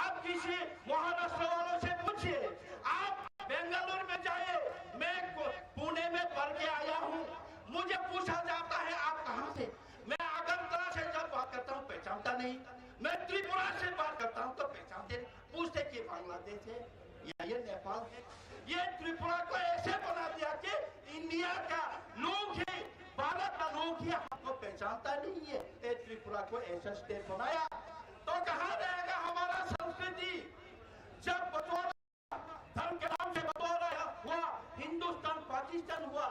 आप किसी महाराष्ट्र वालों से पूछिए, आप बेंगलुरु में जाइए, मैं पुणे में पढ़ के आया हूँ, मुझे पूछा जाता है आप कहाँ से, मैं अगरतला से जब बात करता हूँ पहचानता नहीं, मैं त्रिपुरा से बात करता हूँ तो पहचानते नहीं, पूछते कि बांग्लादेश है या ये नेपाल है। ये त्रिपुरा को ऐसे बना दिया कि इंडिया का लोग ही, भारत का लोग ही हमको पहचानता नहीं है। ये त्रिपुरा को ऐसा स्टेट बनाया तो कहाँ रहेगा हमारा संस्कृति? जब बंटवारा धर्म के नाम से बंटवारा हुआ, हिंदुस्तान पाकिस्तान हुआ,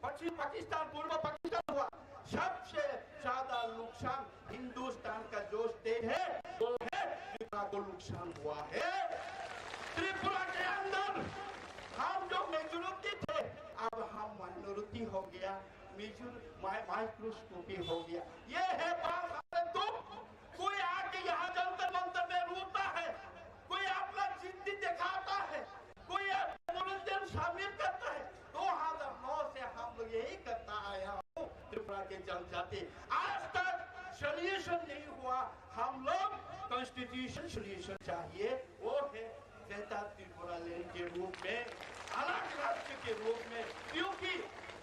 पश्चिम पाकिस्तान पूर्व पाकिस्तान हुआ, सबसे ज्यादा नुकसान हिंदुस्तान का जो स्टेट है वो है त्रिपुरा को नुकसान हुआ है। त्रिपुरा के अंदर हम जो मेजोरिटी थे अब हम माइनॉरिटी हो गया, माइक्रोस्कोपी हो गया। ये है बात। तो कोई आके यहाँ जंतर मंतर में रोता है, कोई अपना जिद्दी दिखाता है, कोई मनोरंजन शामिल करता है। 2009 से हम लोग यही करता आया हूँ त्रिपुरा के जनजाति। आज तक सोल्यूशन नहीं हुआ। हम लोग कॉन्स्टिट्यूशन सोल्यूशन चाहिए, वो है त्रिपुरा लैंड के रूप में, अलग राज्य के रूप में, क्योंकि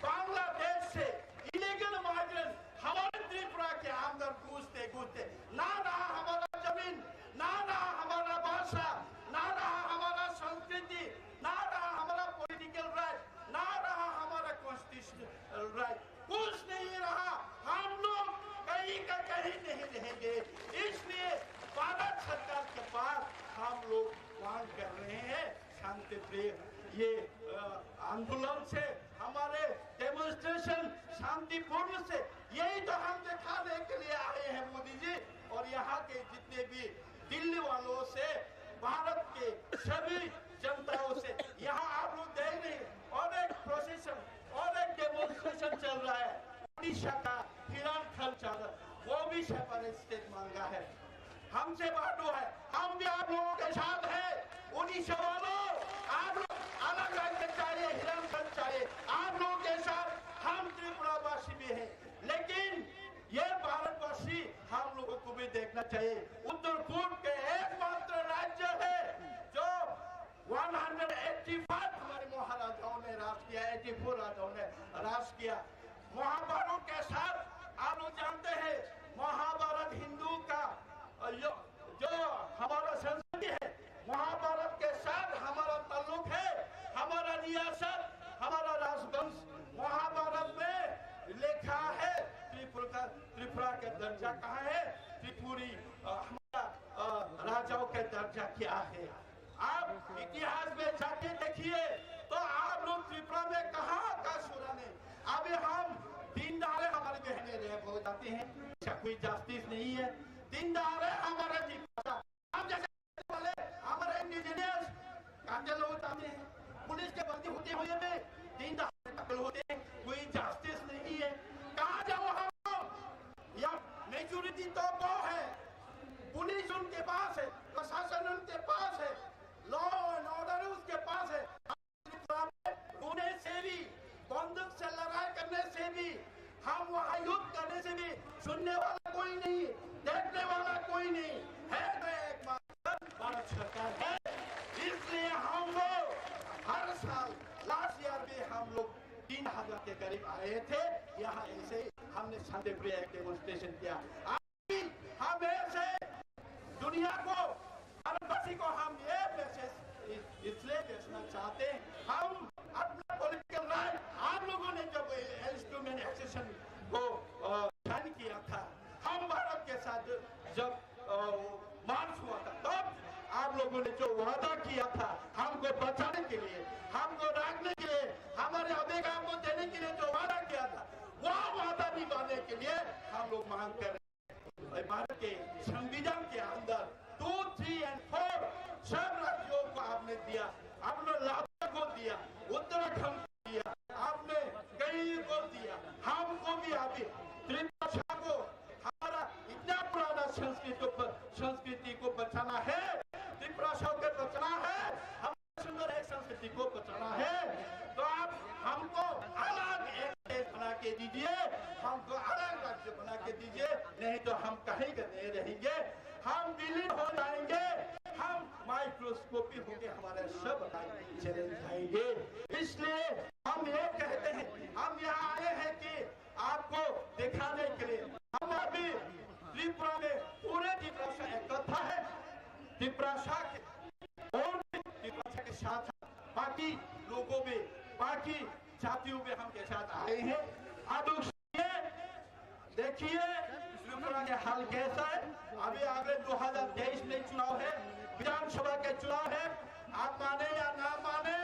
बांग्लादेश से इलीगल माइग्रेंट हमारे त्रिपुरा के अंदर घुसते घुसते ना रहा हमारा जमीन, ना रहा हमारा भाषा, ना रहा हमारा संस्कृति, ना रहा हमारा पॉलिटिकल राइट, ना रहा हमारा कॉन्स्टिट्यूशनल राइट, कुछ नहीं रहा। हम लोग कहीं का कहीं नहीं रहेंगे। इसलिए भारत सरकार के पास हम लोग मांग कर रहे हैं शांति प्रिय ये आंदोलन से, हमारे डेमोन्स्ट्रेशन शांतिपूर्ण से, यही तो हम दिखाने के लिए आए हैं मोदी जी। और यहाँ के जितने भी दिल्ली वालों से, भारत के सभी जनताओं से, यहाँ आप लोग देख रहे हैं और एक प्रोसेशन और एक डेमोन्स्ट्रेशन चल रहा है। उड़ीसा का हिरणखंड चल रहा है, वो भी सेपरेट स्टेट मांगा है, हमसे बांटो है। हम भी आप लोगों के साथ हैं। उड़ीसा वालों, आप लोग अलग राज्य चाहिए, हिरणखंड चाहिए, आप लोगों के साथ हम त्रिपुरावासी भी हैं। लेकिन ये भारतवासी हम लोगों को भी देखना चाहिए। उत्तर पूर्व के एकमात्र राज्य है जो 185 हमारे महाराजाओं ने राज किया, 84 राजाओं ने राज किया। महाभारत के साथ आप लोग जानते हैं, महाभारत हिंदू का जो हमारा संस्कृति है, महाभारत के साथ हमारा ताल्लुक है, हमारा रियासत, हमारा राजवंश महाभारत में लिखा है। त्रिपुरा का दर्जा कहाँ है? त्रिपुरी हमारा राजाओं का दर्जा क्या है? आप इतिहास में जाके देखिए तो आप लोग त्रिपुरा में कहाँ का सुना नहीं। अभी हम दिन दहाड़े हमारी बहनें रेप हो जाती हैं, कोई जस्टिस नहीं है। दिन दहाड़े हमारा जीवन, हम जैसे वाले हमारे इंडिजिनियस कांटे लोग जाते हैं, पुलिस के बंदी होते हुए में दिन दहाड़े कत्ल होते हैं, कोई जस्टिस नहीं है। कहाँ जाओ हम? या मेजोरिटी तो वो है, पुलिस उनके पास है, प्रशासन उनके पास है, लॉ एंड ऑर्डर उसके पास है। होने से भी, बंदूक से लड़ाई करने से भी, हम वहाँ युद्ध करने से भी सुनने वाला कोई नहीं, देखने वाला कोई नहीं है। तो एकमात्र भारत सरकार है। इसलिए हम लोग हर साल, लास्ट ईयर भी हम लोग 3000 के करीब आए थे यहाँ। ऐसे हमने शांतिप्रिय डेमोन्स्ट्रेशन किया। हम ऐसे दुनिया को, भारतवासी को हम ये मैसेज इसलिए भेजना चाहते हैं, हम अपना पॉलिटिकल राइट, आप लोगों ने जब इंस्ट्रूमेंट एक्सेशन को साइन किया था, हम भारत के साथ जब मार्च हुआ था, तब आप लोगों ने जो वादा किया था हमको बचाने के लिए, हमको रखने के लिए, हमारे अधिकार को देने के लिए जो वादा किया था, वो वादा निभाने के लिए हम लोग मांग कर रहे हैं। भारत के संविधान के अंदर 2, 3 और 4 सब राज्यों को आपने दिया, आपने लाहौर को दिया, उत्तराखंड को दिया, आपने कई को दिया, हमको भी अभी त्रिपुरा को, हमारा इतना पुराना संस्कृति को बचाना है, त्रिपुरा को बचाना है, हमारा सुंदर है संस्कृति को बचाना है। तो आप हमको अलग एक देश बना के दीजिए, हमको अलग राज्य बना के दीजिए, नहीं तो हम कहीं का नहीं रहेंगे, हम विलीन हो जाएंगे, हम चले जाएंगे। इसलिए हम ये कहते हैं, हम यहाँ आए हैं कि आपको दिखाने के लिए। हम अभी त्रिपुरा में पूरे त्रिपुरा एकता है, त्रिपुरा और त्रिपुरा के साथ बाकी लोगों में, बाकी जातियों में हम के साथ आए हैं। अब देखिए त्रिपुरा के हाल कैसा है। अभी आगे 2023 में चुनाव है, विधानसभा के चुनाव है। आप माने या ना माने,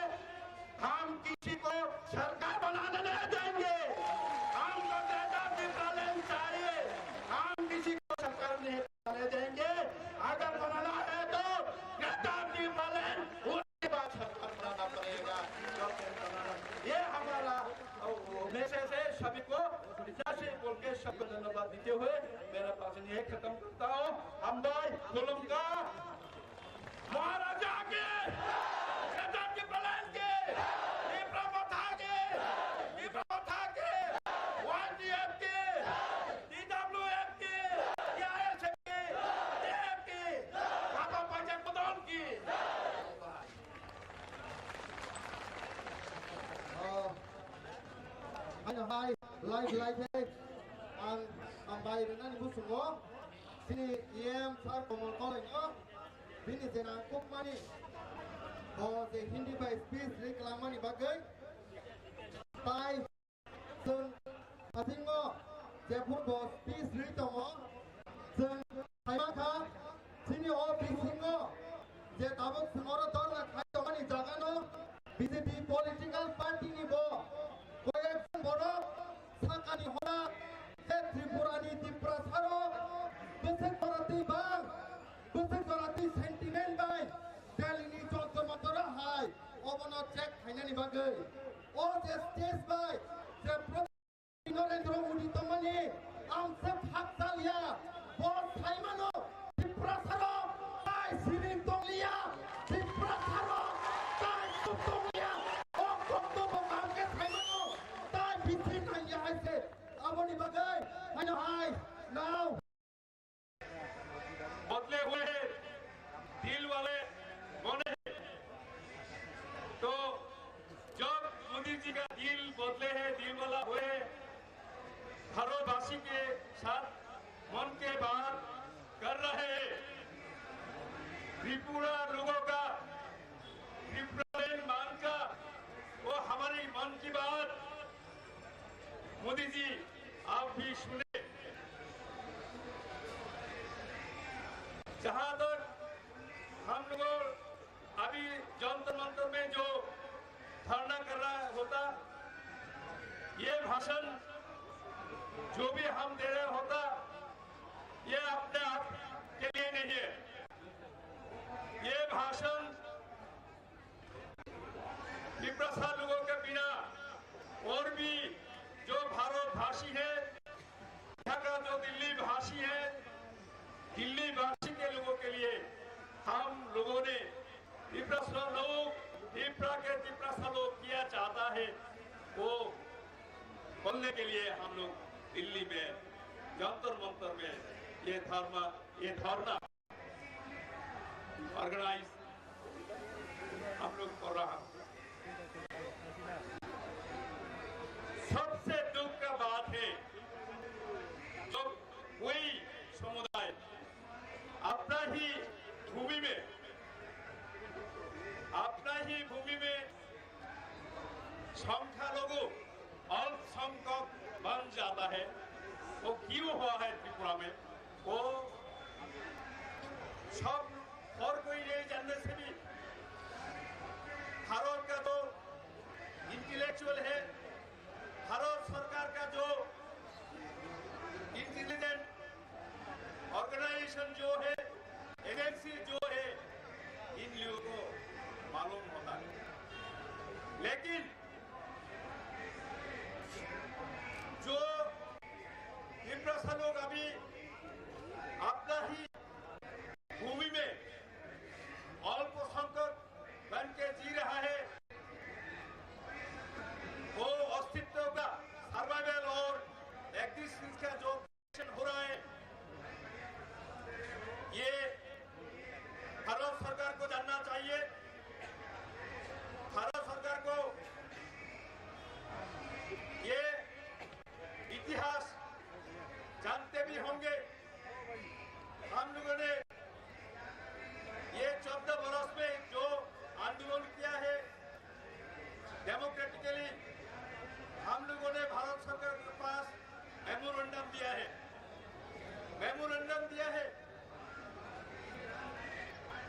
हम किसी को सरकार बनाने नहीं देंगे। हमको ग्रेटर त्रिपुरा चाहिए, हम किसी को सरकार नहीं बनाने देंगे। अगर बनाना है तो ग्रेटर त्रिपुरा उसके बाद सरकार बनाना पड़ेगा। ये हमारा मैसेज है सभी को। से बोल के सबको धन्यवाद देते हुए मेरा भाषण यही खत्म करता हूँ। हम भाई कोलंका महाराजा के ang bayaran ni Busungo sini IM sar komol kolengyo bini senang mani o se Hindi by speech reklamani bagai tai sun atingo je putbo speech ritomo sun haimaka sini o bisingo je tabok sungoro torna khaitomani jagano BJP political party ni bo koyek boro sakani hona त्रिपुरानी Tripura सारो बसें कराती बाग बसें कराती sentiment bye Delhi चौक मतरा हाय ओबनो check खाइनानी बागै ओ जे stage by J Narendra Modi तमनी आम सब हाकसालिया बोल थाइमानो त्रिपुरा सारो बाय सिरिन तोलिया त्रिपुरा सारो बाय तोलिया ओ कोतो बांगे थाइमानो ताई बिथि नाया ऐसे अबनी बागै now बदले हुए दिल वाले बने। तो जब मोदी जी का दिल बदले हैं, दिल वाला हुए, भारतवासी के साथ मन के बात कर रहे हैं, त्रिपुरा लोगों का, त्रिपुरा मान का, वो हमारी मन की बात मोदी जी आप भी सुने। जहां तक हम लोग अभी जंतर मंतर में जो धरना कर रहा होता, ये भाषण जो भी हम दे रहे होता, ये अपने आप के लिए नहीं है। ये भाषण त्रिपुरा लोगों के बिना और भी जो भारतवासी है, यहाँ का जो दिल्ली भाषी है, दिल्ली वासी के लोगों के लिए हम लोगों ने त्रिपुरा लोग किया चाहता है, वो बोलने के लिए हम लोग दिल्ली में जंतर मंतर में ये धरना ऑर्गेनाइज हम लोग कर रहा। सबसे दुख का बात है जो कोई समुदाय अपना ही भूमि में संख्यालघु अल्पसंख्यक बन जाता है। वो क्यों हुआ है त्रिपुरा में, वो सब और कोई नहीं जानने से भी भारत का तो इंटेलेक्चुअल है, भारत सरकार का जो इंटेलिजेंट ऑर्गेनाइजेशन जो है, एजेंसी जो है, इन लोगों को मालूम होता है। लेकिन जो त्रिपुरा लोग अभी अपना ही भूमि में अल्पसंख्यक बन के जी रहा है, वो अस्तित्व का सर्वाइवल और एग्जिस्टेंस का जो हो रहा है, ये भी होंगे। हम लोगों ने ये 14 बरस में जो आंदोलन किया है डेमोक्रेटिकली, हम लोगों ने भारत सरकार के पास मेमोरेंडम दिया है।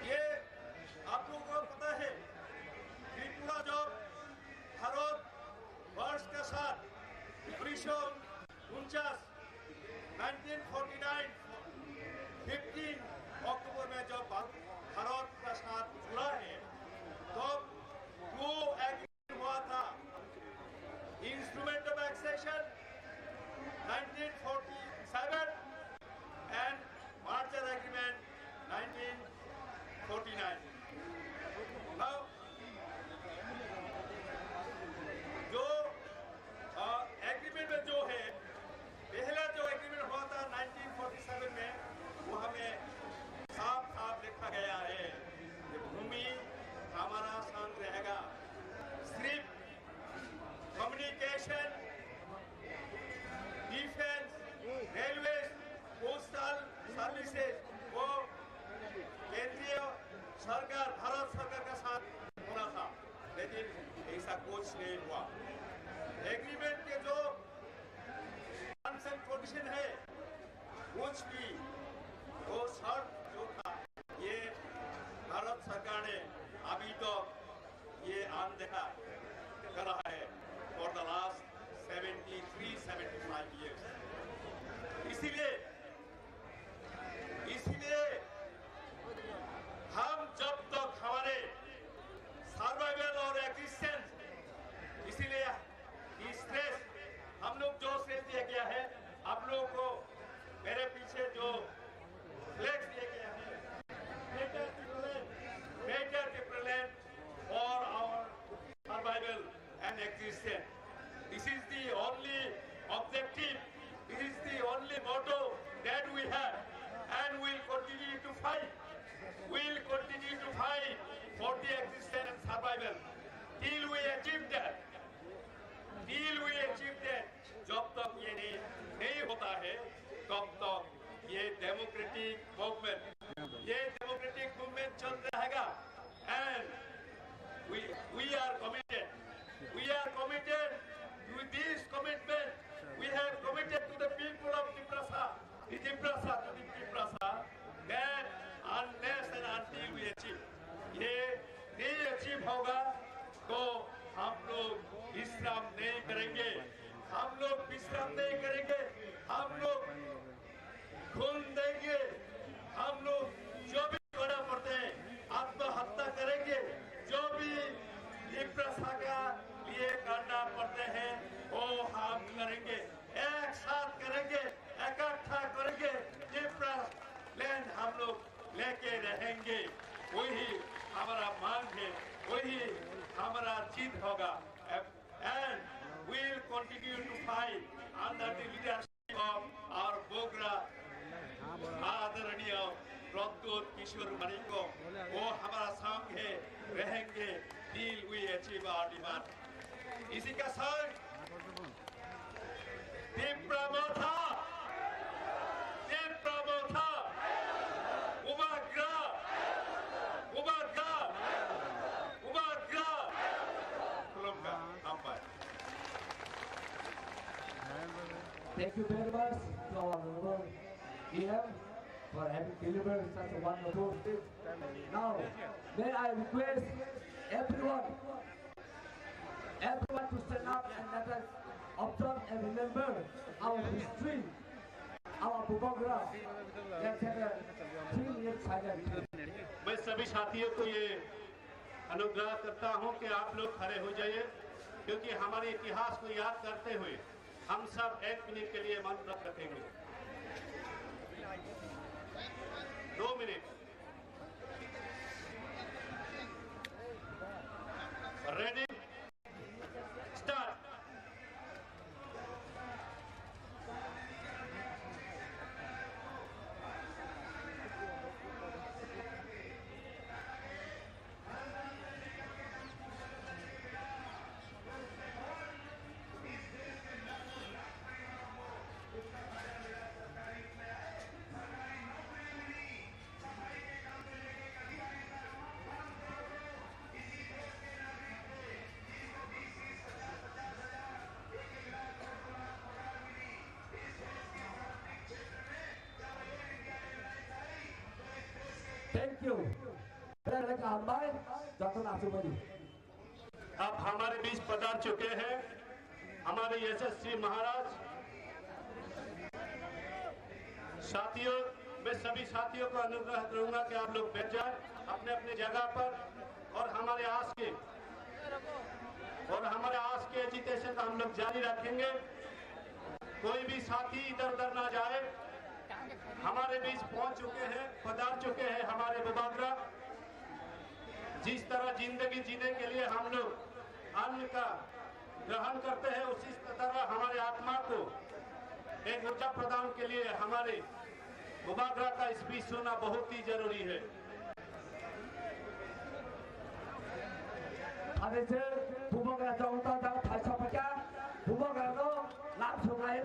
ये आप लोगों को पता है त्रिपुरा जो भारत वर्ष के साथ 1949 15 अक्टूबर में जब भारत के साथ जुड़ा है तो वो एग्रीमेंट हुआ था instrument of accession 1947 and Marshall agreement 1949। Now, जो एग्रीमेंट में जो है पहला जो एग्रीमेंट हुआ था 1947 में वो हमें साफ साफ लिखा गया है कि भूमि हमारा संग रहेगा, सिर्फ communication, defence, railway, postal services वो केंद्रीय सरकार भारत सरकार के साथ होना था, लेकिन ऐसा कुछ नहीं हुआ। एग्रीमेंट के जो टर्म्स एंड कंडीशन है कुछ भी वो शर्त जो था ये भारत सरकार ने अभी तो ये अनदेखा कर रहा है फॉर द लास्ट 73-75 years। इसीलिए हम जब तक हमारे सर्वाइवल और एग्जिस्टेंस, इसीलिए स्ट्रेस हम लोग जो स्ट्रेस दिया गया है, आप लोगों को मेरे पीछे जो फ्लैग्स दिया गया है, greater prevalence for our survival and existence. This is the only objective, this is the only motto that we have, and we'll continue to fight. We'll continue to fight for the existence and survival till we achieve that. जब तक ये नहीं होता है तब तक ये democratic movement चल रहेगा। And we are committed with this commitment. We have committed to the people of Tiprasa, that unless and until we achieve, ये नहीं अचीव होगा तो हम लोग विश्राम नहीं करेंगे, हम लोग खून देंगे, हम लोग जो भी करना पड़ते हैं आत्महत्या करेंगे, जो भी प्रथा का लिए करना पड़ते हैं वो हम करेंगे, एक साथ करेंगे, इकट्ठा करेंगे, लैंड हम लोग लेके रहेंगे। वही हमारा मांग है, वही हमारा जीत होगा। And we'll continue to fight under the leadership of our Bogra आदरणीय प्रद्योत किशोर मणि को, वो हमारा संग है, रहेंगे till we achieve our demand। इसी का संग Tiprabotha, Thank you very much to our honorable EM for having delivered such a wonderful speech. Now, may I request everyone to stand up and let us observe and remember our history, our program. Let's have a 3-minute silence. मैं सभी साथियों को ये अनुग्रह करता हूं कि आप लोग खड़े हो जाइए, क्योंकि हमारे इतिहास को याद करते हुए हम सब 1 मिनट के लिए मंत्र रखेंगे। 2 minute. Ready, start. Thank you. Mereka hambai, jatuh langsung beri. अब हमारे बीच पधार चुके हैं हमारे यशस्वी महाराज। साथियों, मैं सभी साथियों को अनुग्रह करूंगा कि आप लोग बैठ जाएं अपने अपने जगह पर और हमारे आस के एजिटेशन का हम लोग जारी रखेंगे। कोई भी साथी इधर उधर ना जाए। हमारे बीच पहुंच चुके हैं, पधार चुके हैं हमारे बुबागरा। जिस तरह जिंदगी जीने के लिए हम लोग अन्न का ग्रहण करते हैं, उसी तरह हमारे आत्मा को एक ऊर्जा प्रदान के लिए हमारे बुबागरा का स्पीच सुनना बहुत ही जरूरी है। Ada je, bubagra jauh tahu thaicha pekya, bubagra no lam sungai.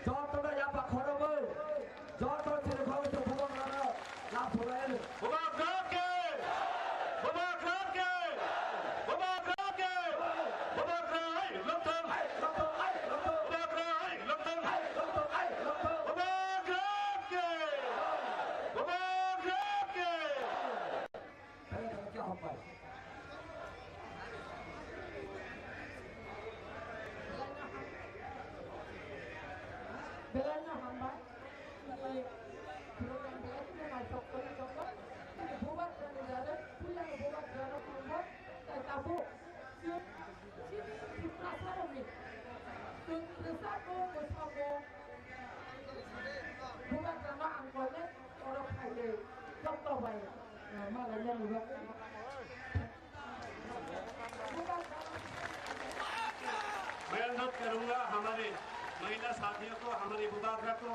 Jauh tu na ya pak khoro boy, jauh tu sini kau tu bubagra no lam sungai. Bubagra के बुबागरा के बुबागरा के बुबागरा है लंदन है बुबागरा है लंदन है बुबागरा के बुबागरा के क्या होता है? Belanya hamba, ini program belanya masuk ke dalam. Ini buat negara, punya buat negara pun, tapi tahu sini perasaan ni, perasaan bersama buat negara angkatnya orang kaya, contoh baik, malahnya juga. मैं अनुरोध करूंगा हमारे महिला साथियों को, हमारे बुबागरा को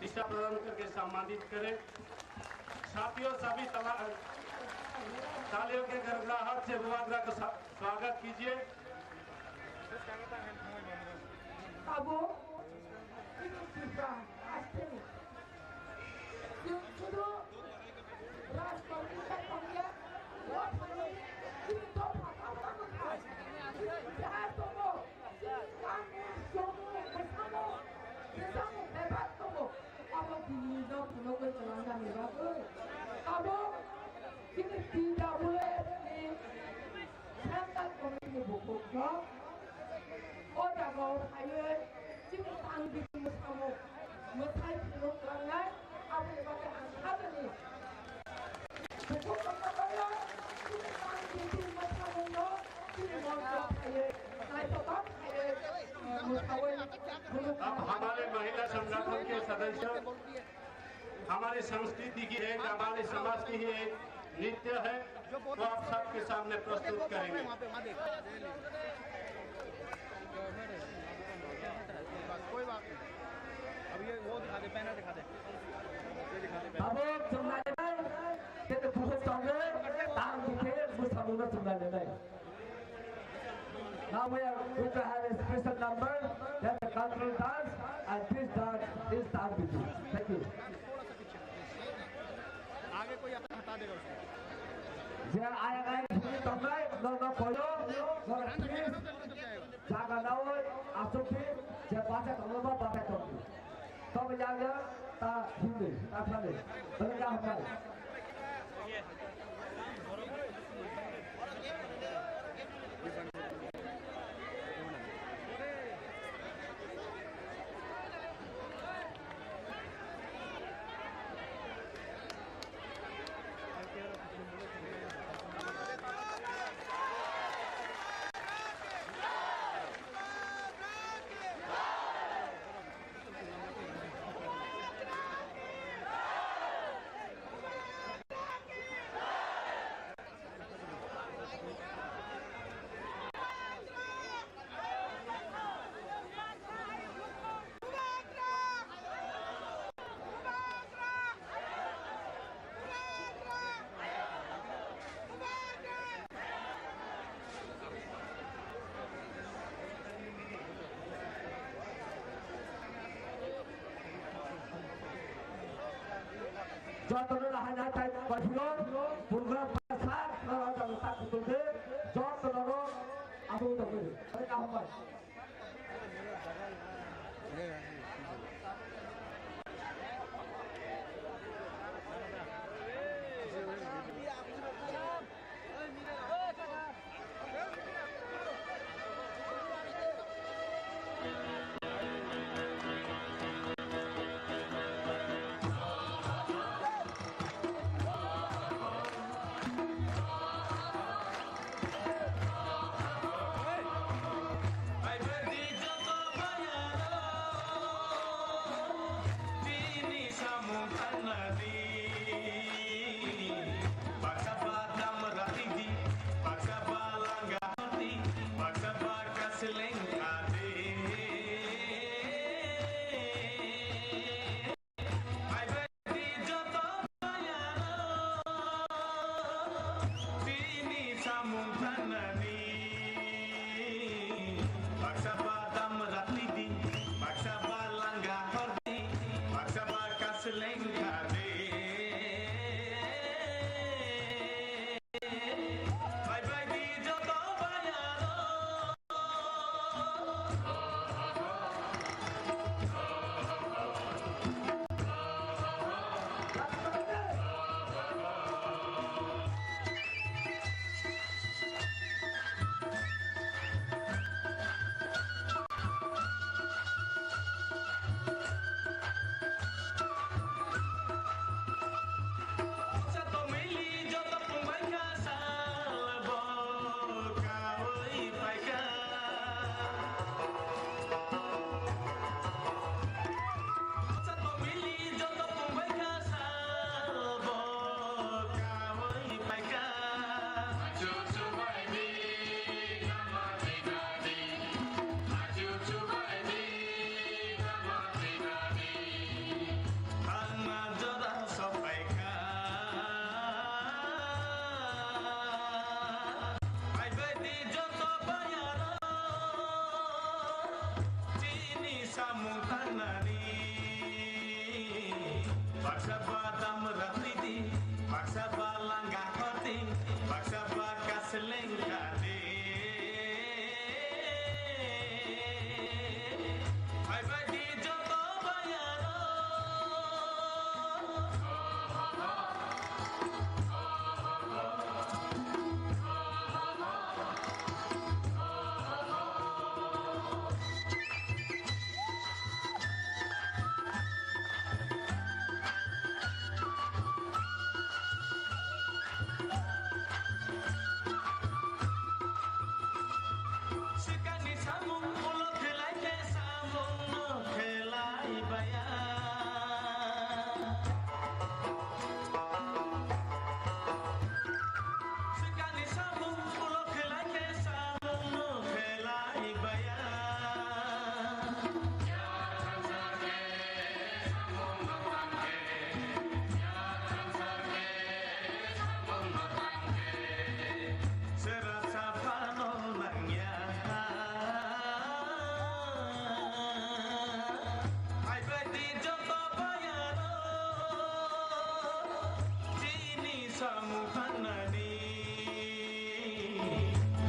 दिशा प्रदान करके सम्मानित करें। साथियों, सभी तालियों के गड़गड़ाहट से बुबागरा का स्वागत कीजिए। Tahu ini juga asli. Yang sudah rasul kita punya, buat ini ini top apa kan? Jahat tuh, kamu jomu bersama hebat tuh. Apa ini dok kalau kau jalan hebat tuh? Tahu ini tidak boleh ini. Sangat kami buka. Orang kau ayah, cuma tanggung bersama, mesti hidup dengan apa yang kita angkat ni. Bukan apa ya, cuma tanggung bersama, cuma orang ayah, naik tempat ayah, अब हमारे महिला संगठन के सदस्य हमारी संस्कृति की एक, हमारे समाज की ही एक नृत्य है, तो आप सबके सामने प्रस्तुत करेंगे। कोई बात नहीं, अब ये वो दिखा दे, बैनर दिखा दे, ये दिखा दे। Tahu jumlah ni, kita buat sahur, tang kita buat sahur jumlah ni. Now we are going to have a special number, that's a cultural dance, and this dance is dance with you. Thank you. आगे कोई आता हटा देगा उसको। Jika ayah punya tonggai, no koyo, no please, jangan lawan, asupi, jika baca tonggai baca tonggai. Tonggai jaga, tak hindi, tak pandai, berapa hambai. Jatuh hanya cai bajulor, program pasar, kalau ada tak betul deh, jatuh aku tak boleh. Mereka hambai.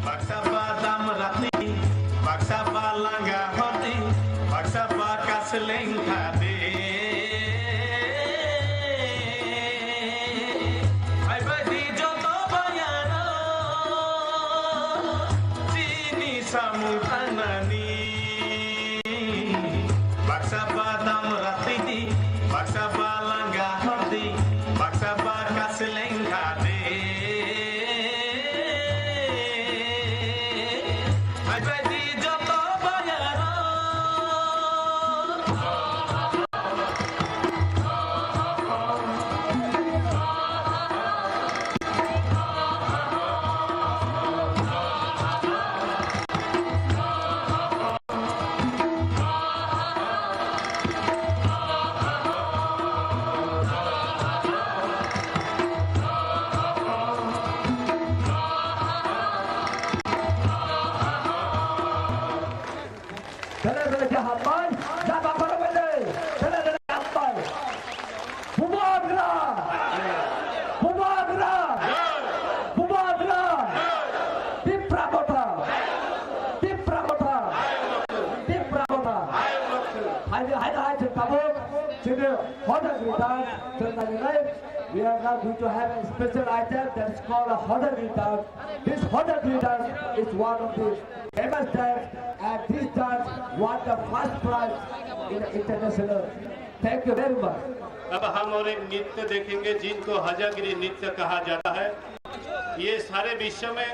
Baksaba damrati, baksaba langga hoti, baksaba kasleng khade. Ai badi joto bayano, chini samutanani. Baksaba damrati, baksaba langga hoti, baksaba kasleng khade. Dala-dala jahampan, siapa para benda? Dala-dala jahampan. Bubar gerak! Bubar gerak! Bubar gerak! Tim Pramota! Tim Pramota! Tim Pramota! Hai Kabul, sini Hodder Return. Tonight we are now going to have a special item that is called a Hodder Return. This Hodder Return is one of the famous dance, and this dance won the first prize in the international. Thank you very much. अब हम और एक नृत्य देखेंगे जिनको हजागिरी नृत्य कहा जाता है। ये सारे विश्व में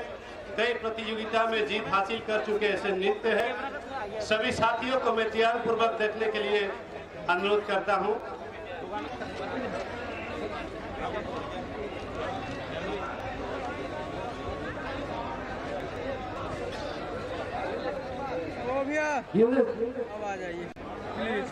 कई प्रतियोगिता में जीत हासिल कर चुके ऐसे नृत्य हैं। सभी साथियों को मैं त्याग पूर्वक देखने के लिए अनुरोध करता हूँ। अब आ जाइए please.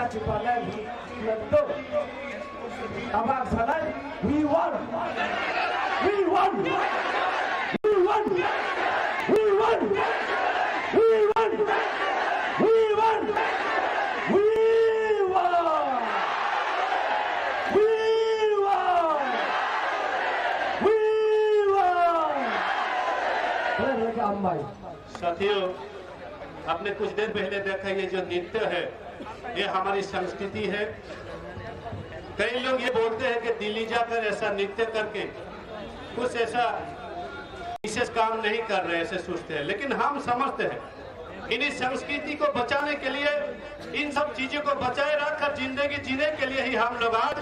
Tripaland itu. Abang sadar, we won. We won. We won. We won. We won. We won. We won. We won. We won. साथियों, आपने कुछ देर पहले देखा ये जो नृत्य है, ये हमारी संस्कृति है। कई लोग ये बोलते हैं कि दिल्ली जाकर ऐसा नृत्य करके कुछ ऐसा विशेष काम नहीं कर रहे, ऐसे सोचते हैं, लेकिन हम समझते हैं इन्हीं संस्कृति को बचाने के लिए, इन सब चीजों को बचाए रखकर जिंदगी जीने के लिए ही हम लोग आज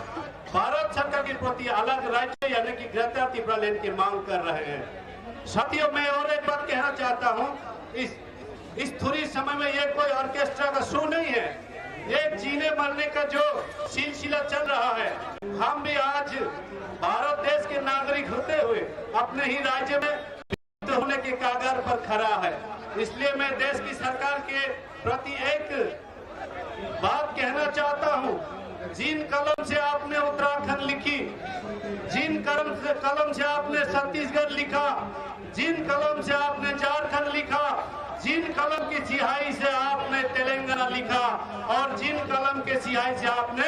भारत सरकार के प्रति अलग राज्य यानी कि ग्रेटर त्रिपुरालैंड की मांग कर रहे हैं। साथियों, मैं और एक बात कहना चाहता हूँ, इस थोड़ी समय में ये कोई ऑर्केस्ट्रा का शो नहीं है, ये जीने मरने का जो सिलसिला चल रहा है। हम भी आज भारत देश के नागरिक होते हुए अपने ही राज्य में होने के कागार पर खड़ा है। इसलिए मैं देश की सरकार के प्रति एक बात कहना चाहता हूँ, जिन कलम से आपने उत्तराखंड लिखी, जिन कलम से आपने छत्तीसगढ़ लिखा, जिन कलम से आपने झारखंड लिखा, जिन कलम की सिहाई से आपने तेलंगाना लिखा और जिन कलम के सिहाई से आपने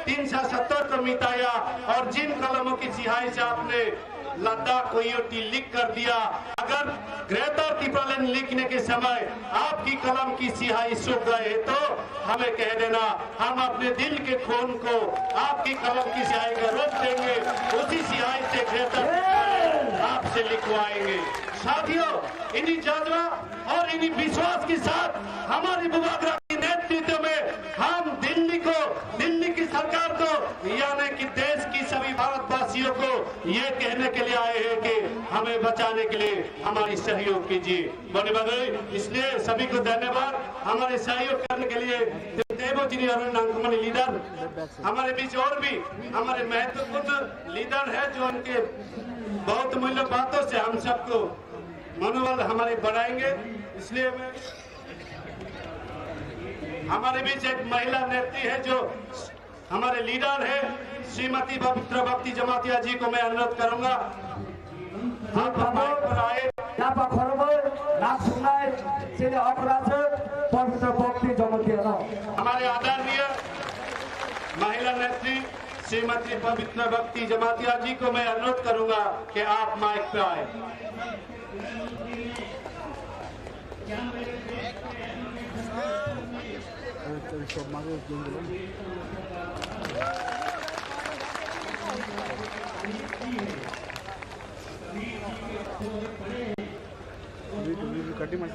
370 को मिटाया और जिन कलमों की सिहाई से आपने लद्दाख को यूटी लिख कर दिया, अगर ग्रेटर त्रिपुरालैंड लिखने के समय आपकी कलम की सिहाई सूख गए तो हमें कह देना, हम अपने दिल के खून को आपकी कलम की सिहाई का रोक देंगे, उसी सिहाई से ग्रेटर आपसे लिखवाएंगे। साथियों, इन्हीं जज्बा और इन्हीं विश्वास के साथ हमारी बुबागरा के नेतृत्व में हम दिल्ली की सरकार को यानी कि देश की सभी भारतवासियों को ये कहने के लिए आए हैं कि हमें बचाने के लिए हमारी सहयोग कीजिए। बने बगई, इसलिए सभी को धन्यवाद। हमारे सहयोग करने के लिए देवोजिनी अरुण नांगमणि लीडर, हमारे बीच और भी हमारे महत्वपूर्ण लीडर है जो उनके बहुत मूल्य बातों से हम सबको मनोबल हमारे बढ़ाएंगे। इसलिए मैं हमारे बीच एक महिला नेत्री है जो हमारे लीडर है, श्रीमती पवित्र भक्ति जमातिया जी को मैं अनुरोध करूंगा आप माइक पर आए। हमारे आदरणीय महिला नेत्री श्रीमती पवित्र भक्ति जमातिया जी को मैं अनुरोध करूंगा कि आप माइक पर आए। कटी मत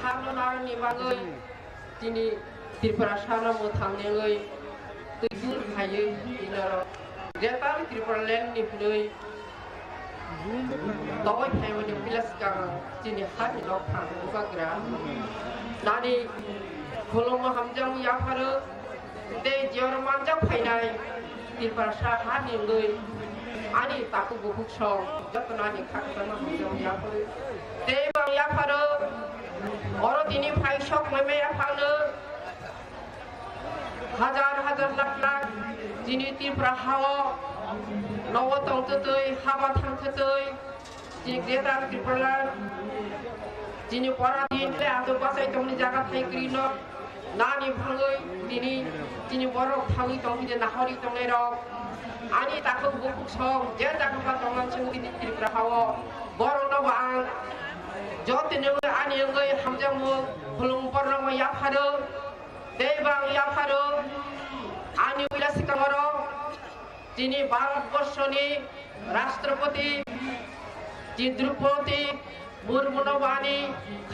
हामनारनि बागै दिनै त्रिपुरा सारामो थांनानै दैदुर हायो दिनाराव ग्रेटार त्रिपुरालेण्डनिफ्राय दावबाय थायमोन पिलासगा दिनै हामिलाव थांनो बाग्रा नानि खुलुमो हामजां याफारो दे जरमानजा फायनाय त्रिपुरा साहानिङै आनि ताकु बुहुसं जतनानि खाखताना हामजां याफारो दे बां याफारो और दिनी फाइसक मैमे याफानो हजार लाख दिनै त्रिपुरा हाव नव तंतै हाबा थांथै दिनै ग्रेटार त्रिपुरालेण्ड दिनै परादिनले आदो बासाय तंनि जागा थाइग्रिनो नानि भाङै दिनै बरफ थाङै तंनि नाहरि तंनायराव आनि ताकु बुकुसं जे जागा तंनान जों दिनै त्रिपुरा हाव बरनबो आं जतनो आनि गै हामजामो खुलुमपरनो याफारो देबां याफारो आनि उइलासिकामरो दिनै भारतबर्षनि राष्ट्रपति द्रौपदी मुर्मुनो बानि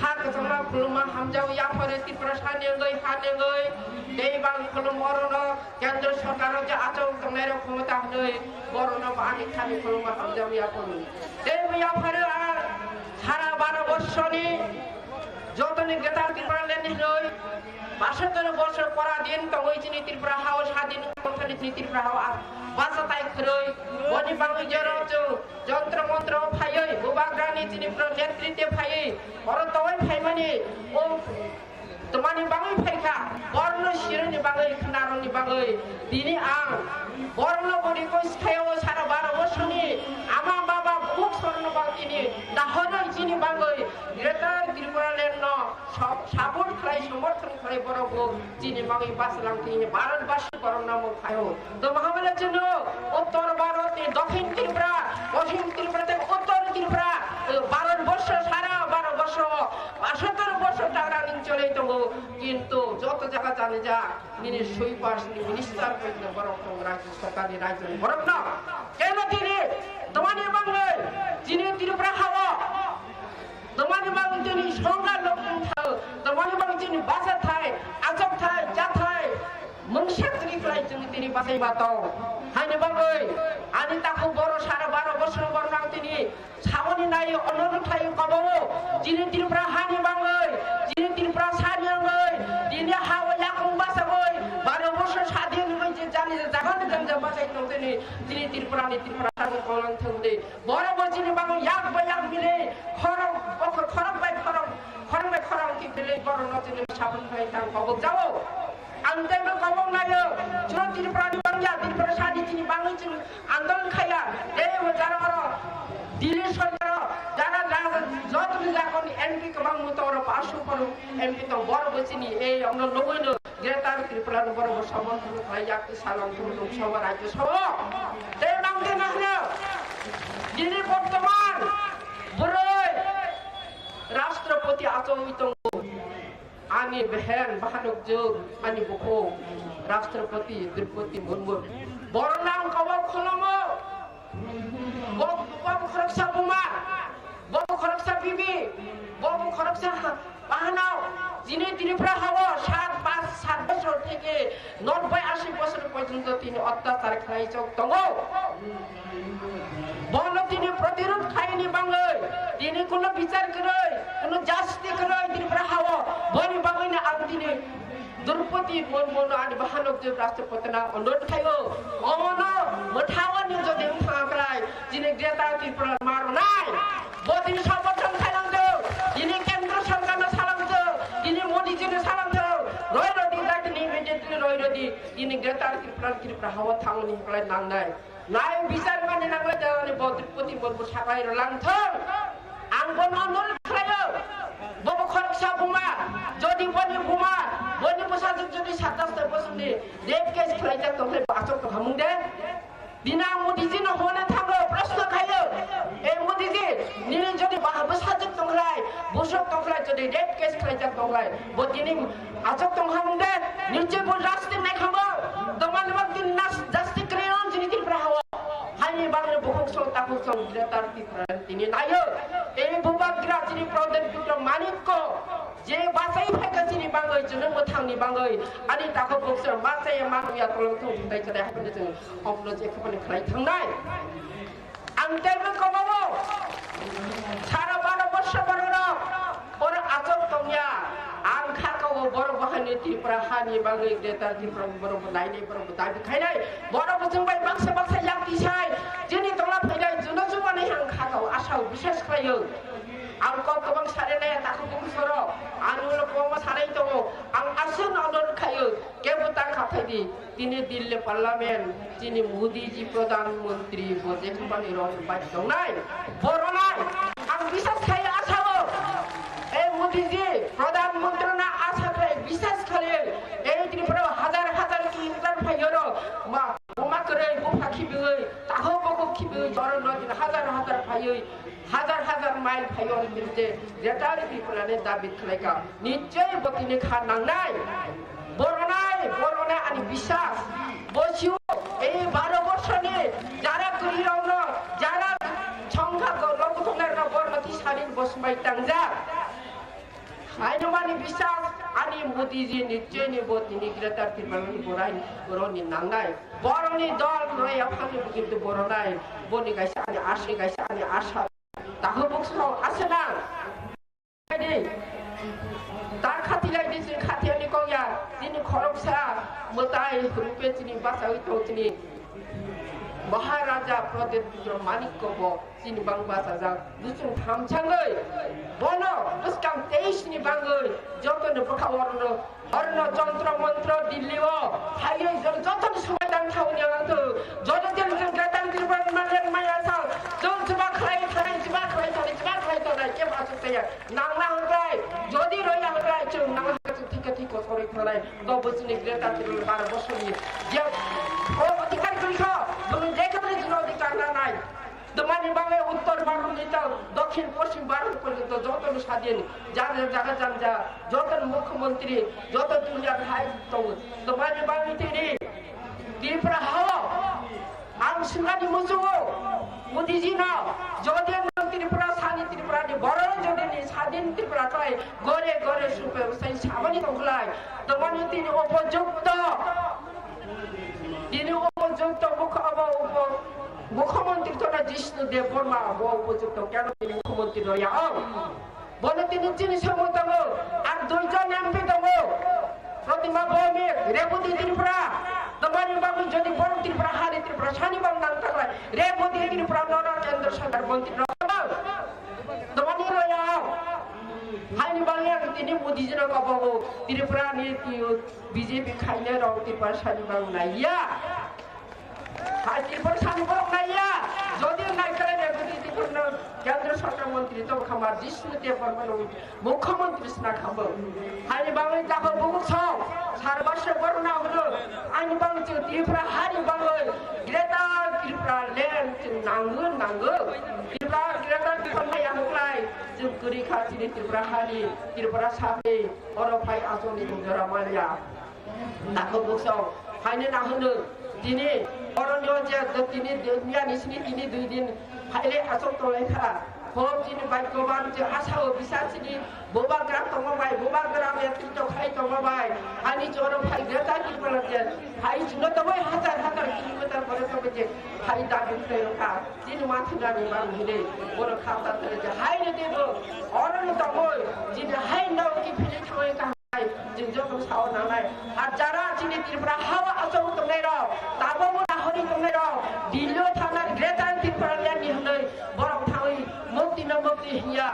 खाकसमा खुलुमा हामजाव याफारो त्रिपुरा सानिङै हानिङै देबां खुलुमरनो केन्द्र सरकार जे आचौ तंनायरो क्षमता हनै बरनो बानि खानि खुलुमा हामजाव याफारो देब याफारो সারা 12 বছরে যতনি গ্রেটার ত্রিপুরা লেন হই 52 বছর পরাধীন তঙ্গই চিনি ত্রিপুরা হাও স্বাধীন কন্থানি চিনি ত্রিপুরা হাও বাসা তাই খরই বনি বাংলা জরচু যন্ত্র মন্ত্র ফাইই বুবাগ্রানি চিনি নেতৃত্বে ফাইই অরতই ফাইমানি ও তোমাनि बाङै फाइखा बर्ण सिरनि बाङै खनारनि बाङै दिनै आं बर्ण बडिको सिखायाव सारा 12 बोसोरनि आमा बाबा बुक स्वर्न बांतिनि दाहरै जिनि बाङै ग्रेटार त्रिपुरा ल्यान्ड सापोर्ट खालाय समर्थन खालाय बरबो जिनि बाङै बासलांथिनि भारतबासी बरम नाम खायो तो महाबले जनो उत्तर भारतनि दक्षिण त्रिपुरा पश्चिम त्रिपुराতে उत्तर त्रिपुरा 12 বছর সারা 12 বছর 72 বছর টাকা চলে তো কিন্তু যত জায়গা জানে যা নিনে সুইপার মিনিস্টার কইতে বরং রাজ্য সরকারি রাজ্য বরং না কেন তিনি তোমানি বাংলা যিনি ত্রিপুরা হাওয়া তোমানি বাংলা যিনি সংজ্ঞা লোক থাও তোমানি বাংলা যিনি বাসা থাই আচক থাই যা থাই মংসাক তিনি ফ্লাই তিনি বাসাই বাতাও হাইনে বাংলা আনি তাকো বড় সারা 12 বছর বরং তিনি সাবনি নাই অনুরোধ থাই কবাও যিনি ত্রিপুরা হানি বাংলা যিনি ত্রিপুরা সারিয়াঙ্গই দিনে হাওয়া লাকং বাসাগই 12 বছর স্বাধীন হইছে জানি যে জাগান গঞ্জা বাসাই নতেনি যিনি ত্রিপুরানি ত্রিপুরা সারি কলন থংদে বড় বড় বাংলা ইয়াক বায়াক মিলে খরম খরম বাই খরম খরম বাই খরম কি দিলে বড় নতিনি সাবন ভাই তাং কবক যাও আন্তেমে কবক নাইও চুর ত্রিপুরানি বাংলা ত্রিপুরা সারি যিনি বাংলা যিনি আন্দোলন খাইয়া এই যারা দিল্লি সরকার যারা যতনি এখন এমপি কবাং মতর পাশু করু এমপি তো বড় বচিনি এই আমরা নবইন গ্রেটার ত্রিপুরা বড় সমর্থন খাই যাকে সালাম লোক সভা রাজ্য সভা এই নামতে না যিনি বর্তমান বড়ই রাষ্ট্রপতি আচরিত আনি বেহেন বাহানক যোগ আনি বকো রাষ্ট্রপতি দ্রৌপদী মুর্মু বড় নাম কবক খলম Bobu Khoroksa Buma, Bobu Khoroksa Bibi, Bobu Khoroksa Pahanau, যিনি ত্রিপুরা হাওয়া 7 বছর থেকে 90-80 বছর পর্যন্ত তিনি অত্যাচার খাইছে দঙ্গ বল তিনি প্রতিরোধ খাইনি বাংলায় তিনি কোনো বিচার করে কোনো জাস্তি করে ত্রিপুরা হাওয়া বনি বাংলায় আগ তিনি দ্রৌপদী মুর্মু আনি বাহানক যে রাষ্ট্রপতি না অনুরোধ খাইও অমন মঠাওয়ানি যদি থাকলাই যিনি গ্রেটার ত্রিপুরা মারো নাই বদিন সমর্থন খাইলাম যিনি কেন্দ্র সরকার সালাম যিনি মোদি যিনি সালাম রয় রদি যাতে ইমিডিয়েটলি রয় রদি যিনি গ্রেটার ত্রিপুরা হাওয়া থাংনি খাইলাই নাংনাই নাই বিচার মানে নাংলাই জানি দ্রৌপদী মুর্মু সাকাই লাংথং আংবন অনুরোধ খাইও ববু খরকসা বুমা যদি বনি বুমা বনি প্রশাসক যদি 27 বছর নি রেপ কেস খাইতা তখন বাচক হামুং দে দিনা মোদিজি ন হনে থাকো প্রশ্ন খাইও এই মোদিজি নিনে যদি প্রশাসক তংলাই বসক তংলাই যদি রেপ কেস খাইতা তংলাই বদিনি আচক তং হামুং দে নিচে বল রাস্তে নাই খাবো দমান বদিন নাস জাস্তি ক্রিয়ন যিনি ত্রিপুরা হাওয়া হানি বাংলা বখসং তাকসং গ্রেটার ত্রিপুরা তিনি নাইও এই বুবাগ্রা যিনি প্রদেশ পুত্র মানিক্য যে বাসাই ফাইকা যিনি বাংলায় জন্য মোথাংনি বাংলায় আনি তাকো বক্সর বাসাই মানুয়া তলং থং তাই চলে হাইনে जों অপন যে খানি খাই থাংনাই আং তেমন কমাবো সারা 12 বছর বড় ওর আচক তংয়া আং খাকাও বড় বাহানি ত্রিপুরা হানি বাংলায় গ্রেটার ত্রিপুরা বড় নাইনি বড় দাবি খাইনাই বড় বছর বাই বাক্সা ইয়াকি সাই যিনি তলা ফাইনাই জন্য জমানি আং খাকাও আশাও বিশেষ খাইও आं गोबां सारेनाय ताखौ बुंसर आंल गोबां साराय दङ आं आसन अनुरोध खायो केबुता खाफायदि दिनै दिल्ली पार्लामेन्ट दिनै मोदीजी प्रधानमन्त्री बजे खामानि रन बाय दंनाय बरनाय आं बिसास खायो आसावो ए मोदीजी प्रधानमन्त्री ना आसा खाय बिसास खायो ए त्रिपुरा हाजार किलोमिटार फायो र मा मा करे बुफा खिबोय ताखौ बको खिबोय जरन दिन हाजार फायो हाजार माइल फायो मिलते ग्रेटार ত্রিপুরা ने दाबि खालायका निश्चय बतिनि खानांनाय बरनाय आनि বিশ্বাস বসিও এই 12 বছরে যারা কইরাওনো যারা সংখ্যা লগথনের বর্ণতি সারিন বসমাই তাংজা হাইনমানি বিশ্বাস আনি মোদিজি নিশ্চয় নি বতিনি গ্রেটার ত্রিপুরা বরাই বরনি নাংনাই বরনি দল রয়া ফানি কিন্তু বরনাই বনি গাইসা আনি আশি গাইসা আনি আশা tahu bukso asana ini tak khati lagi sini khati ni kau ya sini khorok sa mutai rupe sini bahasa itu sini Maharaja Pradet Putra Manik Kobo sini bang bahasa jang dusung thamchangai bono uskam teis ni bangai joto ne pakawarno harno jantra mantra dilliwo hayo joto samai dang thau ni ang tu joto jen gatang dirban malen maya sa jol chuba khlai to na ke basu te nang na hangrai jodi roi hangrai chung nang ঠিক ঠিক করে ফেলায় তো বসনি Greta ছিল 12 বছরই যে ও অধিকার করিস তুমি যেখানে কোনো অধিকার নাই তোমার বাংলা উত্তর ভারত নিতে দক্ষিণ পশ্চিম ভারত পর্যন্ত যত স্বাধীন যাদের জায়গা যান যা যত মুখ্যমন্ত্রী যত দুনিয়া ভাই তোমার বাংলা তিনি ত্রিপুরা হাওয়া আম সিংহানি মুজুও মুদিজিনা যদি ত্রিপুরা সানি ত্রিপুরা দি বড় যদি স্বাধীন ত্রিপুরা কয় গরে গরে সুপে সেই সামানি তংলাই তোমার তিনি উপযুক্ত মুখ্যমন্ত্রী তো না জিষ্ণু দেব বর্মা উপযুক্ত কেন তিনি মুখ্যমন্ত্রী নয় বলে তিনি চিনি সময় দেব আর দুইজন এমপি দেব প্রতিমা ভৌমিক রেবতী ত্রিপুরা তোমার বাবু যদি বড় ত্রিপুরা হারি ত্রিপুরা সানি বাং নাম থাকলে রেবতী ত্রিপুরা নর কেন্দ্র সরকার মন্ত্রী তোমার রয়া হাইনি বাংলা তিনি মোদিজিনা কবাবো ত্রিপুরা নীতি বিজেপি খাইলে রং ত্রিপুরা সানি বাং নাইয়া ত্রিপুরা সানি বাং নাইয়া যদি নাই করে রেবতী ত্রিপুরা কেন্দ্র সরকার মন্ত্রী তো খামার জিষ্ণু দেব বর্মন মুখ্যমন্ত্রী স্না খাবো হাইনি বাংলা যাবো বহুত সব সারবাস বর্ণনা হলো আইনি বাংলা ত্রিপুরা হারি বাংলা গ্রেটা ত্রিপুরা ল্যান্ড নাঙ্গো ত্রিপুরা গ্রেটা ত্রিপুরা হাংলাই जों गुरि खाथिनि ত্রিপুরা हारि ত্রিপুরা साबे अरफाय आजनि गुजरा मालिया नाखौ बुकसाव हायनो नाहोनो दिनै अरण्य जे दिनै दुनिया निसिनि दिनै दुइ दिन फाइले आसम तलायखा होब दिनै बायगोबान जे आसाव बिसासिनि बोबा ग्राम तंगबाय बोबा ग्राम एतितो खाय तंगबाय आनि जरो फाइ ग्रेटा ত্রিপুরা जे फाइ जुनो तबै हाजार किलोमिटार परे तबै जे फाइ दाबि थैका दिनै माथिनानि बां हिले बर खाता तले जे हायनो देबो अरण्य तंगय दिनै हाय नाव कि फिले थाङै का जों जब साव नालाय आर जारा दिनै ত্রিপুরা हावा आसम तंगै र ताबो मोना हरि तंगै र दिल्ली थाना ग्रेटा ত্রিপুরা ल्यानि हनै बर थाङै मुक्ति न मुक्ति हिया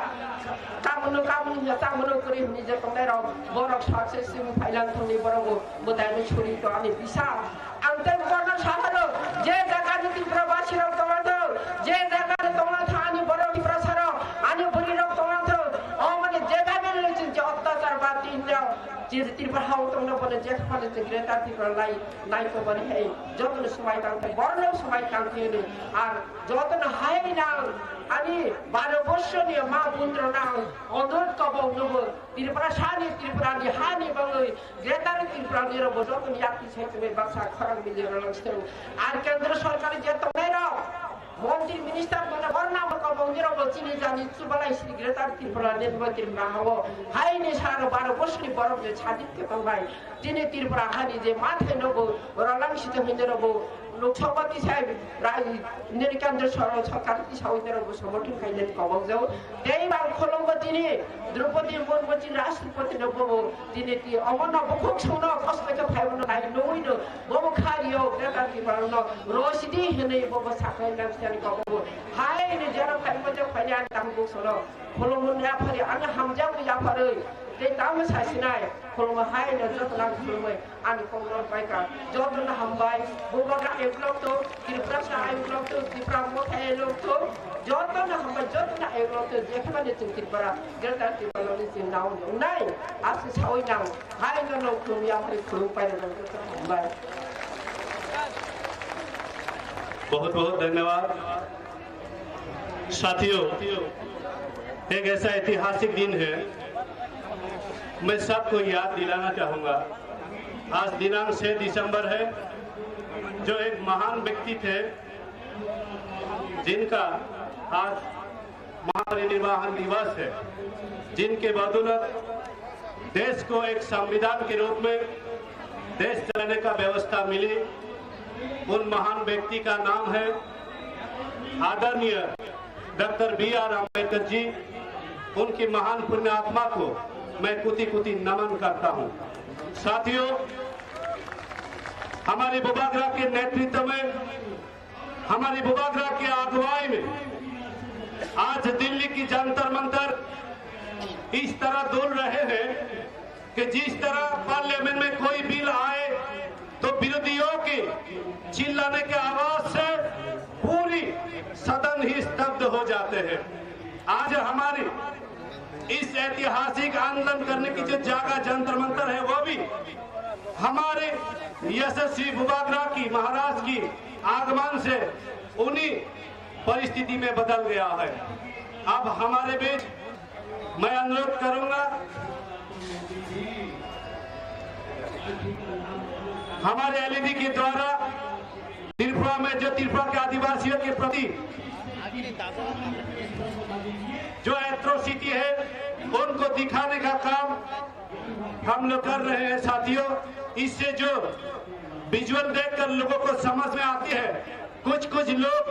कामनो हिया तामनो करि हनि जे तंगै र बर सक्सेस सिमु फाइलान थंनि बरगो मोदायनो छोरि तो आनि बिसा आंते बरन साहारो जे जागानि ত্রিপুরা बासिर तंगै जे जागानि तंगै थानि बर ত্রিপুরা सार आनि बुरि र तंगै अ माने जे गाबे लैछ जे अत्याचार बाति हिया जे ত্রিপুরা हाउ तंगै बने जे खाले जे ग्रेटा ত্রিপুরা लाई को बने हे जतन समाय तांते बरन समाय तांते आर जतन हाय ना ani 12 বছর নিয়ে মা পুত্র না অনুরোধ কবাও নব ত্রিপুরা সানি ত্রিপুরা ni হানি বাংলাই গ্রেটার ত্রিপুরা নির বজত নিয়াতি সেতবে বাসা খরাং মিলে রলস্তে আর কেন্দ্র সরকার যে তমের মন্ত্রী মিনিস্টার মানে বর্ণাম কবাও নির বচিনি জানি সুবালাই শ্রী গ্রেটার ত্রিপুরা নেতৃত্ব ত্রিপুরা হাও হাইনি সার 12 বছরনি বরফ যে ছাদিতে তবাই দিনে ত্রিপুরা হানি যে মাঠে নব রলাংশিত হইতে নব लोकसभाती साहेब राय केंद्र सरकार साउदरबो समर्थन खाइले कबाव तेई बां खोलंग दिने द्रौपदी मुर्मु राष्ट्रपति नबो दिने ति अमन बखुक सौनो कसलेके फाइबन नाइ नोइनो बबो खारियो ग्रेटाति बारन रोसिदि हेनै बबो साखाइ नामसानि कबाव हाय ने जरा फाइबन जे फाइयान तांगो सरो खोलंग ने फारि आं हामजा याफारै ते ताम सासिनाय खोलंग हाय ने जतना खुलमै आनि कंग्रेस बाइका जतना हामबाय बोबागा एकलक तो ত্রিপুরা साइ एकलक तो ত্রিপুরা मोथाय एकलक तो जतना हामबाय जतना एकलक तो जेखमाने जों ত্রিপুরা ग्रेटा ত্রিপুरानि जों नाव नाय आसे सावै नाव हाय न खुलमिया फारि खुलुम पाइनो हामबाय बहुत बहुत धन्यवाद साथियों। एक ऐसा ऐतिहासिक दिन है, मैं सबको याद दिलाना चाहूँगा। आज दिनांक 6 दिसंबर है, जो एक महान व्यक्ति थे जिनका आज महापरिनिर्वाण दिवस है, जिनके बदौलत देश को एक संविधान के रूप में देश चलाने का व्यवस्था मिली। उन महान व्यक्ति का नाम है आदरणीय डॉक्टर B.R. अम्बेडकर जी, उनकी महान पुण्य आत्मा को मैं कुति कुति नमन करता हूं। साथियों, हमारी बुबागरा के नेतृत्व में, हमारी बुबागरा की अगुवाई में आज दिल्ली की जंतर मंतर इस तरह डोल रहे हैं कि जिस तरह पार्लियामेंट में कोई बिल आए तो विरोधियों के चिल्लाने के आवाज से पूरी सदन ही स्तब्ध हो जाते हैं। आज हमारी इस ऐतिहासिक आंदोलन करने की जो जगह जंतर मंतर है, वो भी हमारे यशस्वी बुबागरा की महाराज की आगमन से उन्हीं परिस्थिति में बदल गया है। अब हमारे बीच मैं अनुरोध करूंगा, हमारे एलईडी के द्वारा त्रिपुरा में जो त्रिपुरा के आदिवासियों के प्रति जो एट्रोसिटी है, उनको दिखाने का काम हम लोग कर रहे हैं। साथियों, इससे जो विजुअल देखकर लोगों को समझ में आती है, कुछ लोग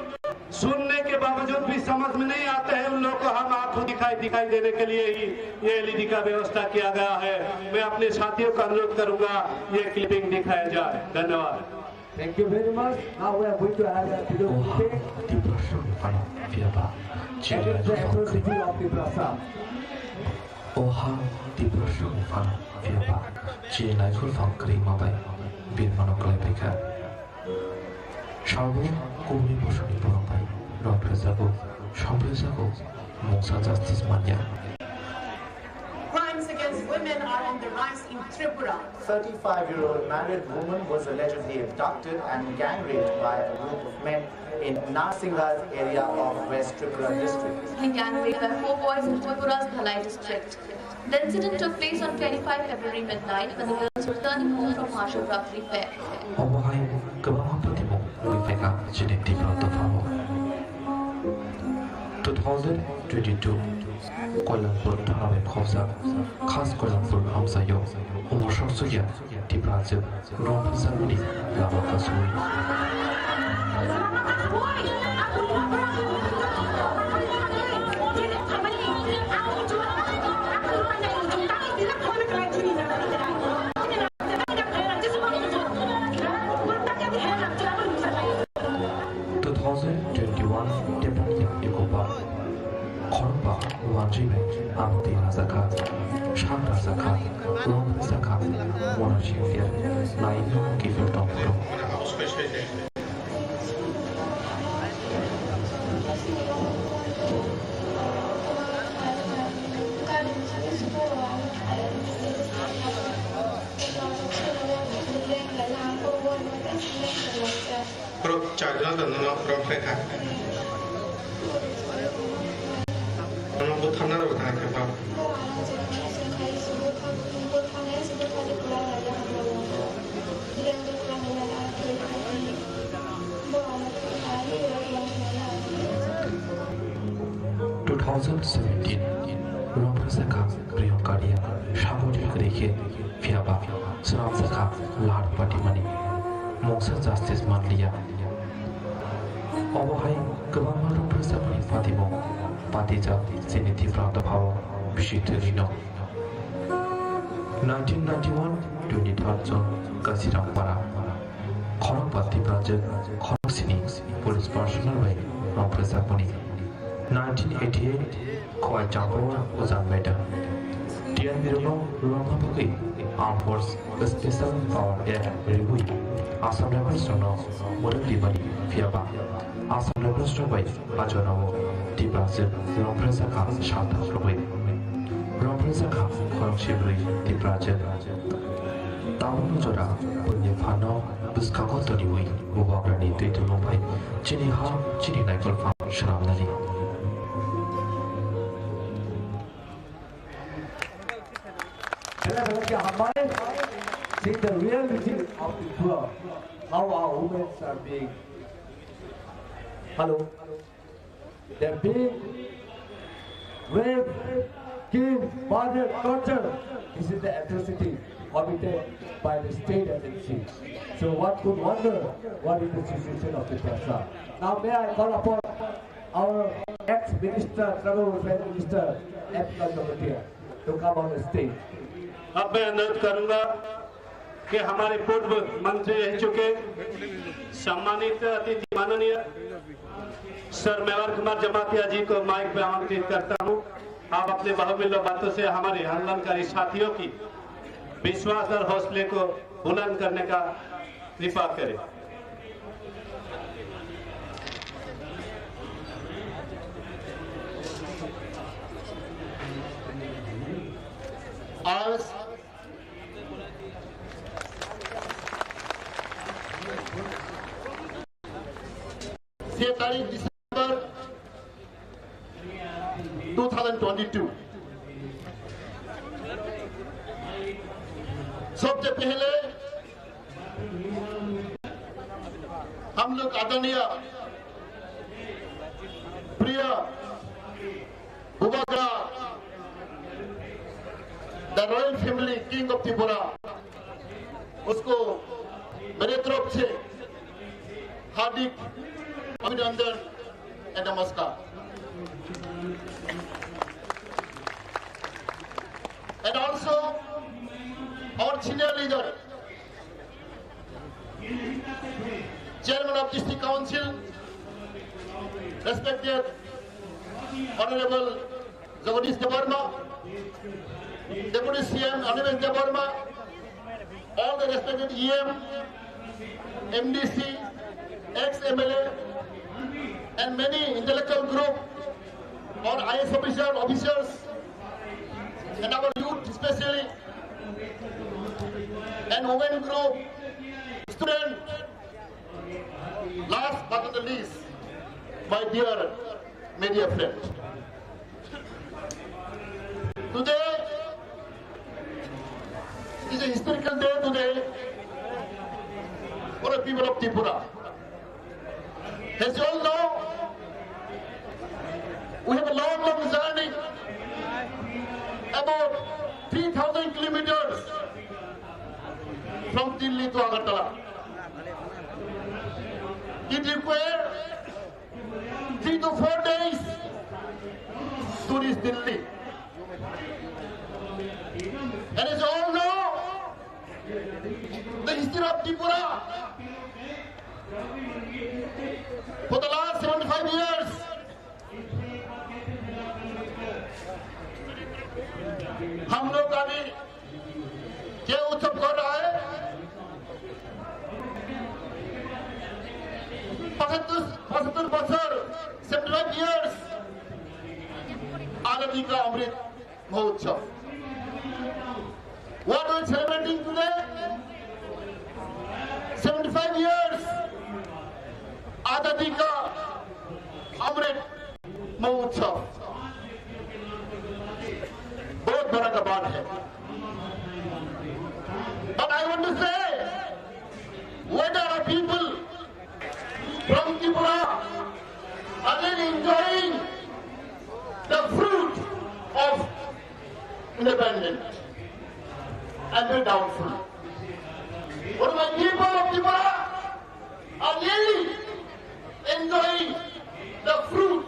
सुनने के बावजूद भी समझ में नहीं आते हैं, उन लोगों को हम आंखों दिखाई देने के लिए ही ये एलईडी का व्यवस्था किया गया है। मैं अपने साथियों का अनुरोध करूंगा, ये क्लिपिंग दिखाया जाए। धन्यवाद। Thank you very much. Now we are going to have a video clipping. That is the atrocity of the Prasa. Oha di Prasung Fan Viaba, Chile Fulfang Krimabai, Birmanoklai Beka. Shabu, Kumi Pushani Borambai, Ropresago, Shampresago, Musa Justice Mania. Crimes against women are on the rise in Tripura. 35-year-old married woman was allegedly abducted and gang raped by a group of men in Narsinghas area of West Tripura district. Gang raped by 4 boys in Tripura's Bhalai district. The incident took place on 25 February midnight when the girls were returning home from Maharashtra Fair. Obahai Kamapatimo, Viveka, Genetic Protofamo. 2022 Kuala Lumpur Thanawe Khawsa Khas Kuala Lumpur Hamsayo Umosho Suya Tibrazu Rom Samuni Lama Kasui Amti Razaka, Sham Razaka, Rom Razaka, Monarchia, Naino, Kifel Tompro. Romprasaka, Priyonkaria, Shabodi Greke, Fiaba, Sramsaka, Lard Patimani, Moksa Justice Manlia. Obahai, Government Romprasapani Fatimo, Patija, Zeniti from the power, Bishiturino. 1991, 23rd June, Kasirampara. Korapati Project, Korosini, Police Personnel Way, Romprasapani. 1988, Kwai Jampoa was unbetter. Tian Viruno, Romapaki, Armed Force, Special Power Air Review, Assam Revolution, Murali, Fiaba, Assam Revolution by Ajono, Tibrasil, Rompresaka, Shanta Robe, Rompresaka, Korshibri, Tibraja, Taunujora, Punyafano, Buskako Toniwi, Mubagrani, Titumbai, Chini Ha, Chini Nicol Farm, Shramali. See the reality of the poor, how our women are being, they're being raped, killed, murdered, tortured. This is the atrocity committed by the state agency. So one could wonder what is the situation of the Prasa. Now may I call upon our ex-minister, travel welfare minister, Ethnic Committee, to come on the stage. अब मैं अनुरोध करूंगा कि हमारे पूर्व मंत्री रह चुके सम्मानित अतिथि माननीय सर मेवार कुमार जमातिया जी को माइक पे आमंत्रित करता हूं। आप अपने बहुमूल्य बातों से हमारे आंदोलनकारी साथियों की विश्वास और हौसले को बुलंद करने का कृपा करें। आज 23 दिसंबर 2022 सबसे पहले हम लोग आदरणीय प्रिय Bubagra the royal family king of Tripura उसको मेरे तरफ से हार्दिक अभिनंदन एंड नमस्कार। And also our senior leader, Chairman of District Council, respected Honorable Jagadish Devarma, Deputy CM Anivesh Devarma, all the respected EM, MDC, ex-MLA, and many intellectual group, or IS officers, and our youth especially, and women group, student. Last but not the least, my dear media friends. Today is a historical day today for the people of Tripura. As you all know, we have a long journey, about 3,000 kilometers from Delhi to Agartala. It requires 3 to 4 days to reach Delhi. And as you all know, the history of Tripura for the last 75 years, हम लोग अभी क्या उत्सव कर रहा है? 75 बছর 75 years आजादी का Amrit Mahotsav. What are we celebrating today? 75 years आजादी का अमृत महोत्सव. बहुत बड़ा का बात है. But I want to say, whether our people from Tripura are really enjoying the fruit of independence, I'm very doubtful. But my people of Tripura are really enjoying the fruit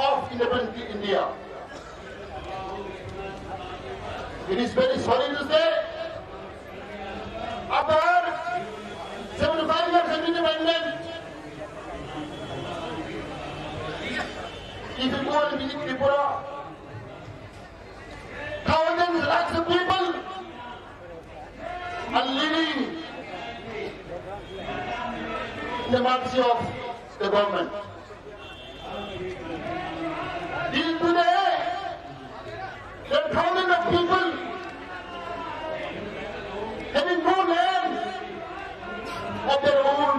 of independent India. It is very sorry to say, after 75 years of independence, if you go and visit Tripura, thousands, lakhs of people are living in the mercy of the government. Till today, there are thousands of people having no land of their own.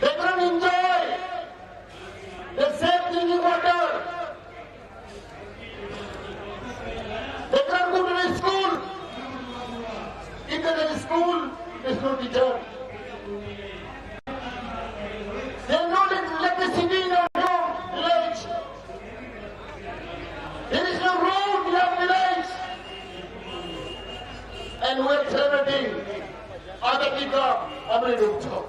They cannot enjoy the safe drinking water. They cannot go to the school. If there is a school, there is no teacher. There is no electricity in our village. There is no road in our village. And we are celebrating Azadi ka Amrit Utsav.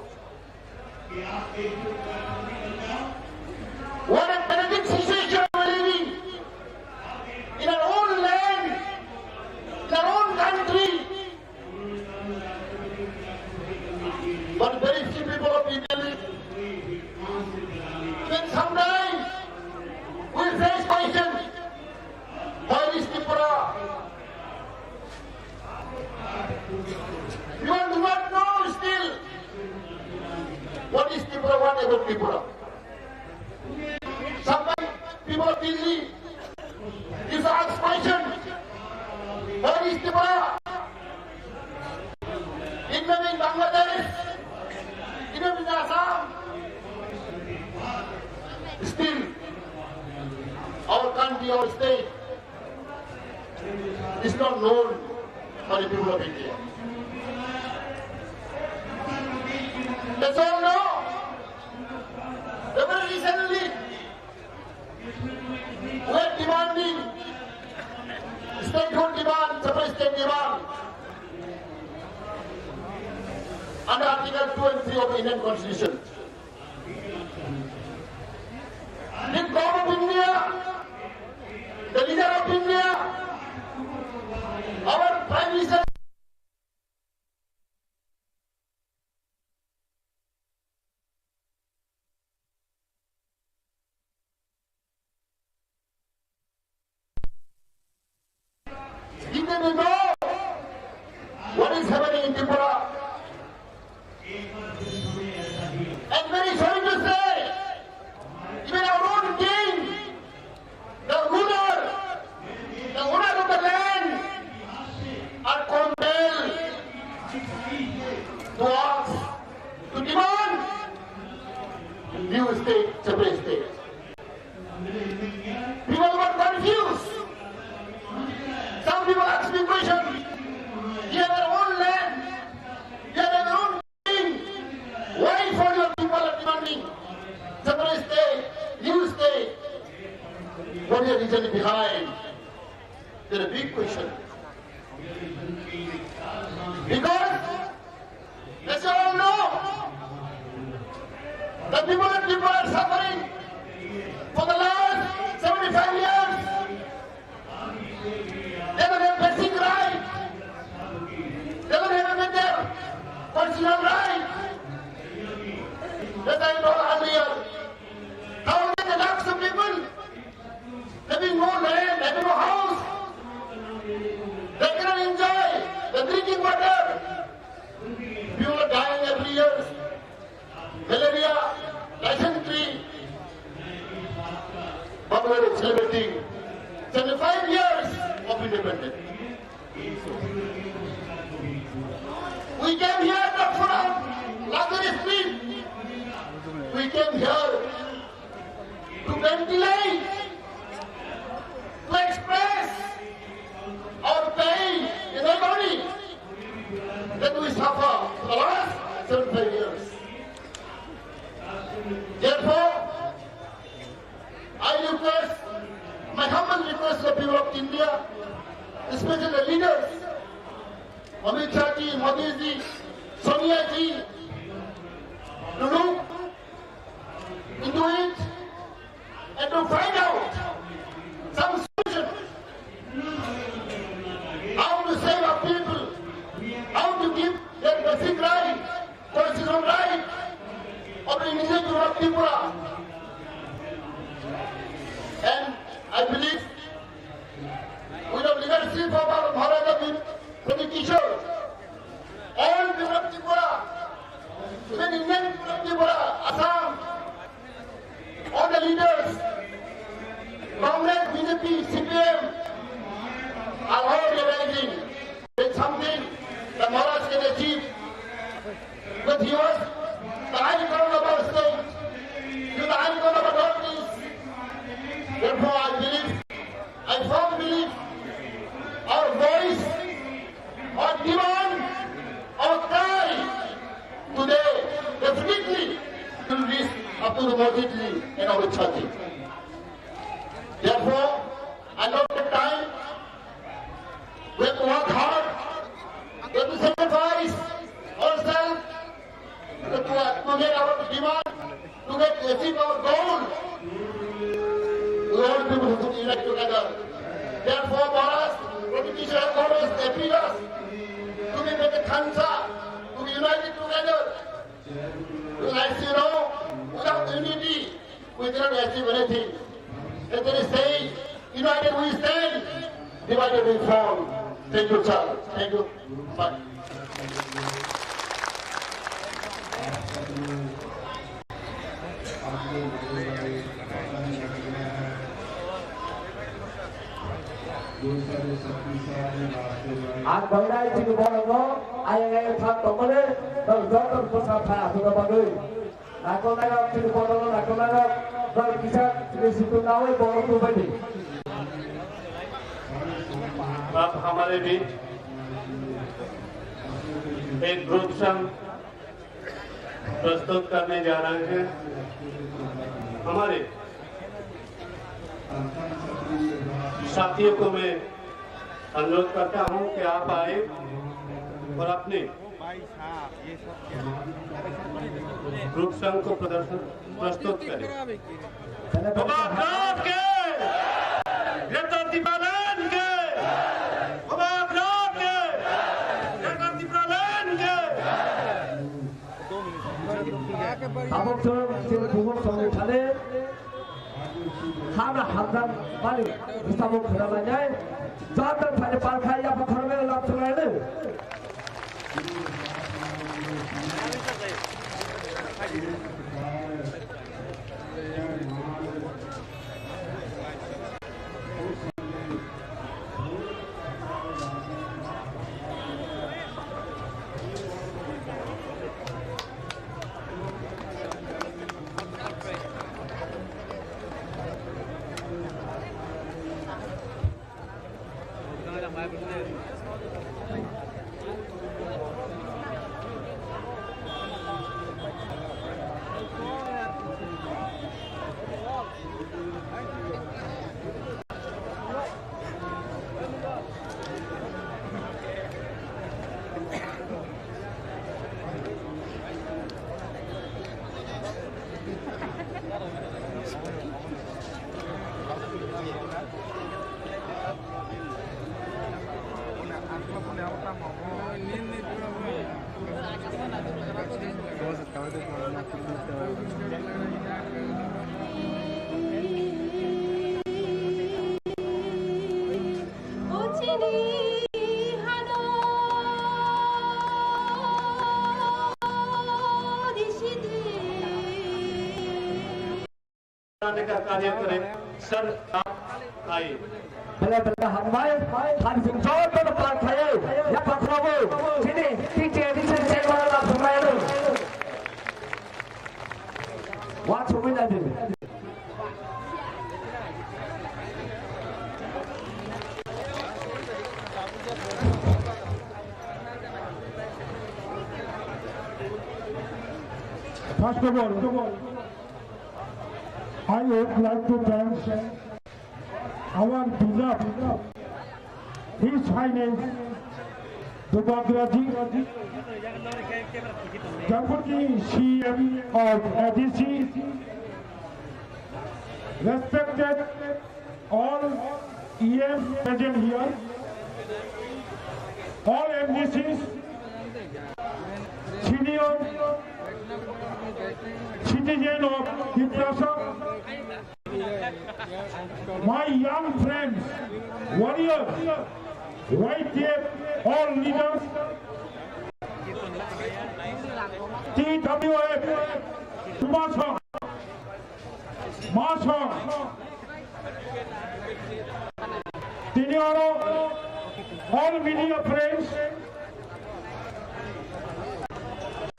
about Tripura. Somebody, people of Delhi, is asked question, where is Tripura? It may be in Bangladesh, it may be in Assam. Still, our country, our state, is not known by the people of India. Let's all know, very recently, we are demanding statehood demand, separate state demand, under Article 2 and 3 of the Indian Constitution. The God of India, the leader of India, our Prime Minister, he didn't know what is happening in Tripura. And very sorry to say, even our own king, the owner of the land, are compelled to ask, to demand new state, separate state. People were confused. Some people ask me question, you have your own land, you have your own king, why for your people are demanding separate state, new state? What is the reason behind? There is a big question. Because, as you all know, the people of Tripura are suffering for the last 75 years. They don't have basic right. They don't have their constitutional right. As I told earlier, thousands and lakhs of people having no land, having no house. They cannot enjoy the drinking water. People are dying every year. Malaria, dysentery. Bangladesh is celebrating 75 years of independence. We came here not for a luxury street. We came here to ventilate, to express our pain in our body that we suffer for the last 75 years. Therefore, I request, my humble request to the people of India, especially the leaders, Amit Shah ji, Modi ji, Sonia ji, to look into it and to find out some solution. How to save our people, how to give their basic right, constitutional right of the initiative of Tripura. And I believe with the leadership of our Maharaja Pradeep Kishore, all people of Tripura, even Indian people of Tripura, Assam, all the leaders, Congress, BJP, CPM, are all realizing that something the Maharaj can achieve. But he was the icon of our state, he was the icon of our Northeast. Therefore, I believe, I firmly believe, our voice, our demand, our cry today definitely will reach up to the Modi ji and our church. Therefore, I love the time. We have to work hard. We have to sacrifice ourselves to get our demand, to achieve our goal. We all people who unite together. Therefore, Maharaj, Pradeep Kishore has always appealed us to be like a Khansa, to be united together. Because as you know, without unity, we cannot achieve anything. As there is saying, united we stand, divided we fall. Thank you, sir. Thank you. Bye. आज बंगाई चिनी बोलेंगे आये था तो मरे तो जोर पोसा था तो बागुई नाको नागा चिनी बोलेंगे नाको नागा तो किसा चिनी सितु नावे बोलो तो बनी अब हमारे बीच एक ग्रुप सॉन्ग प्रस्तुत करने जा रहे हैं हमारे साथियों को मैं अनुरोध करता हूं कि आप आए और अपने ग्रुप सॉन्ग को प्रस्तुत करें Tabok song, sini bubuk song thale, hana hamdan bani, tabok kharamanya, jangan thale parkai ya pakharme lap chulaine. का कार्य करें सर आप आइए Bela hamai, hari singkau tu lepas saya, ya pakrabu, sini DJ di sini saya malah bermain. Wah cumi lagi. First of all, I would like to thank our beloved His Highness Dubagraji, Deputy CM of ADC, respected all EM present here, all MDCs, senior citizen of Hiprasa, my young friends, warriors, white cape, all leaders, TWF, Masha, Tinioro, all media friends,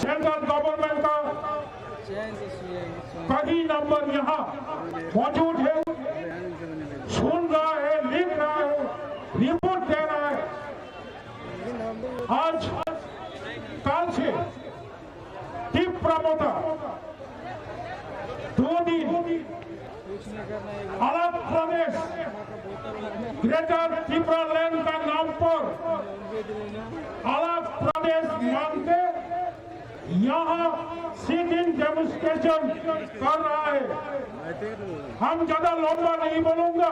central government का कई number यहाँ मौजूद है, सुन रहा है, लिख रहा है, रिपोर्ट दे रहा है। आज कल से टीम प्रमोटर 2 दिन अलग प्रदेश ग्रेटर त्रिपुरा लैंड का नाम पर अलग प्रदेश मांगते यहाँ सिट-इन डेमोन्स्ट्रेशन कर रहा है। हम ज्यादा लंबा नहीं बोलूंगा,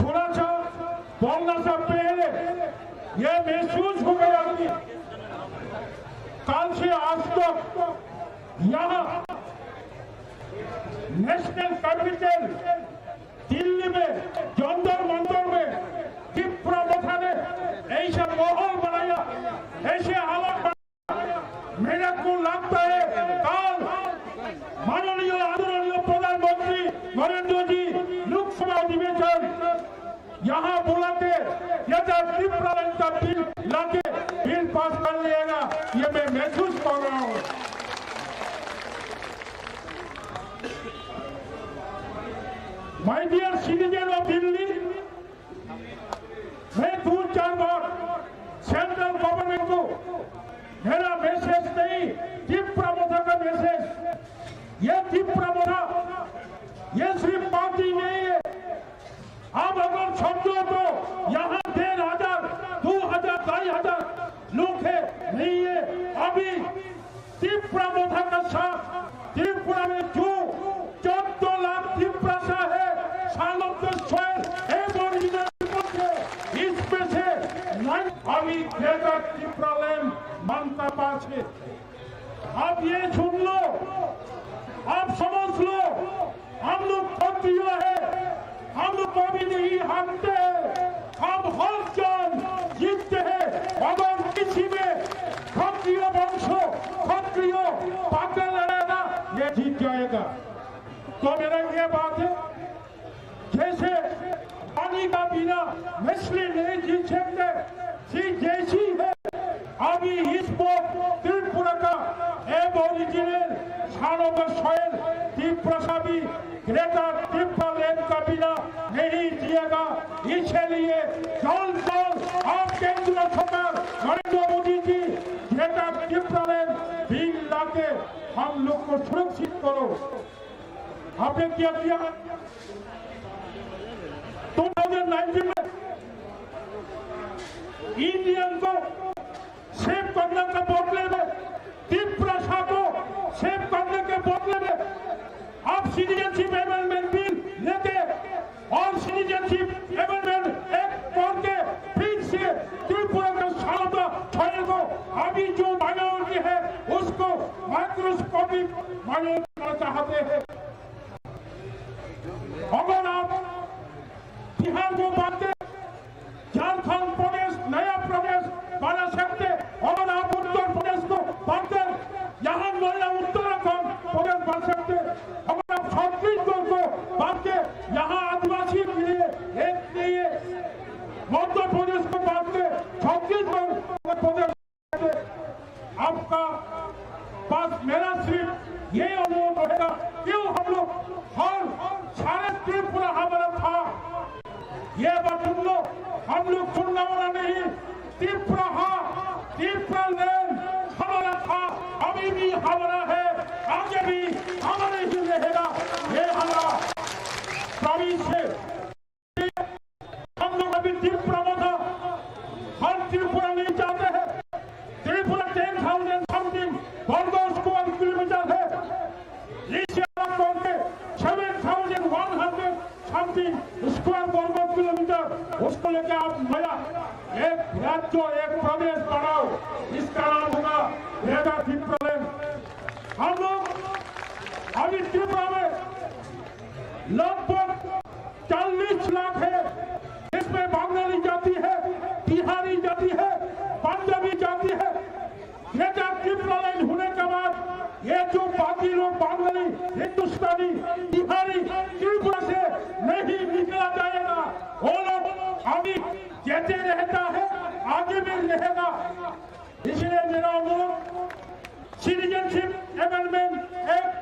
थोड़ा सा बोलने से पहले ये महसूस हो गया कि कल से आज तक यहाँ नेशनल कैपिटल दिल्ली में जंतर मंतर में त्रिपुरा मोथा ने ऐसा माहौल बनाया, ऐसे हालात मेरे को लगता है कल माननीय आदरणीय प्रधानमंत्री नरेंद्र जी लोकसभा अधिवेशन यहाँ बुला त्रिपुरा का बिल लाके बिल पास कर लिएगा, ये मैं महसूस कर रहा हूँ। My dear citizen of Delhi, मैं 2-4 बार सेंट्रल गवर्नमेंट को मेरा मैसेज नहीं, त्रिपुरा मोथा का मैसेज, ये त्रिपुरा मोथा ये सिर्फ पार्टी नहीं है। आप अगर समझो तो यहाँ 1,500, 2,000, 2,500 लोग है, नहीं है। अभी त्रिपुरा मोथा का साथ त्रिपुरा में जो 14 लाख त्रिपुरा है, सालों के स्वयं इसमें से अभी ग्रेटर त्रिपुरा लैंड मानता पास है। आप ये सुन लो, आप समझ लो, हम लोग क्षत्रिय है, हम लोग कभी नहीं हारते, हम हर जन जीतते हैं। अगर किसी में क्षत्रिय वंश क्षत्रिय पाकर लड़ेगा, ये जीत जाएगा। तो मेरा ये बात है, जैसे पानी का बिना मछली नहीं जीत सकते, जैसी है अभी इस त्रिपुरा का एबोरिजिनल स्थानों का स्वयं त्रिपुरा भी ग्रेटर त्रिपुरा लैंड का बिना नहीं जिएगा। इसलिए जल्द आप केंद्र सरकार नरेंद्र मोदी जी ग्रेटर त्रिपुरा लैंड बिल लाके हम लोग को सुरक्षित करो। आपने क्या किया 2019 में इंडियन को सेव करने के बदले में, त्रिपुरा को सेव करने के बदले में आप सिटीजनशिप अमेंडमेंट बिल लेके और सिटीजनशिप अमेंडमेंट एक्ट करके फिर से त्रिपुरा के सालों को अभी जो माइनॉरिटी है उसको माइक्रोस्कोपिक माइनॉरिटी करना चाहते हैं। अगर आप बिहार को बांधते, झारखंड प्रदेश नया प्रदेश बना सकते, अगर आप उत्तर प्रदेश को बांधते, यहाँ नया उत्तराखंड प्रदेश बन सकते, अगर आप छत्तीसगढ़ को बांध के यहाँ आदिवासी के लिए एक लिए मध्य प्रदेश को बांधते, छत्तीसगढ़ प्रदेश आपका पास मेरा सिर्फ ये अनुरोध रहेगा, क्यों हम लोग हर सारे त्रिपुरा हमारा था, ये बात सुन लो, हम लोग सुनने वाला नहीं। त्रिपुरा लैंड हमारा था, अभी भी हमारा है, आगे भी हमारे ही रहेगा। ये हमारा प्रॉमिस है। हम लोग अभी त्रिपुरा में था, हर त्रिपुरा नहीं चाहते हैं। त्रिपुरा 10,000 समथिंग वर्ग स्क्वायर किलोमीटर है, इसे अलग करके 7,100 समथिंग स्क्वायर वर्ग किलोमीटर उसको लेके आप नया एक राज्य एक प्रदेश बनाओ, इसका नाम होगा ग्रेटर त्रिपुरा लैंड। हम लोग अभी त्रिपुरा में लगभग 40 लाख है, इसमें बंगाली जाति है, बिहारी जाति है, पंजाबी जाति है। ग्रेटर त्रिपुरा लैंड होने के बाद ये जो बाकी लोग बंगाली, हिंदुस्तानी, बिहारी त्रिपुरा से नहीं निकला जाएगा। वो लोग अभी कहते रहता है, आगे भी रहेगा। इसलिए मेरा अनुरोध, citizenship amendment act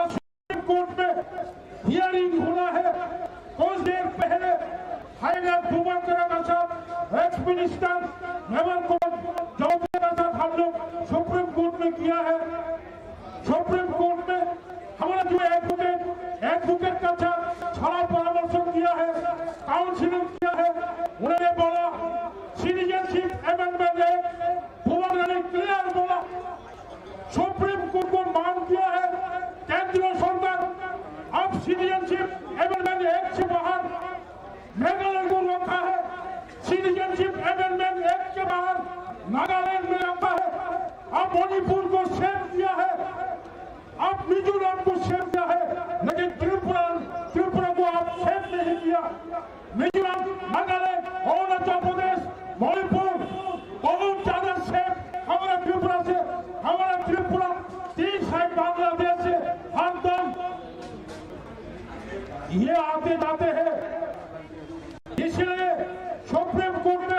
supreme court में हियरिंग होना है। कुछ देर पहले हाईलाइट भूमंत्रा का साथ एक्स मिनिस्टर नेवल चौधरी का साथ हम लोग सुप्रीम कोर्ट में किया है। सुप्रीम कोर्ट में हमारा जो एडवोकेट का साथ छड़ा परामर्श किया है, काउंसिलिंग किया है। उन्होंने बोला सिटीजनशिप अमेंडमेंट एक्ट भूमंत्रा ने क्लियर बोला, सुप्रीम कोर्ट को मांग किया है केंद्र सरकार अब सिटीजनशिप अमेंडमेंट एक्ट से बाहर मेघालय को रखा है, सिटीजनशिप अमेंडमेंट एक्ट के बाहर नागालैंड में रखा है, अब मणिपुर को सेव किया है, अब मिजोरम को सेव किया है, लेकिन त्रिपुरा को आप सेव नहीं किया। मिजोरम, नागालैंड, अरुणाचल प्रदेश, मणिपुर बहुत ज्यादा सेव हमारा त्रिपुरा से, हमारा त्रिपुरा 3 साइड बांग्लादेश से हरदम ये आते जाते हैं। इसलिए सुप्रीम कोर्ट में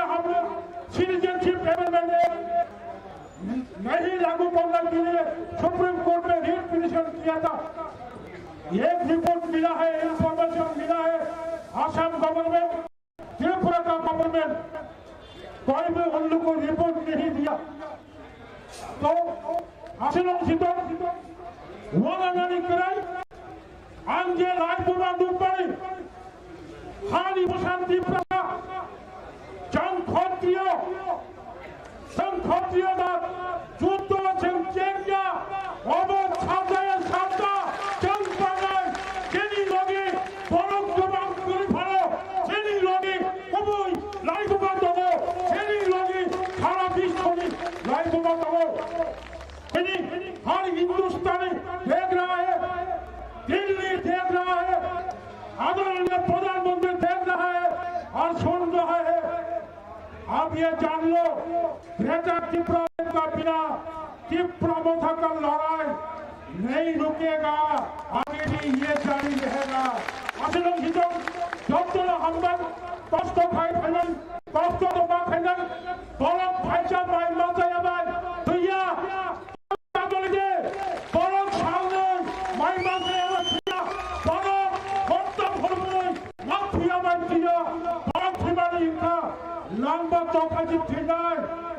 नहीं लागू करने के लिए सुप्रीम कोर्ट में रिट पिटीशन किया था। एक रिपोर्ट मिला है, इंफॉर्मेशन मिला है, आसाम गवर्नमेंट, त्रिपुरा का गवर्नमेंट कोई भी उन लोग को रिपोर्ट नहीं दिया। तो 원하는 그날 안개 라이브만 눈발이 하니 부산 뒷바다 정커티어다 주도 정쟁자 어머 차자의 산다 정방을 제니록이 버럭도방 그리파로 제니록이 어머이 라이브만 도고 제니록이 가라비스톤이 라이브만 도고 हर हिंदुस्तानी देख रहा है, दिल्ली देख रहा है, आदरणीय प्रधानमंत्री देख रहा है और सुन रहा है। अब ये जान लो, ग्रेटर त्रिपुरा का बिना त्रिपुरा मोथा का लड़ाई नहीं रुकेगा, आगे भी ये जारी रहेगा। असलम हिजों डॉक्टर हमदन कष्ट खाई फैलन कष्ट तो बा फैलन बरफ फाइचा बाय माता बाय दुनिया lamba tongkaji tinggal,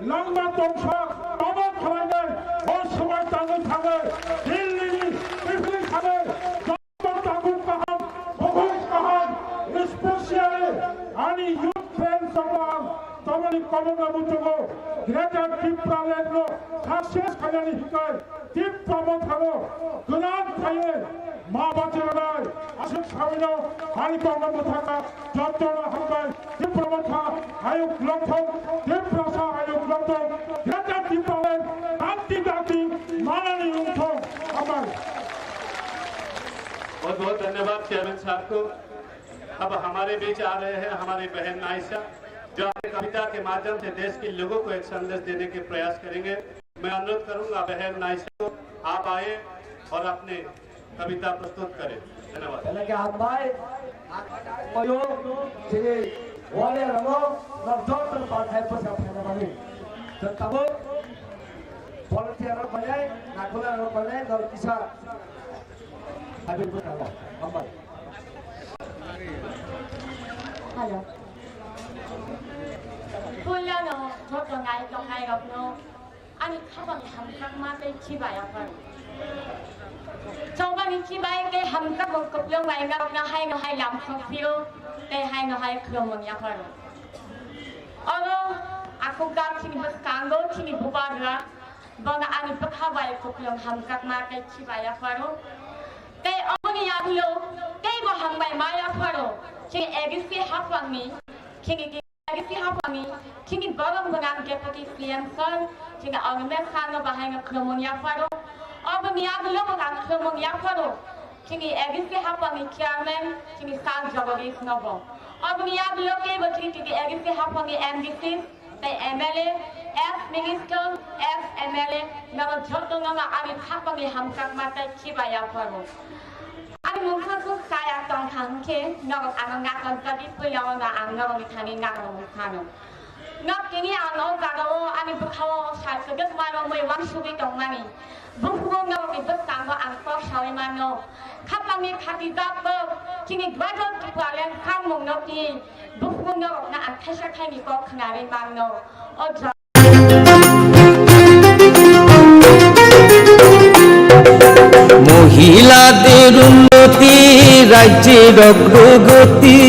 lamba tongsak, tomat khawainai, और समय तांगल खावे, दिल्ली पिछली खावे, डॉक्टर तांगुल कहां, बहुत कहां, स्पेशली आनी यूथ फ्रेंड समाज, तमनी कमंगा मुचो, ग्रेटर त्रिपुरा लेनो, खासियत खाने हिकाय, त्रिपुरा मथानो, गुनाह खाये, माँ बच्चे लगाए, अशोक खाविनो, हारी कमंगा मुथाका, जॉर्जना हंगाई, त्रिपुरा मथा, आयुक लंथन, त्रिपुरा सा आयुक लंथन, ग्रेटर त्रिपुरा गांधी माननीय लंथन, हमारे बहुत बहुत धन्यवाद चेयरमैन साहब को। अब हमारे बीच आ रहे हैं हमारी बहन नाइसा, जो अपनी कविता के माध्यम से देश के लोगों को एक संदेश देने के प्रयास करेंगे। मैं अनुरोध करूंगा बहन नाइसा को आप आए और अपने कविता प्रस्तुत करें। धन्यवाद। Hello. Fulano, Totongai, Tongai of no, and Kaban Hamkama Chibaya. So many Chibai, they Hamkam of Kopio, I got no high lamp for you, they hang a high Klomonia. Although I forgot to be Kango, Tini Bubadra, Bona and Bakawai Kopio Hamkama Chibaya Faro. They only have low, they were hung by Maya Faro. King Agassi Hapami, King Agassi Hapami, King Bottom Wanam Deputy Fianson, King Almet Hanga behind a Klomonia Faro, Obania Logan Klomonia Faro, King Agassi Hapami Chairman, King San Jogos Novel. Obania Loki, but King Agassi Hapami MDCs, the MLA, F Minister, F MLA, Nava Jotona, and Hapami Hamkak Mata Chibaya Faro. Anh muốn khắc phục sai ác trong thắng chế, ngọc anh ngạc còn có biết bây giờ là anh ngọc bị thằng ngạc là một thằng. Ngọc cái này anh nói cả đó anh bị khâu sai sự rất mai nó mới vắng suy trong này. Bút không ngọc bị bất tàng và anh có sao mà nó. Khắp bằng những khát đi đáp bơ, khi người bắt đầu tiếp vào lên khang mông ngọc đi. Bút không ngọc là anh thấy sẽ thay bị có khả năng bằng nó. মহিলাদের উন্নতি রাজ্যের অগ্রগতি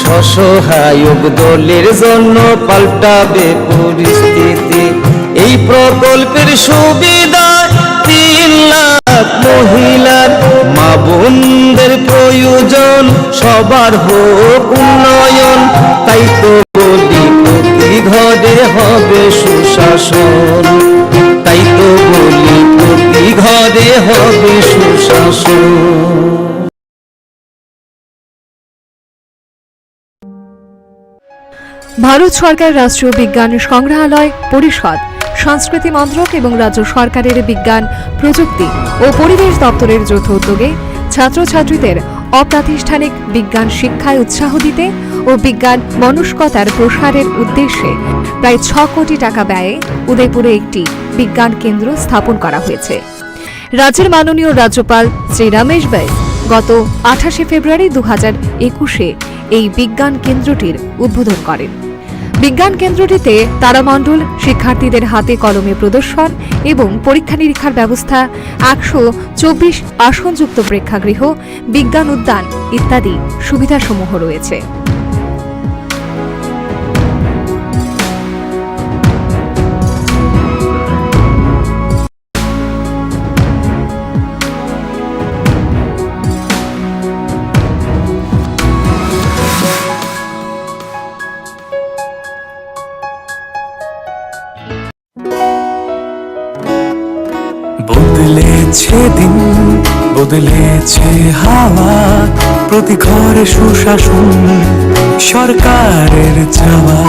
স্বসহায়ক দলের জন্য পাল্টাবে পরিস্থিতি এই প্রকল্পের সুবিধা 3 লাখ মহিলার মা বোনদের প্রয়োজন সবার হোক উন্নয়ন তাই তো বলি প্রতি ঘরে হবে সুশাসন তাই তো বলি প্রতি ঘরে হবে সুশাসন। ভারত সরকার রাষ্ট্রীয় বিজ্ঞান সংগ্রহালয় পরিষদ সংস্কৃতি মন্ত্রক এবং রাজ্য সরকারের বিজ্ঞান প্রযুক্তি ও পরিবেশ দপ্তরের যৌথ উদ্যোগে ছাত্রছাত্রীদের অপ্রাতিষ্ঠানিক বিজ্ঞান শিক্ষায় উৎসাহ দিতে ও বিজ্ঞান মনস্কতার প্রসারের উদ্দেশ্যে প্রায় 6 কোটি টাকা ব্যয়ে উদয়পুরে একটি বিজ্ঞান কেন্দ্র স্থাপন করা হয়েছে। রাজ্যের মাননীয় রাজ্যপাল শ্রী রমেশ বাইস গত 28 ফেব্রুয়ারি 2021-এ এই বিজ্ঞান কেন্দ্রটির উদ্বোধন করেন। বিজ্ঞান কেন্দ্রটিতে তারামণ্ডল, শিক্ষার্থীদের হাতে কলমে প্রদর্শন এবং পরীক্ষা নিরীক্ষার ব্যবস্থা, 124 আসনযুক্ত প্রেক্ষাগৃহ, বিজ্ঞান উদ্যান ইত্যাদি সুবিধাসমূহ রয়েছে। বদলেছে দিন, বদলেছে হাওয়া, প্রতি ঘরে সুশাসন সরকারের চাওয়া।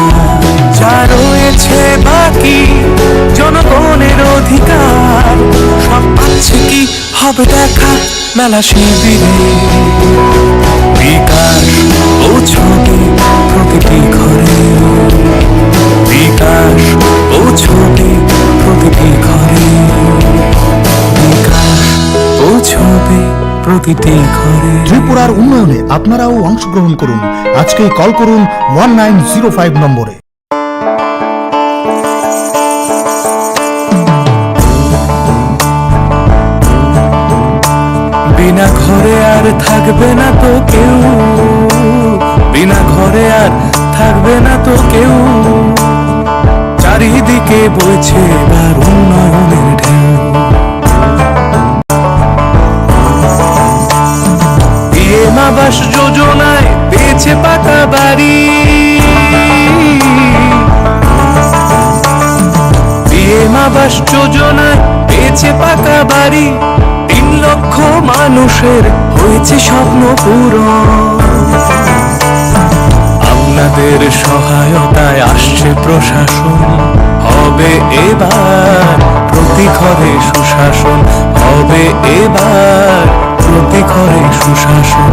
যা রয়েছে বাকি জনগণের অধিকার, সব পাচ্ছে কি হবে দেখা মেলা শিবিরে। বিকাশ পৌঁছবে প্রতিটি ঘরে, বিকাশ পৌঁছবে প্রতিটি ঘরে, বিকাশ পৌঁছবে প্রতিটি ঘরে। ত্রিপুরার উন্নয়নে আপনারাও অংশগ্রহণ করুন। আজকেই কল করুন 1905 নম্বরে। বিনা ঘরে আর থাকবে না তো কেউ, বিনা ঘরে আর থাকবে না তো কেউ। চারিদিকে বইছে এবার উন্নয়নের ঢেউ। পিএম আবাস যোজনায় পেয়েছে পাকা বাড়ি, পিএম আবাস যোজনায় পেয়েছে পাকা বাড়ি। 3 লক্ষ মানুষের হয়েছে স্বপ্ন পূরণ। আপনাদের সহায়তায় আসছে প্রশাসন, হবে এবার প্রতি ঘরে সুশাসন, হবে এবার প্রতি ঘরে সুশাসন।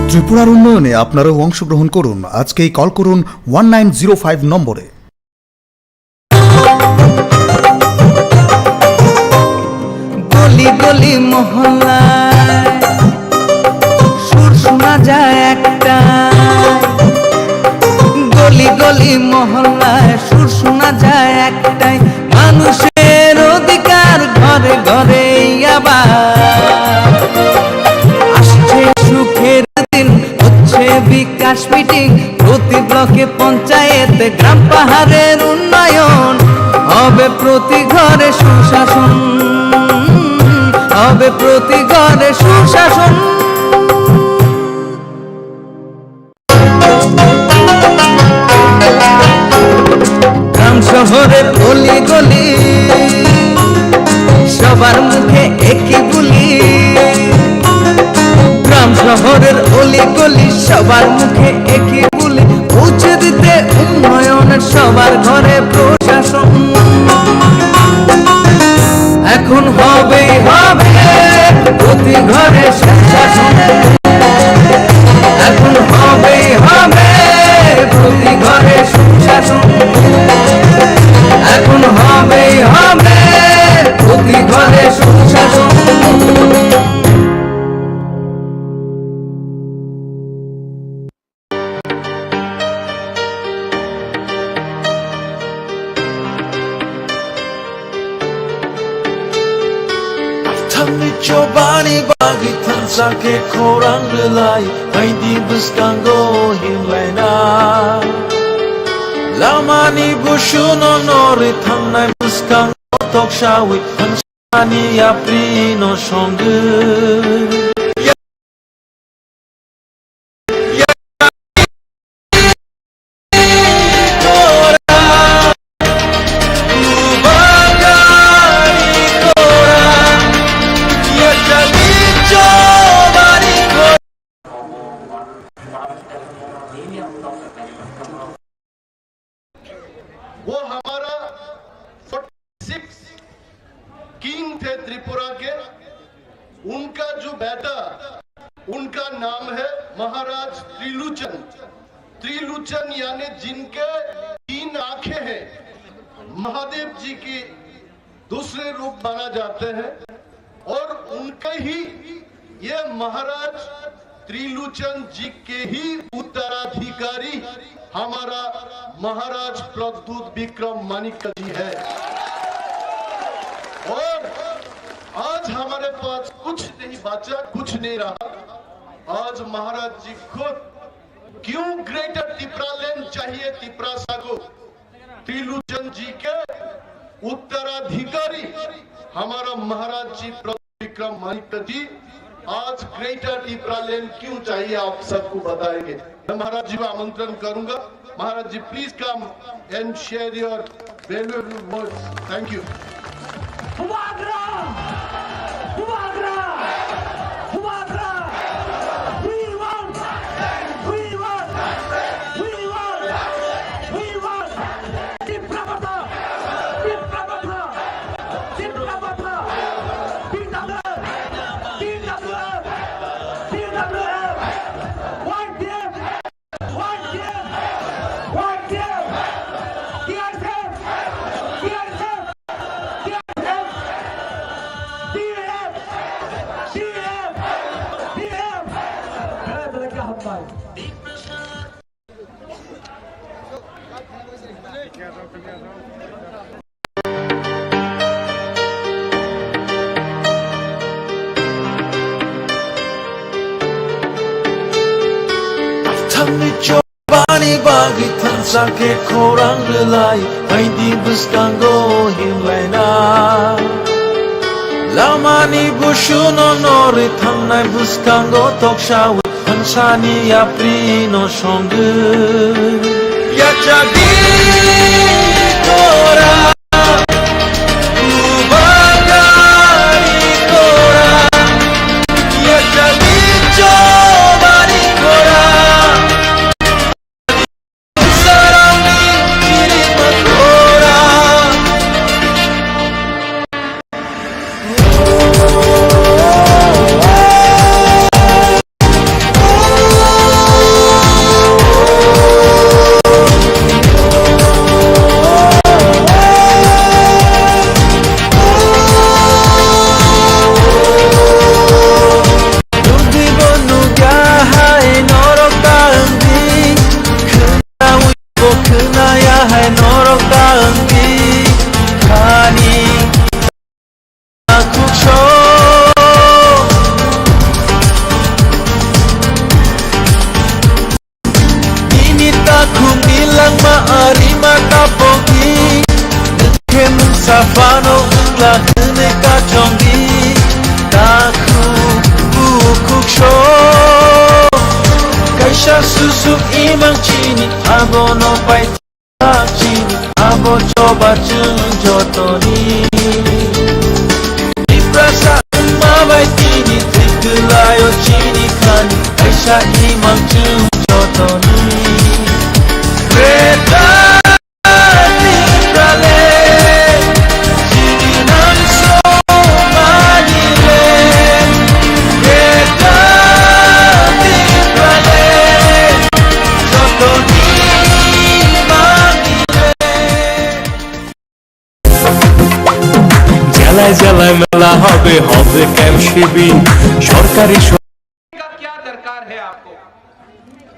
ত্রিপুরার উন্নয়নে আপনারাও অংশগ্রহণ করুন। আজকেই কল করুন 1905 নম্বরে। গলি গলি মহল্লায় সুর শোনা যায় একটা, গলি গলি মহল্লায় সুর শোনা যায় একটাই, মানুষের অধিকার ঘরে ঘরে আবার। আসছে সুখের দিন, হচ্ছে বিকাশ মিটিং, প্রতি ব্লকে পঞ্চায়েতে গ্রাম পাহাড়ের উন্নয়ন, হবে প্রতি ঘরে সুশাসন, হবে প্রতি ঘরে সুশাসন। গ্রাম শহরের গলি গলি সবার মুখে একই বুলি, গ্রাম শহরের অলি গলি সবার মুখে একই বুলি। পৌঁছে দিতে উন্নয়নের সবার ঘরে প্রশাসন, এখন হবে হবে প্রতি ঘরে সুশাসন, এখন হবে হবে প্রতি ঘরে সুশাসন, এখন হবে হবে প্রতি ঘরে সুশাসন। Chobani bagi tansa ke korang relai, hai di buskango himlaina. Lamani bushuno nori thangnai buskango tokshawi, tanshani aprino shongu. वो हमारा 46 किंग थे त्रिपुरा के, उनका जो बेटा त्रिलोचन यानी जिनके 3 आंखें हैं, महादेव जी की दूसरे रूप माना जाते हैं और उनके ही ये महाराज त्रिलोचन जी के ही उत्तराधिकारी हमारा महाराज प्रद्युत विक्रम मानिक जी है। और आज हमारे पास कुछ नहीं बचा, कुछ नहीं रहा। आज महाराज जी खुद क्यों ग्रेटर तिपरालैंड चाहिए तिपरासा को, त्रिलोचन जी के उत्तराधिकारी हमारा महाराज जी प्रद्युत विक्रम मानिक जी आज ग्रेटर तिपरालैंड क्यों चाहिए आप सबको बताएंगे। मैं महाराज जी को आमंत्रण करूंगा। Maharaj ji please come and share your valuable words. Thank you. Bagi tansa ke korang relai Hai di buskango himlaina Lama ni bushuno nori Thangnai buskango tokshawi Tansani aprino shongu Yachagi kora Ubagari kora Yachagi chobari kora Safano la hune ka chongi Taku bukuk sho Kaisha susu imang chini Abo no pai tak chini Abo coba jeng jotoni Diprasa umawai tini Tikulayo chini kani Kaisha imang jeng jotoni Reta জ্বালায় মেলা হবে হবে camp শিবির সরকারি का क्या दरकार है आपको।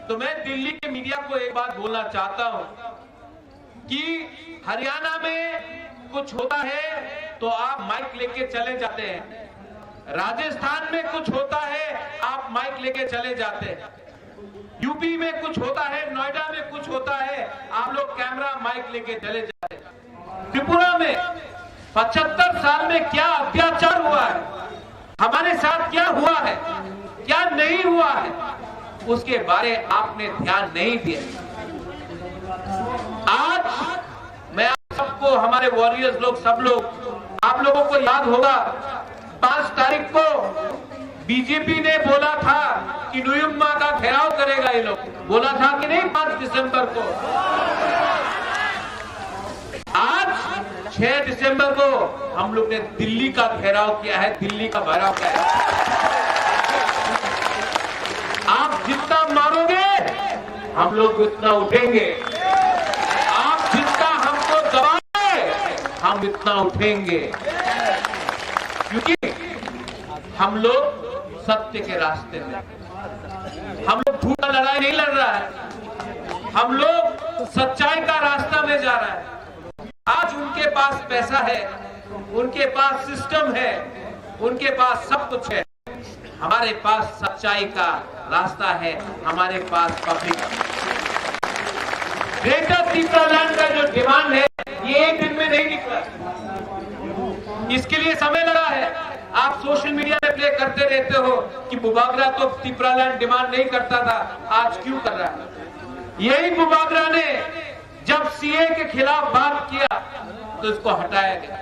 तो मैं दिल्ली के मीडिया को एक बात बोलना चाहता हूं कि हरियाणा में कुछ होता है तो आप माइक लेके चले जाते हैं, राजस्थान में कुछ होता है आप माइक लेके चले जाते हैं, यूपी में कुछ होता है, नोएडा में कुछ होता है आप लोग कैमरा माइक लेके चले जाते हैं। त्रिपुरा में 75 साल में क्या अत्याचार हुआ है, हमारे साथ क्या हुआ है, क्या नहीं हुआ है, उसके बारे आपने ध्यान नहीं दिया। आज मैं आप सबको, हमारे वॉरियर्स लोग, सब लोग, आप लोगों को याद होगा 5 तारीख को बीजेपी ने बोला था कि नुयुम्मा का घेराव करेगा, ये लोग बोला था कि नहीं 5 दिसंबर को। आज 6 दिसंबर को हम लोग ने दिल्ली का घेराव किया है, दिल्ली का घेराव किया है। आप जितना मारोगे हम लोग उतना उठेंगे, आप जितना हमको दबाए हम इतना उठेंगे, क्योंकि हम लोग सत्य के रास्ते में, हम लोग झूठा लड़ाई नहीं लड़ रहा है, हम लोग सच्चाई का रास्ता में जा रहा है। आज उनके पास पैसा है, उनके पास सिस्टम है, उनके पास सब कुछ है, हमारे पास सच्चाई का रास्ता है, हमारे पास पब्लिक। ग्रेटर त्रिपुरा लैंड का जो डिमांड है ये एक दिन में नहीं निकला, इसके लिए समय लगा है। आप सोशल मीडिया में प्ले करते रहते हो कि बुबागरा तो त्रिपुरा लैंड डिमांड नहीं करता था, आज क्यों कर रहा है? यही बुबागरा ने जब सीए के खिलाफ बात किया तो इसको हटाया गया।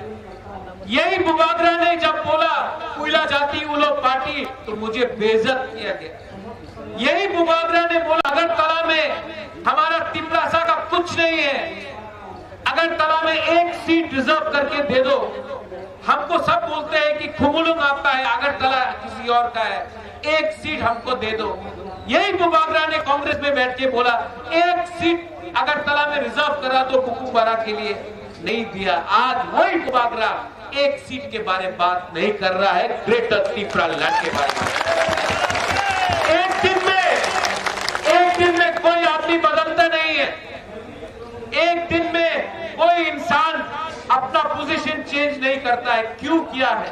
यही बुबागरा ने जब बोला कोयला जाति वो लोग पार्टी तो मुझे बेइज्जत किया गया। यही बुबागरा ने बोला अगरतला में हमारा तिपरासा का कुछ नहीं है, अगरतला में एक सीट रिजर्व करके दे दो। हमको सब बोलते हैं कि खुमुलुंग आपका है, अगरतला किसी और का है, एक सीट हमको दे दो। यही बुबागरा ने कांग्रेस में बैठ के बोला एक सीट अगरतला में रिजर्व करा दो कुकुम्बारा के लिए, नहीं दिया। आज वही बुबागरा एक सीट के बारे में बात नहीं कर रहा है, ग्रेटर त्रिपुरा लैंड के बारे में। एक दिन में कोई आदमी बदलता नहीं है, एक दिन में कोई इंसान अपना पोजीशन चेंज नहीं करता है। क्यों किया है?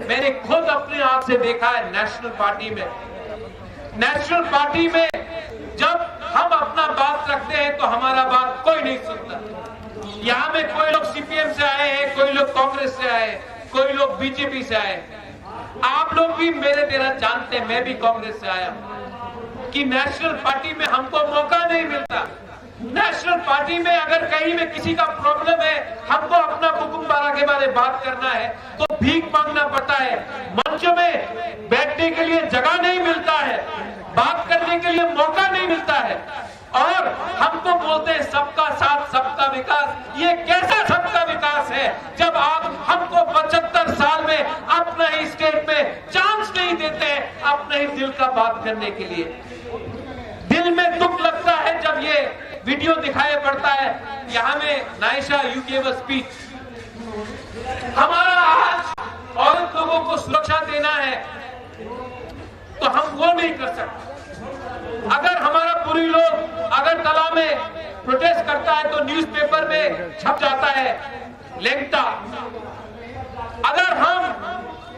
मैंने खुद अपने आंख से देखा है। नेशनल पार्टी में जब हम अपना बात रखते हैं तो हमारा बात कोई नहीं सुनता। यहाँ में कोई लोग सीपीएम से आए हैं, कोई लोग कांग्रेस से आए, कोई लोग बीजेपी से आए। आप लोग भी मेरे तरह जानते हैं, मैं भी कांग्रेस से आया कि नेशनल पार्टी में हमको मौका नहीं मिलता। नेशनल पार्टी में अगर कहीं में किसी का प्रॉब्लम है, हमको अपना कुकुम्बारा के बारे में बात करना है तो भीख मांगना पड़ता है, मंच में बैठने के लिए जगह नहीं मिलता है, बात करने के लिए मौका नहीं मिलता है, और हमको बोलते हैं सबका साथ सबका विकास। ये कैसा सबका विकास है जब आप हमको 75 साल में अपना ही स्टेट में चांस नहीं देते अपने ही दिल का बात करने के लिए। दिल में दुख लगता है जब ये वीडियो दिखाई पड़ता है। यहाँ में Naisha you gave a speech, हमारा आज औरत लोगों को सुरक्षा देना है तो हम वो नहीं कर सकते। अगर हमारा पूरी लोग अगरतला में प्रोटेस्ट करता है तो न्यूज़पेपर में छप जाता है लेंगटा। अगर हम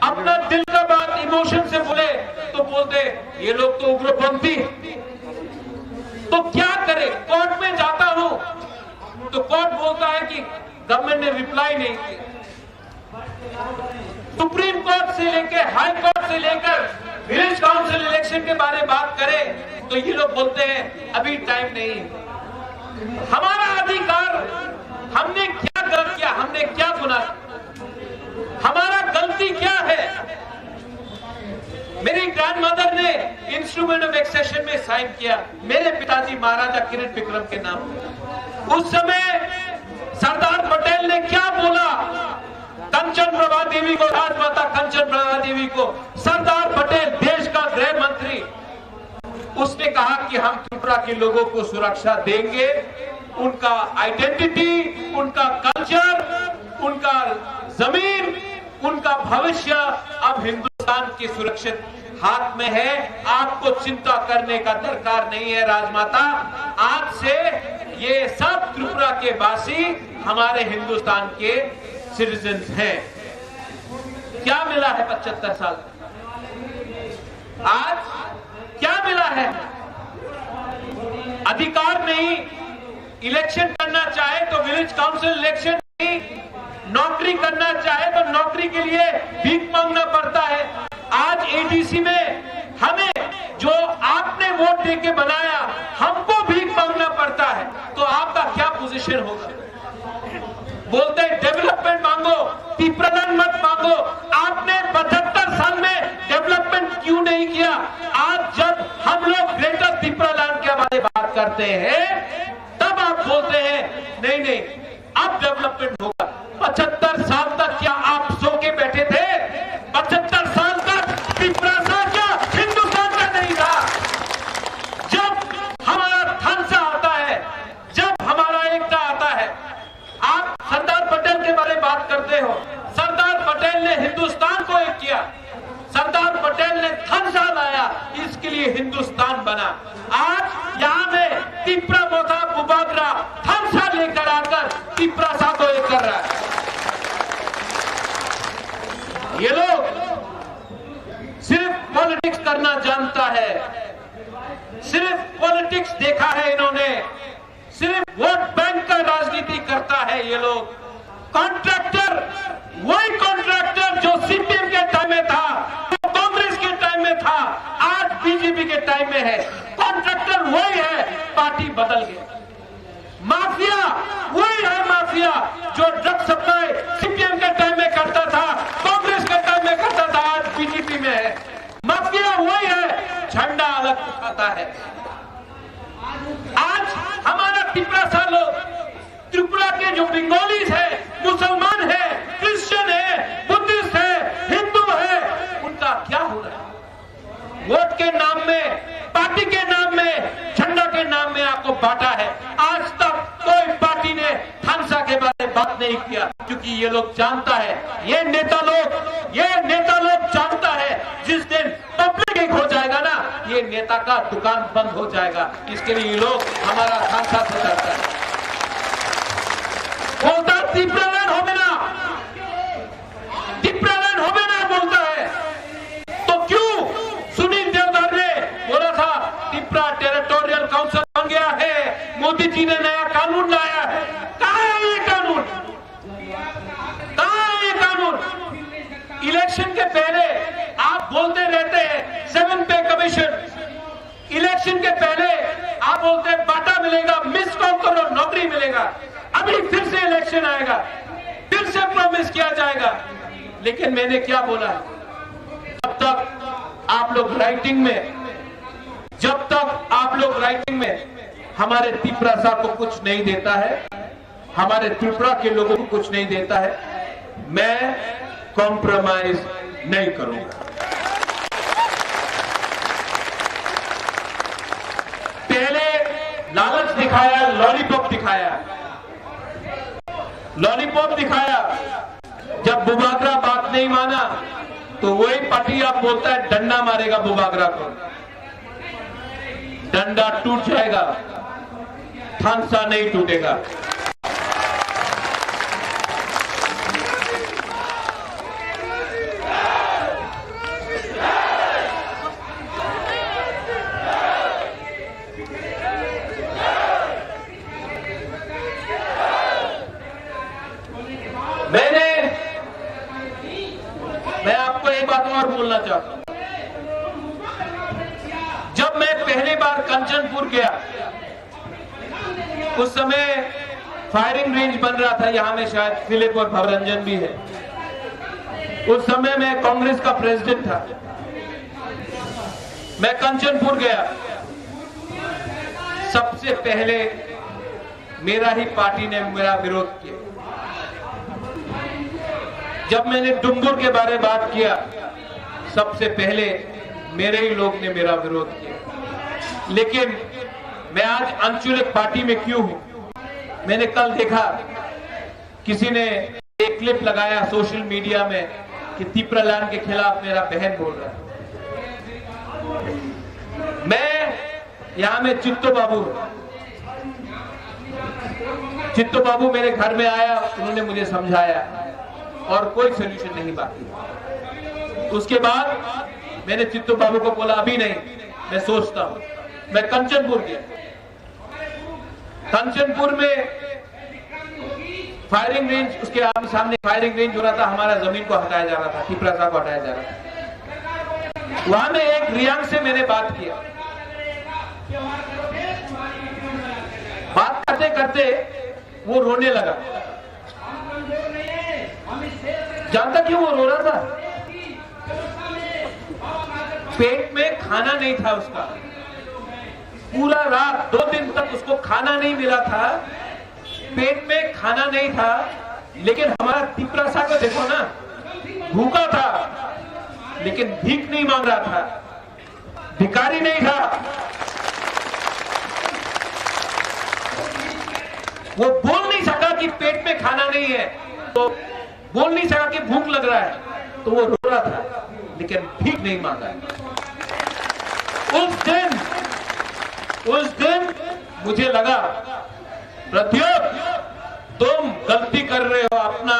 अपना दिल का बात इमोशन से बोले तो बोलते ये लोग तो उग्रपंथी। तो क्या करे? कोर्ट में जाता हूं तो कोर्ट बोलता है कि गवर्नमेंट ने रिप्लाई नहीं किया। सुप्रीम कोर्ट से लेकर हाई कोर्ट से लेकर विलेज काउंसिल इलेक्शन के बारे में बात करें तो ये लोग बोलते हैं अभी टाइम नहीं। हमारा अधिकार, हमने क्या गलत किया, हमने क्या गुनाह, हमारा गलती क्या है? मेरी ग्रैंडमदर ने इंस्ट्रूमेंट ऑफ एक्सेशन में साइन किया मेरे पिताजी महाराजा किरण विक्रम के नाम। उस समय सरदार पटेल ने क्या बोला? कंचन प्रभा देवी को, राजमाता कंचन प्रभा देवी को, सरदार पटेल देश का गृह मंत्री, उसने कहा कि हम त्रिपुरा के लोगों को सुरक्षा देंगे, उनका आइडेंटिटी, उनका कल्चर, उनका जमीन, उनका भविष्य अब हिंदुस्तान के सुरक्षित हाथ में है। आपको चिंता करने का दरकार नहीं है राजमाता। आज से ये सब त्रिपुरा के वासी हमारे हिंदुस्तान के सिटीजन्स हैं। क्या मिला है 75 साल? आज क्या मिला है? अधिकार नहीं, इलेक्शन करना चाहे तो विलेज काउंसिल इलेक्शन नहीं, नौकरी करना चाहे तो नौकरी के लिए भीख मांगना पड़ता है। आज एडीसी में हमें जो आपने वोट देके बनाया, हमको भीख मांगना पड़ता है। तो आपका क्या पोजीशन होगा? बोलते हैं डेवलपमेंट मांगो, त्रिपुरालैंड मत मांगो। आपने 75 साल में डेवलपमेंट क्यों नहीं किया? आज जब हम लोग ग्रेटर त्रिपुरालैंड के बारे में बात करते हैं तब आप बोलते हैं नहीं नहीं अब डेवलपमेंट होगा। 75 साल तक क्या आप सो के बैठे थे? 75 साल तक त्रिपुरा क्या हिंदुस्तान का नहीं था? करते हो। सरदार पटेल ने हिंदुस्तान को एक किया, सरदार पटेल ने थनसा लाया, इसके लिए हिंदुस्तान बना। आज यहाँ में तिप्रा मोथा बुबागरा थनसा लेकर आकर तिप्रा सा को एक कर रहा है। ये लोग सिर्फ पॉलिटिक्स करना जानता है, सिर्फ पॉलिटिक्स देखा है इन्होंने, सिर्फ वोट बैंक का राजनीति करता है ये लोग। कॉन्ट्रैक्टर, वही कॉन्ट्रैक्टर जो सीपीएम के टाइम में था, जो कांग्रेस के टाइम में था, आज बीजेपी के टाइम में है। कॉन्ट्रैक्टर वही है, पार्टी बदल गई। माफिया वही है, माफिया जो ड्रग सप्लाई सीपीएम के टाइम में करता था, कांग्रेस के टाइम में करता था, आज बीजेपी में है। माफिया वही है, झंडा अलग उठाता है। आज हमारा तिप्रा सा लोग, त्रिपुरा के जो बंगालीज है, मुसलमान है, क्रिश्चियन है, बुद्धिस्ट है, हिंदू है, उनका क्या हो रहा है? वोट के नाम में, पार्टी के नाम में, झंडा के नाम में आपको बांटा है। आज तक कोई पार्टी ने थानसा के बारे में बात नहीं किया, क्योंकि ये लोग जानता है, ये नेता लोग जानता है, जिस दिन पब्लिक एक हो जाएगा ना, ये नेता का दुकान बंद हो जाएगा। इसके लिए ये लोग हमारा थानसा से डरता है। बोलता तिप्रालैंड होवे ना, तिप्रालैंड होवे ना बोलता है। तो क्यों सुनील देवधर ने बोला था तिप्रा टेरिटोरियल काउंसिल बन गया है, मोदी जी ने नया कानून लाया है। कहां है ये कानून? कहां है ये कानून? इलेक्शन के पहले आप बोलते रहते हैं 7 पे कमीशन, इलेक्शन के पहले आप बोलते हैं बाटा मिलेगा, मिस कॉल करो नौकरी मिलेगा। अभी फिर से इलेक्शन आएगा, फिर से प्रॉमिस किया जाएगा। लेकिन मैंने क्या बोला, जब तक आप लोग राइटिंग में हमारे त्रिपुरा साहब को कुछ नहीं देता है, हमारे त्रिपुरा के लोगों को कुछ नहीं देता है, मैं कॉम्प्रोमाइज नहीं करूंगा। पहले लालच दिखाया, लॉलीपॉप दिखाया। जब बुबागरा बात नहीं माना तो वही पार्टी आप बोलता है डंडा मारेगा बुबागरा को, डंडा टूट जाएगा, थानसा नहीं टूटेगा। मैं आपको एक बात और बोलना चाहता हूं। जब मैं पहली बार कंचनपुर गया, उस समय फायरिंग रेंज बन रहा था, यहां में शायद फिलिप और भवरंजन भी है। उस समय मैं कांग्रेस का प्रेसिडेंट था। मैं कंचनपुर गया, सबसे पहले मेरा ही पार्टी ने मेरा विरोध किया। जब मैंने डुंगुर के बारे में बात किया, सबसे पहले मेरे ही लोग ने मेरा विरोध किया। लेकिन मैं आज आंचलिक पार्टी में क्यों हूं? मैंने कल देखा किसी ने एक क्लिप लगाया सोशल मीडिया में कि तिप्रालैंड के खिलाफ मेरा बहन बोल रहा है। मैं यहां में चित्तो बाबू मेरे घर में आया, उन्होंने मुझे समझाया और कोई सोल्यूशन नहीं बाकी। उसके बाद मैंने चित्तो बाबू को बोला अभी नहीं, मैं सोचता हूं। मैं कंचनपुर गया, कंचनपुर में फायरिंग रेंज, उसके सामने फायरिंग रेंज हो रहा था, हमारा जमीन को हटाया जा रहा था, तिप्रा साहब को हटाया जा रहा था। वहां में एक रियांग से मैंने बात किया, बात करते करते वो रोने लगा। जानता क्यों वो रो रहा था? पेट में खाना नहीं था उसका, पूरा रात 2 दिन तक उसको खाना नहीं मिला था, पेट में खाना नहीं था। लेकिन हमारा तिप्रा सा को देखो ना, भूखा था लेकिन भीख नहीं मांग रहा था, भिखारी नहीं था। वो बोल नहीं सका कि पेट में खाना नहीं है। तो बोल नहीं सका कि भूख लग रहा है, तो वो रो रहा था लेकिन भीख नहीं मांगा। उस दिन मुझे लगा प्रद्योत तुम गलती कर रहे हो, अपना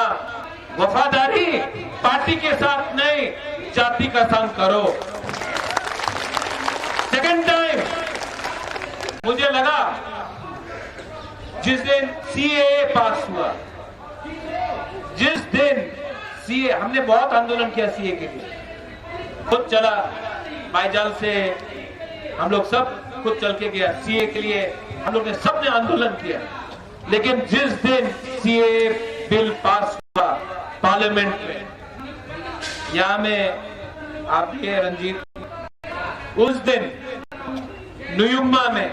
वफादारी पार्टी के साथ नहीं जाति का संग करो। सेकंड टाइम मुझे लगा जिस दिन सीएए पास हुआ, जिस दिन सीए, हमने बहुत आंदोलन किया सीए के लिए, खुद चला बाईजाल से, हम लोग सब खुद चल के गया सीए के लिए, हम लोग ने सबने आंदोलन किया। लेकिन जिस दिन सीए बिल पास हुआ पार्लियामेंट में, यहां में आप ये रंजीत, उस दिन न्यूयुम्मा में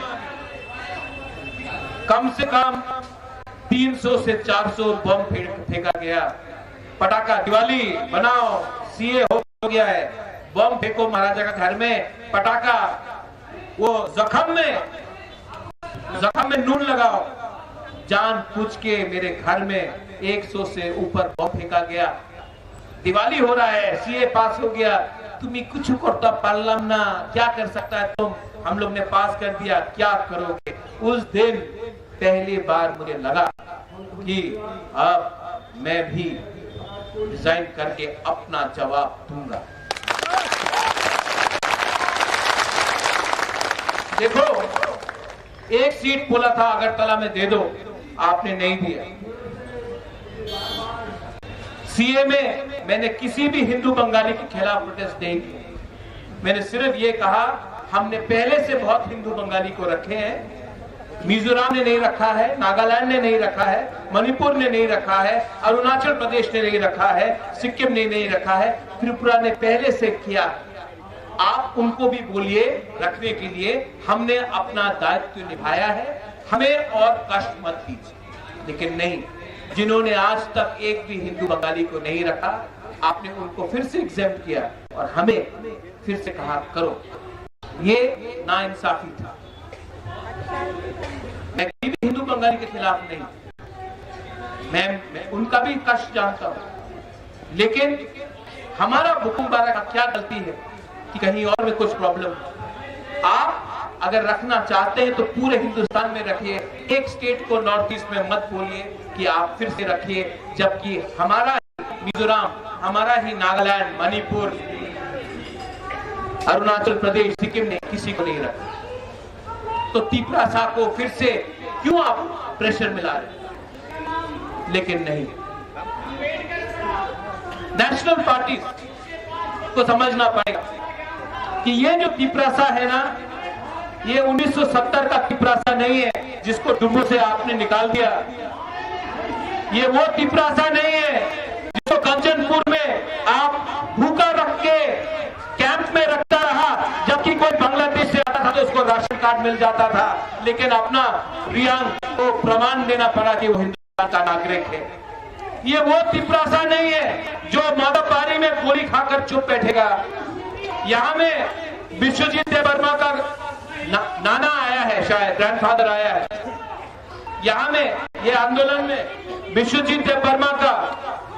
कम से कम 300 से 400 बम फेंका गया। पटाखा, दिवाली बनाओ, सीए हो गया है, बम फेंको महाराजा का घर में, पटाखा, वो जख्म में नून लगाओ। जान पूछ के मेरे घर में 100 से ऊपर बम फेंका गया। दिवाली हो रहा है, सीए पास हो गया, तुम्हें कुछ करता पार्लम ना, क्या कर सकता है तुम, हम लोग ने पास कर दिया, क्या करोगे। उस दिन पहली बार मुझे लगा कि अब मैं भी रिजाइन करके अपना जवाब दूंगा। देखो, एक सीट बोला था अगरतला में दे दो, आपने नहीं दिया। सीए में मैंने किसी भी हिंदू बंगाली के खिलाफ प्रोटेस्ट नहीं किया। मैंने सिर्फ ये कहा, हमने पहले से बहुत हिंदू बंगाली को रखे हैं, मिजोरम ने नहीं रखा है, नागालैंड ने नहीं रखा है, मणिपुर ने नहीं रखा है, अरुणाचल प्रदेश ने नहीं रखा है, सिक्किम ने नहीं रखा है, त्रिपुरा ने पहले से किया। आप उनको भी बोलिए रखने के लिए, हमने अपना दायित्व निभाया है, हमें और कष्ट मत दीजिए। लेकिन नहीं, जिन्होंने आज तक एक भी हिंदू बंगाली को नहीं रखा, आपने उनको फिर से एग्जेम्प्ट किया और हमें फिर से कहा करो। ये नाइंसाफी था। मैं किसी भी हिंदू बंगाली के खिलाफ नहीं, मैं उनका भी कष्ट जानता हूं, लेकिन हमारा हुकुमबारा का क्या गलती है कि कहीं और में कुछ प्रॉब्लम। आप अगर रखना चाहते हैं तो पूरे हिंदुस्तान में रखिए, एक स्टेट को नॉर्थ ईस्ट में मत बोलिए कि आप फिर से रखिए, जबकि हमारा मिजोरम, हमारा ही नागालैंड, मणिपुर, अरुणाचल प्रदेश, सिक्किम ने किसी को नहीं रखा। तो त्रिपुरा सा को फिर से क्यों आप प्रेशर मिला रहे? लेकिन नहीं, नेशनल पार्टीज को समझना पड़ेगा कि ये जो त्रिपुरा है ना, ये 1970 का त्रिपुरा नहीं है जिसको डुबो से आपने निकाल दिया। ये वो त्रिपुरा नहीं है जिसको कंचनपुर में आप भूखा रख के कैंप में रखता रहा, जबकि कोई बांग्लादेश से आता था तो उसको राशन कार्ड मिल जाता था, लेकिन अपना रियांग को प्रमाण देना पड़ा कि वो हिंदुस्तान का नागरिक है। ये वो त्रिपुरा नहीं है जो माधवबारी में गोली खाकर चुप बैठेगा। यहाँ में विश्वजीत देववर्मा का नाना आया है, शायद ग्रैंडफादर आया है। यहाँ में ये आंदोलन में विश्वजीत देववर्मा का,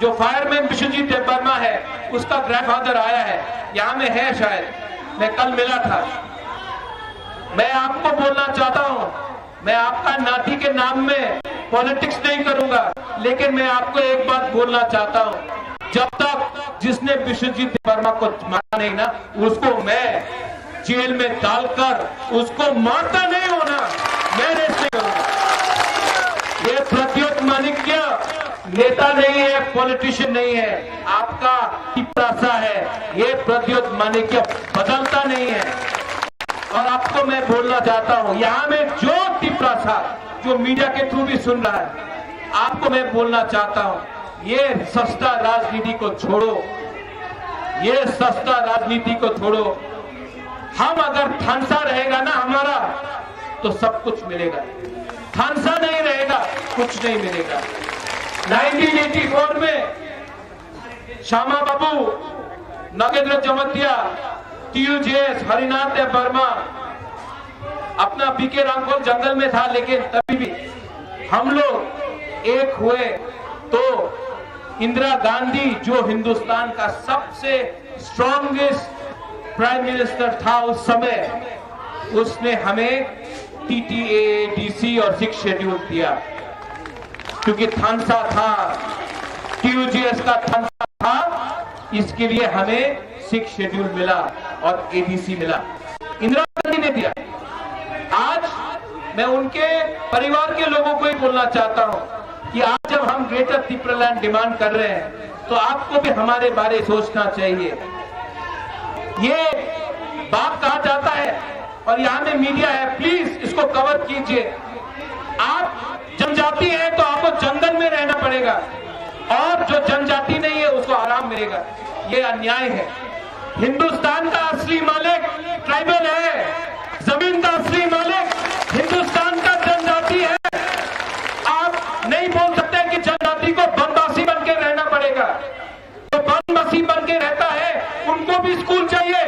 जो फायरमैन विश्वजीत देववर्मा है, उसका ग्रैंडफादर आया है, यहाँ में है शायद, मैं कल मिला था। मैं आपको बोलना चाहता हूँ, मैं आपका नाती के नाम में पॉलिटिक्स नहीं करूंगा, लेकिन मैं आपको एक बात बोलना चाहता हूँ, जब तक जिसने विश्वजीत देववर्मा को मारा नहीं ना, उसको मैं जेल में डालकर उसको मारता नहीं होना, मैं रेस्ट नहीं करूंगा। ये प्रद्योत माणिक्य नेता नहीं है, पॉलिटिशियन नहीं है, आपका त्रिपुरा है। ये प्रद्योत माणिक्य बदलता नहीं है। और आपको मैं बोलना चाहता हूं, यहाँ में जो त्रिपुरा जो मीडिया के थ्रू भी सुन रहा है, आपको मैं बोलना चाहता हूं, ये सस्ता राजनीति को छोड़ो, ये सस्ता राजनीति को छोड़ो। हम अगर थानसा रहेगा ना हमारा, तो सब कुछ मिलेगा। थानसा नहीं रहेगा, कुछ नहीं मिलेगा। 1984 में श्यामा बाबू, नागेंद्र जमतिया, TUJS, हरिनाथ देव वर्मा, अपना बीके रामफल जंगल में था, लेकिन तभी भी हम लोग एक हुए तो इंदिरा गांधी जो हिंदुस्तान का सबसे स्ट्रॉन्गेस्ट प्राइम मिनिस्टर था उस समय, उसने हमें टीटीए, डीसी और 6 शेड्यूल दिया, क्योंकि थानसा था, टीयूजीएस का थानसा था, इसके लिए हमें 6 शेड्यूल मिला और एडीसी मिला, इंदिरा गांधी ने दिया। आज मैं उनके परिवार के लोगों को ही बोलना चाहता हूं कि आज जब हम ग्रेटर त्रिपुरालैंड डिमांड कर रहे हैं तो आपको भी हमारे बारे सोचना चाहिए। ये बात कहा जाता है और यहाँ में मीडिया है, प्लीज इसको कवर कीजिए। आप जनजाति है तो आपको जंगल में रहना पड़ेगा और जो जनजाति नहीं है उसको आराम मिलेगा, ये अन्याय है। हिंदुस्तान का असली मालिक ट्राइबल है, जमीन का असली मालिक हिंदुस्तान का जनजाति है। आप नहीं बोल सकते कि जनजाति को बनवासी बन के रहना पड़ेगा। तो बनवासी बन के रहता है उनको भी स्कूल चाहिए,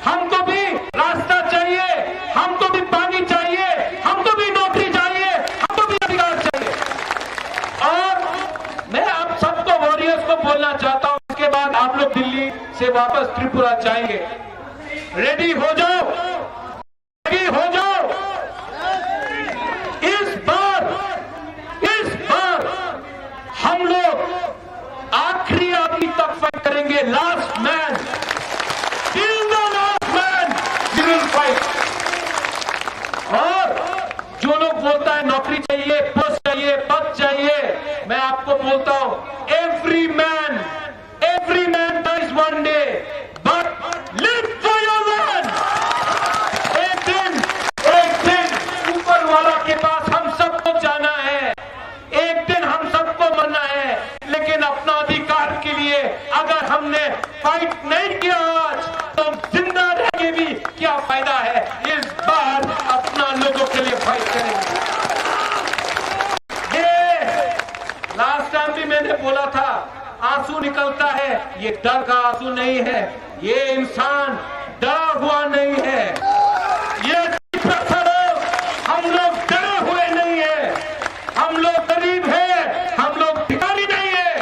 हमको भी रास्ता चाहिए, हमको भी पानी चाहिए, हमको भी नौकरी चाहिए, हमको भी अधिकार चाहिए। और मैं आप सबको वॉरियर्स को बोलना चाहता हूं, उसके बाद आप लोग दिल्ली से वापस त्रिपुरा जाएंगे, रेडी हो जाओ, रेडी हो जाओ। इस बार हम लोग आखिरी आदमी तक फाइट करेंगे, last man till the last man we will fight. और जो लोग बोलता है नौकरी चाहिए, पोस्ट चाहिए, पद चाहिए, मैं आपको बोलता हूं every man dies one day, but live for your land. एक दिन ऊपर वाला के पास हम सबको जाना है, एक दिन हम सबको मरना है, लेकिन अपना अधिकार के लिए अगर हमने फाइट नहीं किया आज तो जिंदा रह के भी क्या फायदा है। इस बार अपना लोगों के लिए फाइट करेंगे। ये लास्ट टाइम भी मैंने बोला था, आंसू निकलता है, ये डर का आंसू नहीं है, ये इंसान डरा हुआ नहीं है, ये हम लोग डरे हुए नहीं है, हम लोग गरीब हैं, हम लोग भिखारी नहीं है,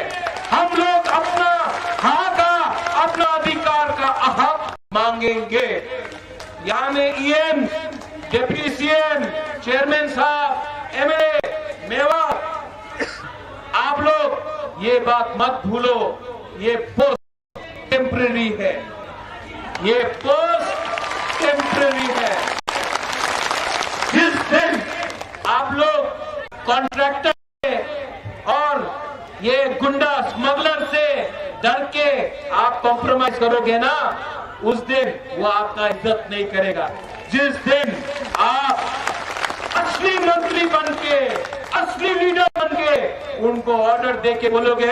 हम लोग अपना हक का, अपना अधिकार का हक मांगेंगे। यहाँ में ईएम, डिप्टी सीएम, चेयरमैन साहब, एमएलए, मेवा, आप लोग ये बात मत भूलो, ये पोस्ट टेम्पररी है, ये पोस्ट टेम्पररी है। जिस दिन आप लोग कॉन्ट्रैक्टर और ये गुंडा स्मगलर से डर के आप कॉम्प्रोमाइज करोगे ना, उस दिन वो आपका इज्जत नहीं करेगा। जिस दिन आप असली मंत्री बन के, असली लीडर बन के उनको ऑर्डर दे के बोलोगे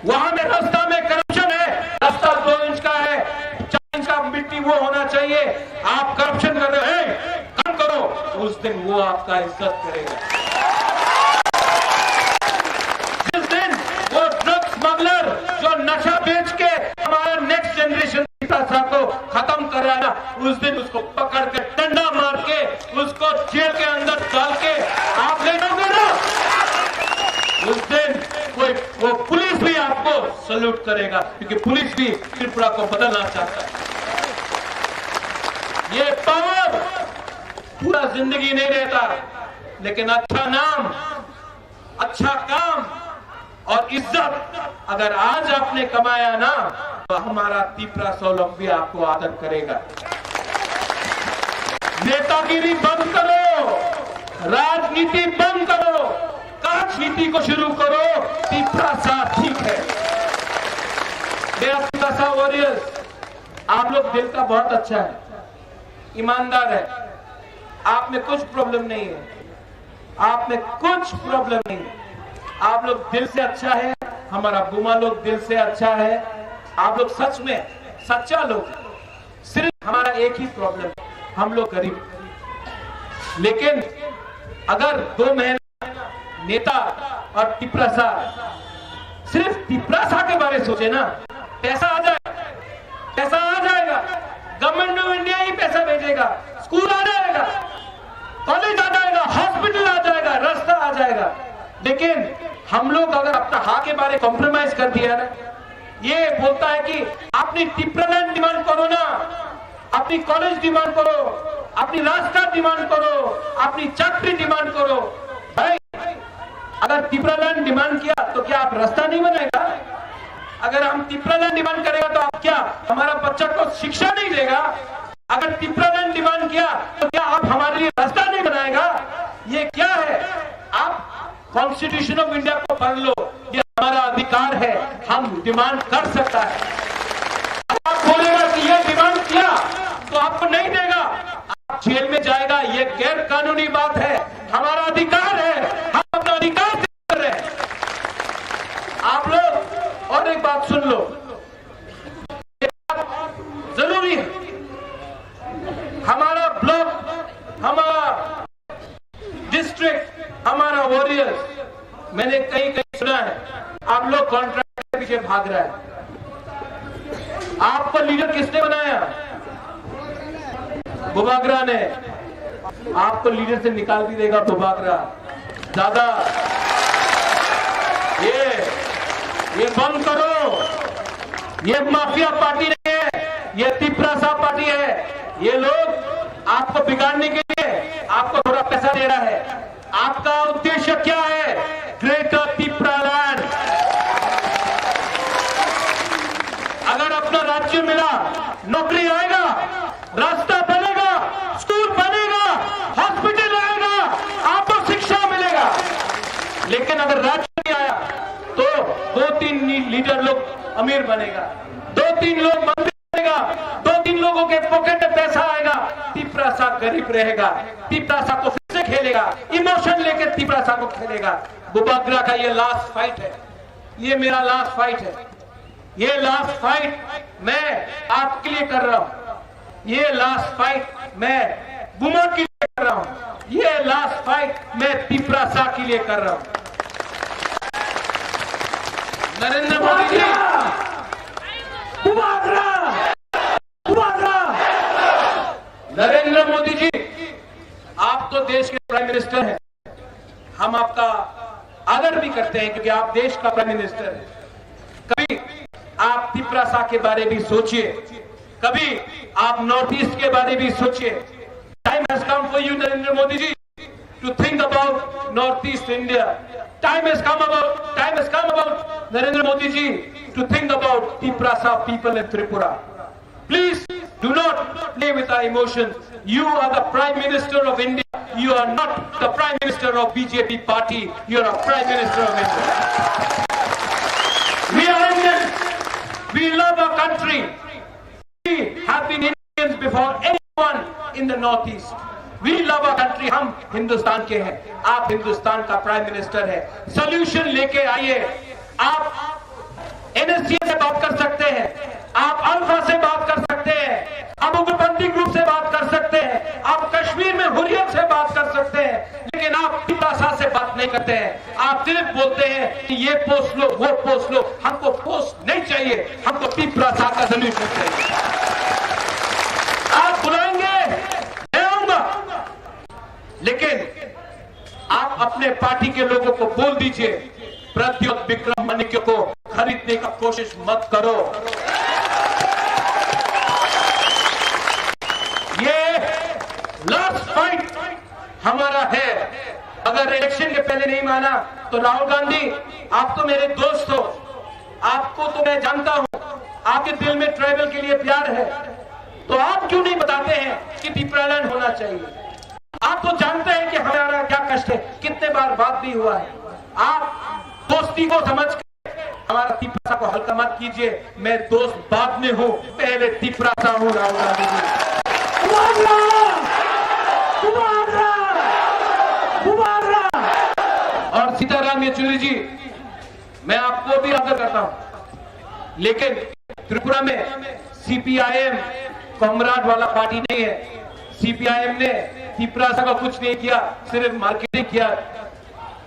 वहां में रास्ता में करप्शन है, रास्ता 2 इंच का है, 4 इंच का मिट्टी वो होना चाहिए, आप करप्शन कर रहे हैं, कम करो, उस दिन वो आपका इज्जत करेगा। जिस दिन वो ड्रग स्मगलर जो नशा बेच के हमारा नेक्स्ट जनरेशन को खत्म कर रहा है ना, उस दिन उसको पकड़ के डंडा मार के उसको जेल के अंदर डाल के आप ले जाओगे ना, उस दिन वो पुलिस भी आपको सल्यूट करेगा, क्योंकि पुलिस भी त्रिपुरा को बदलना चाहता है। ये पावर पूरा जिंदगी नहीं रहता, लेकिन अच्छा नाम, अच्छा काम और इज्जत अगर आज आपने कमाया ना, तो हमारा त्रिपुरा स्वावलंबी आपको आदर करेगा। नेतागिरी बंद करो, राजनीति बंद करो, राजनीति को शुरू करो, त्रिपुरा साथ ठीक है। मेरा त्रिपुरा वॉरियर्स, आप लोग दिल का बहुत अच्छा है, ईमानदार है, आप में कुछ प्रॉब्लम नहीं है, आप में कुछ प्रॉब्लम नहीं है, आप लोग दिल से अच्छा है, हमारा बुमा लोग दिल से अच्छा है, आप लोग सच में सच्चा लोग। सिर्फ हमारा एक ही प्रॉब्लम है, हम लोग गरीब। लेकिन अगर 2 महीना नेता और टिपरासा सिर्फ टिपरासा के बारे में सोचे ना, पैसा आ जाएगा, पैसा आ जाएगा, गवर्नमेंट ऑफ इंडिया ही पैसा भेजेगा, स्कूल आ जाएगा, कॉलेज आ जाएगा, हॉस्पिटल आ जाएगा, रास्ता आ जाएगा। लेकिन हम लोग अगर अपना हाँ के बारे कॉम्प्रोमाइज कर दिया ना, ये बोलता है कि अपनी टिप्रालैंड डिमांड करो ना, अपनी कॉलेज डिमांड करो, अपनी रास्ता डिमांड करो, अपनी चाकरी डिमांड करो। भाई अगर टिप्रालैंड डिमांड किया तो क्या आप रास्ता नहीं बनाएगा? अगर हम टिप्रालैंड डिमांड करेगा तो आप क्या हमारा बच्चा को शिक्षा नहीं देगा? अगर टिप्रालैंड डिमांड किया तो क्या आप हमारे लिए रास्ता नहीं बनाएगा? ये क्या है? आप कॉन्स्टिट्यूशन ऑफ इंडिया को पढ़ लो, ये हमारा अधिकार है, हम डिमांड कर सकता है। आप बोलेगा कि ये डिमांड किया तो आपको नहीं देगा, आप जेल में जाएगा, ये गैर कानूनी बात है। हमारा अधिकार है, हम अपना अधिकार कर रहे हैं। आप लोग और एक बात सुन लो, जरूरी है हमारा ब्लॉक, हमारा डिस्ट्रिक्ट, हमारा वॉरियर्स, मैंने कहीं कहीं सुना है आप लोग कॉन्ट्रैक्ट के पीछे भाग रहा है। आपको लीडर किसने बनाया? बुबागरा ने। आपको लीडर से निकाल भी देगा बुबागरा। दादा ये बंद करो, ये माफिया पार्टी नहीं है, ये तिपरासा पार्टी है। ये लोग आपको बिगाड़ने के लिए आपको थोड़ा पैसा दे रहा है। आपका उद्देश्य क्या है? ग्रेटर तिपरालैंड। अगर अपना राज्य मिला, नौकरी आएगा, रास्ता बनेगा, स्कूल बनेगा, हॉस्पिटल आएगा, आपको शिक्षा मिलेगा। लेकिन अगर राज्य नहीं आया तो 2-3 लीडर लोग अमीर बनेगा, 2-3 लोग मंत्री बनेगा, 2-3 लोगों के पॉकेट में पैसा आएगा, तिपरासा गरीब रहेगा, तिपरासा को फिर से खेलेगा, इमोशन लेके तिपरासा को खेलेगा। बुबागरा का ये लास्ट फाइट है, ये मेरा लास्ट फाइट है, ये लास्ट फाइट मैं आपके लिए कर रहा हूं, ये लास्ट फाइट मैं बुमा के लिए कर रहा हूं, ये लास्ट फाइट मैं तिपरासा के लिए कर रहा हूं। नरेंद्र मोदी जी, नरेंद्र मोदी जी, आप तो देश के प्राइम मिनिस्टर हैं, हम आपका आदर भी करते हैं क्योंकि आप देश का प्राइम मिनिस्टर हैं। कभी आप तिपरासा के बारे भी सोचिए, कभी आप नॉर्थ ईस्ट के बारे भी सोचिए। Time has come for you Narendra Modi ji to think about Northeast India. Time has come about Narendra Modi ji to think about Tiprasa people in Tripura. Please do not play with our emotions. You are the Prime Minister of India. You are not the Prime Minister of BJP party. You are a Prime Minister of India. We are Indians. We love our country. We have been Indians before anyone in the Northeast. We love our country. हम हिंदुस्तान के हैं, आप हिंदुस्तान का prime minister है। Solution लेके आइए। आप NSC से बात कर सकते हैं, आप अल्फा से बात कर सकते हैं, आप उग्रपंथी ग्रुप से बात कर सकते हैं, आप कश्मीर में हुर्रियत से बात कर सकते हैं, लेकिन आप तिपरासा से बात नहीं करते हैं। आप सिर्फ बोलते हैं कि ये पोस्ट लो, वो पोस्ट लो। हमको पोस्ट नहीं चाहिए, हमको तिपरासा का सोल्यूशन चाहिए। आप बुलाएंगे, लेकिन आप अपने पार्टी के लोगों को बोल दीजिए, प्रद्योत विक्रम मानिक्य को खरीदने का कोशिश मत करो। ये लास्ट फाइट हमारा है। अगर इलेक्शन के पहले नहीं माना तो राहुल गांधी, आप तो मेरे दोस्त हो, आपको तो मैं जानता हूं, आपके दिल में ट्राइबल के लिए प्यार है, तो आप क्यों नहीं बताते हैं कि तिपरालैंड होना चाहिए? आप तो जानते हैं कि हमारा क्या कष्ट है, कितने बार बात भी हुआ है। आप दोस्ती को समझ के हमारा तिपरासा को हल्का मत कीजिए। मैं दोस्त बाद में हूं, पहले तिपरासा हूं। राहुल गांधी जी और सीताराम येचुरी जी, मैं आपको भी आदर करता हूं, लेकिन त्रिपुरा में CPIM कॉमराड वाला पार्टी नहीं है। CPIM ने तिपरासा का कुछ नहीं किया, सिर्फ मार्केटिंग किया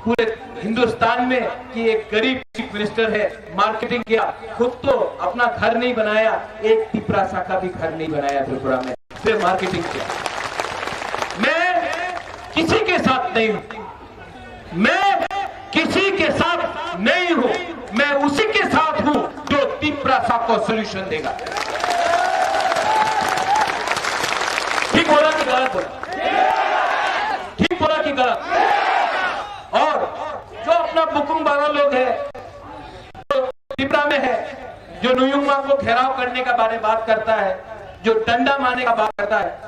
पूरे हिंदुस्तान में कि एक गरीब चीफ मिनिस्टर है, मार्केटिंग किया। खुद तो अपना घर नहीं बनाया, एक तिपरासा का भी घर नहीं बनाया त्रिपुरा में, सिर्फ मार्केटिंग किया। मैं किसी के साथ नहीं हूं, मैं किसी के साथ नहीं हूं, मैं उसी के साथ हूं जो त्रिपुरा को सॉल्यूशन देगा। ठीक बोला कि गलत बोला? ठीक बोला कि गलत? और जो अपना बुकुम बारा लोग है, जो त्रिपुरा में है, जो नुयुंगमा को घेराव करने का बारे बात करता है, जो डंडा मारने का बात करता है,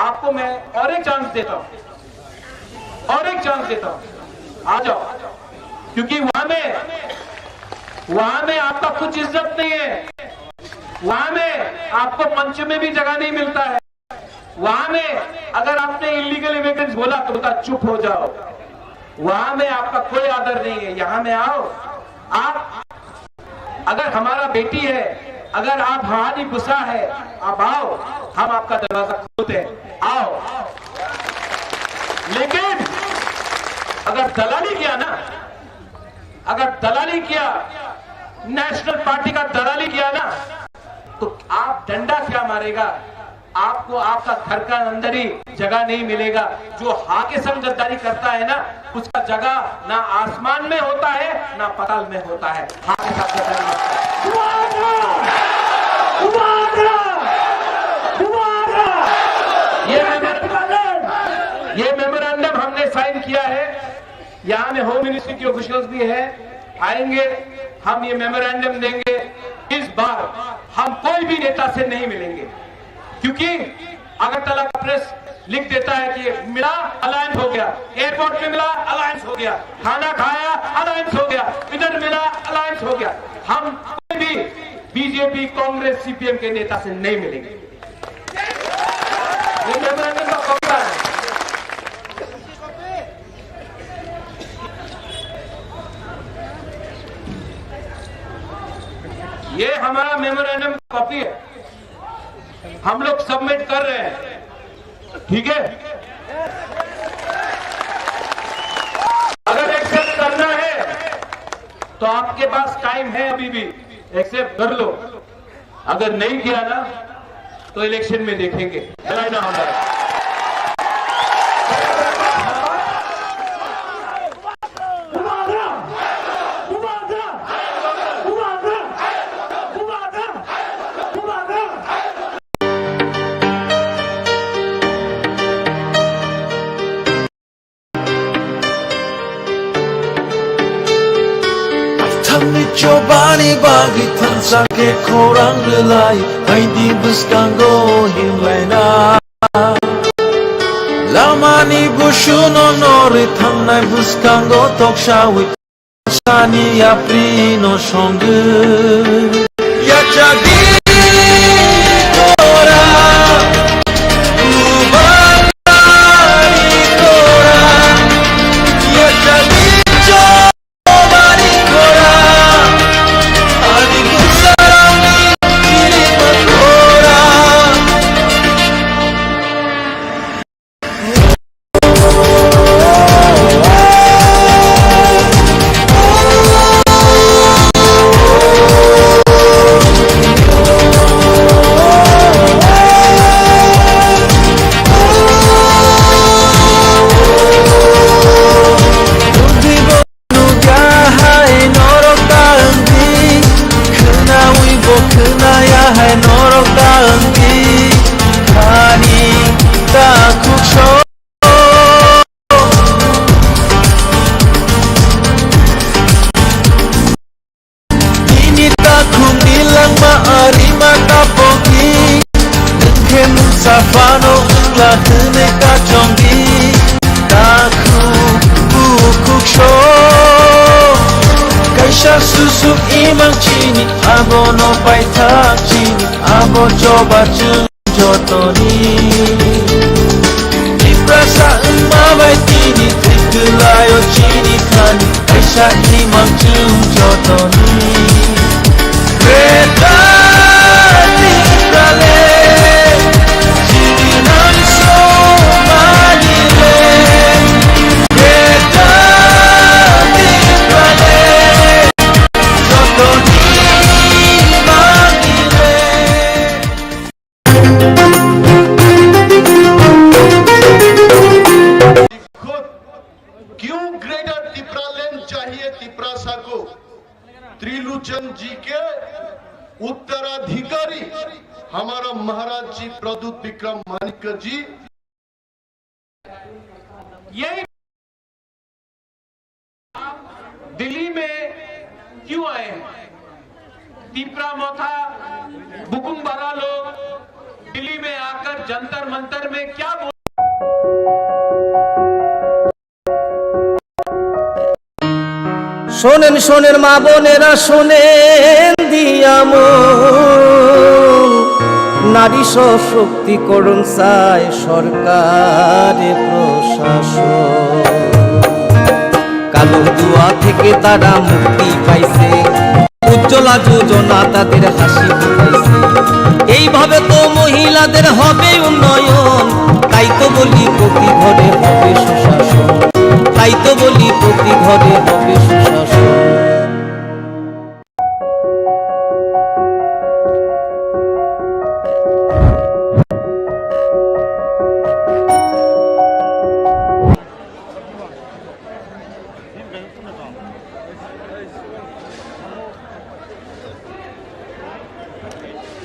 आपको मैं और एक चांस देता हूं, और एक चांस देता हूं, आ जाओ। क्योंकि वहां में आपका कुछ इज्जत नहीं है, वहां में आपको मंच में भी जगह नहीं मिलता है, वहां में अगर आपने इलीगल इमिग्रेंट्स बोला तो बता चुप हो जाओ, वहां में आपका कोई आदर नहीं है। यहां में आओ, आप अगर हमारा बेटी है, अगर आप हमारी गुस्सा है, आप आओ, हम आपका दरवाजा खोलते हैं, आओ। लेकिन अगर दलाली किया ना, अगर दलाली किया, नेशनल पार्टी का दलाली किया ना, तो आप डंडा क्या मारेगा, आपको आपका घर का अंदर ही जगह नहीं मिलेगा। जो हा के संग गद्दारी करता है ना, उसका जगह ना आसमान में होता है ना पाताल में होता है। हा के साथ गद्दारी ये मेमोरेंडम हमने साइन किया है, यहाँ में होम मिनिस्ट्री के ऑफिशियल्स भी है, आएंगे, हम ये मेमोरेंडम देंगे। इस बार हम कोई भी नेता से नहीं मिलेंगे, क्योंकि अगरतला का प्रेस लिख देता है कि मिला अलायंस हो गया, एयरपोर्ट में मिला अलायंस हो गया, खाना खाया अलायंस हो गया, इधर मिला अलायंस हो गया। हम कोई भी बीजेपी, कांग्रेस, सीपीएम के नेता से नहीं मिलेंगे। ये मेमोरेंडम का कॉपी है। ये हमारा मेमोरेंडम का कॉपी है, हम लोग सबमिट कर रहे हैं, ठीक है? अगर एक्सेप्ट करना है तो आपके पास टाइम है, अभी भी एक्सेप्ट कर लो। अगर नहीं किया ना तो इलेक्शन में देखेंगे, लड़ाई ना होना है। Chobani bagi tansake korang relai Haidi buskango himlaina Lamani bushuno nori thamnai buskango tokshawi Shani aprino shongu Yachagi kora Ubari kora Yachagi Safano latne ka chongi taku bukuk sho kaisha susu imang chini abo no paita chini abo coba jotoni iprasa umawai tini tikulayo chini kani kaisha imang jotoni Greta Tiprale Trilochan जी के उत्तराधिकारी हमारा महाराज जी प्रद्युत विक्रम मानिक्य जी यही दिल्ली में क्यों आए हैं? तीपरा मोथा बुकुमबारा लोग दिल्ली में आकर जंतर मंतर में क्या बोल শোনেন শোনেন মা বোনেরা শোনেন দিয়াম নারী সশক্তিকরণ চায় সরকারে প্রশাসন কালো দুয়া থেকে তারা মুক্তি পাইছে উজ্জ্বলা যোজনা তাদের হাসি ফুটাইছে এইভাবে তো মহিলাদের হবে উন্নয়ন তাই তো বলি প্রতি ঘরে হবে সুশাসন তাই তো বলি প্রতি ঘরে হবে সুশাসন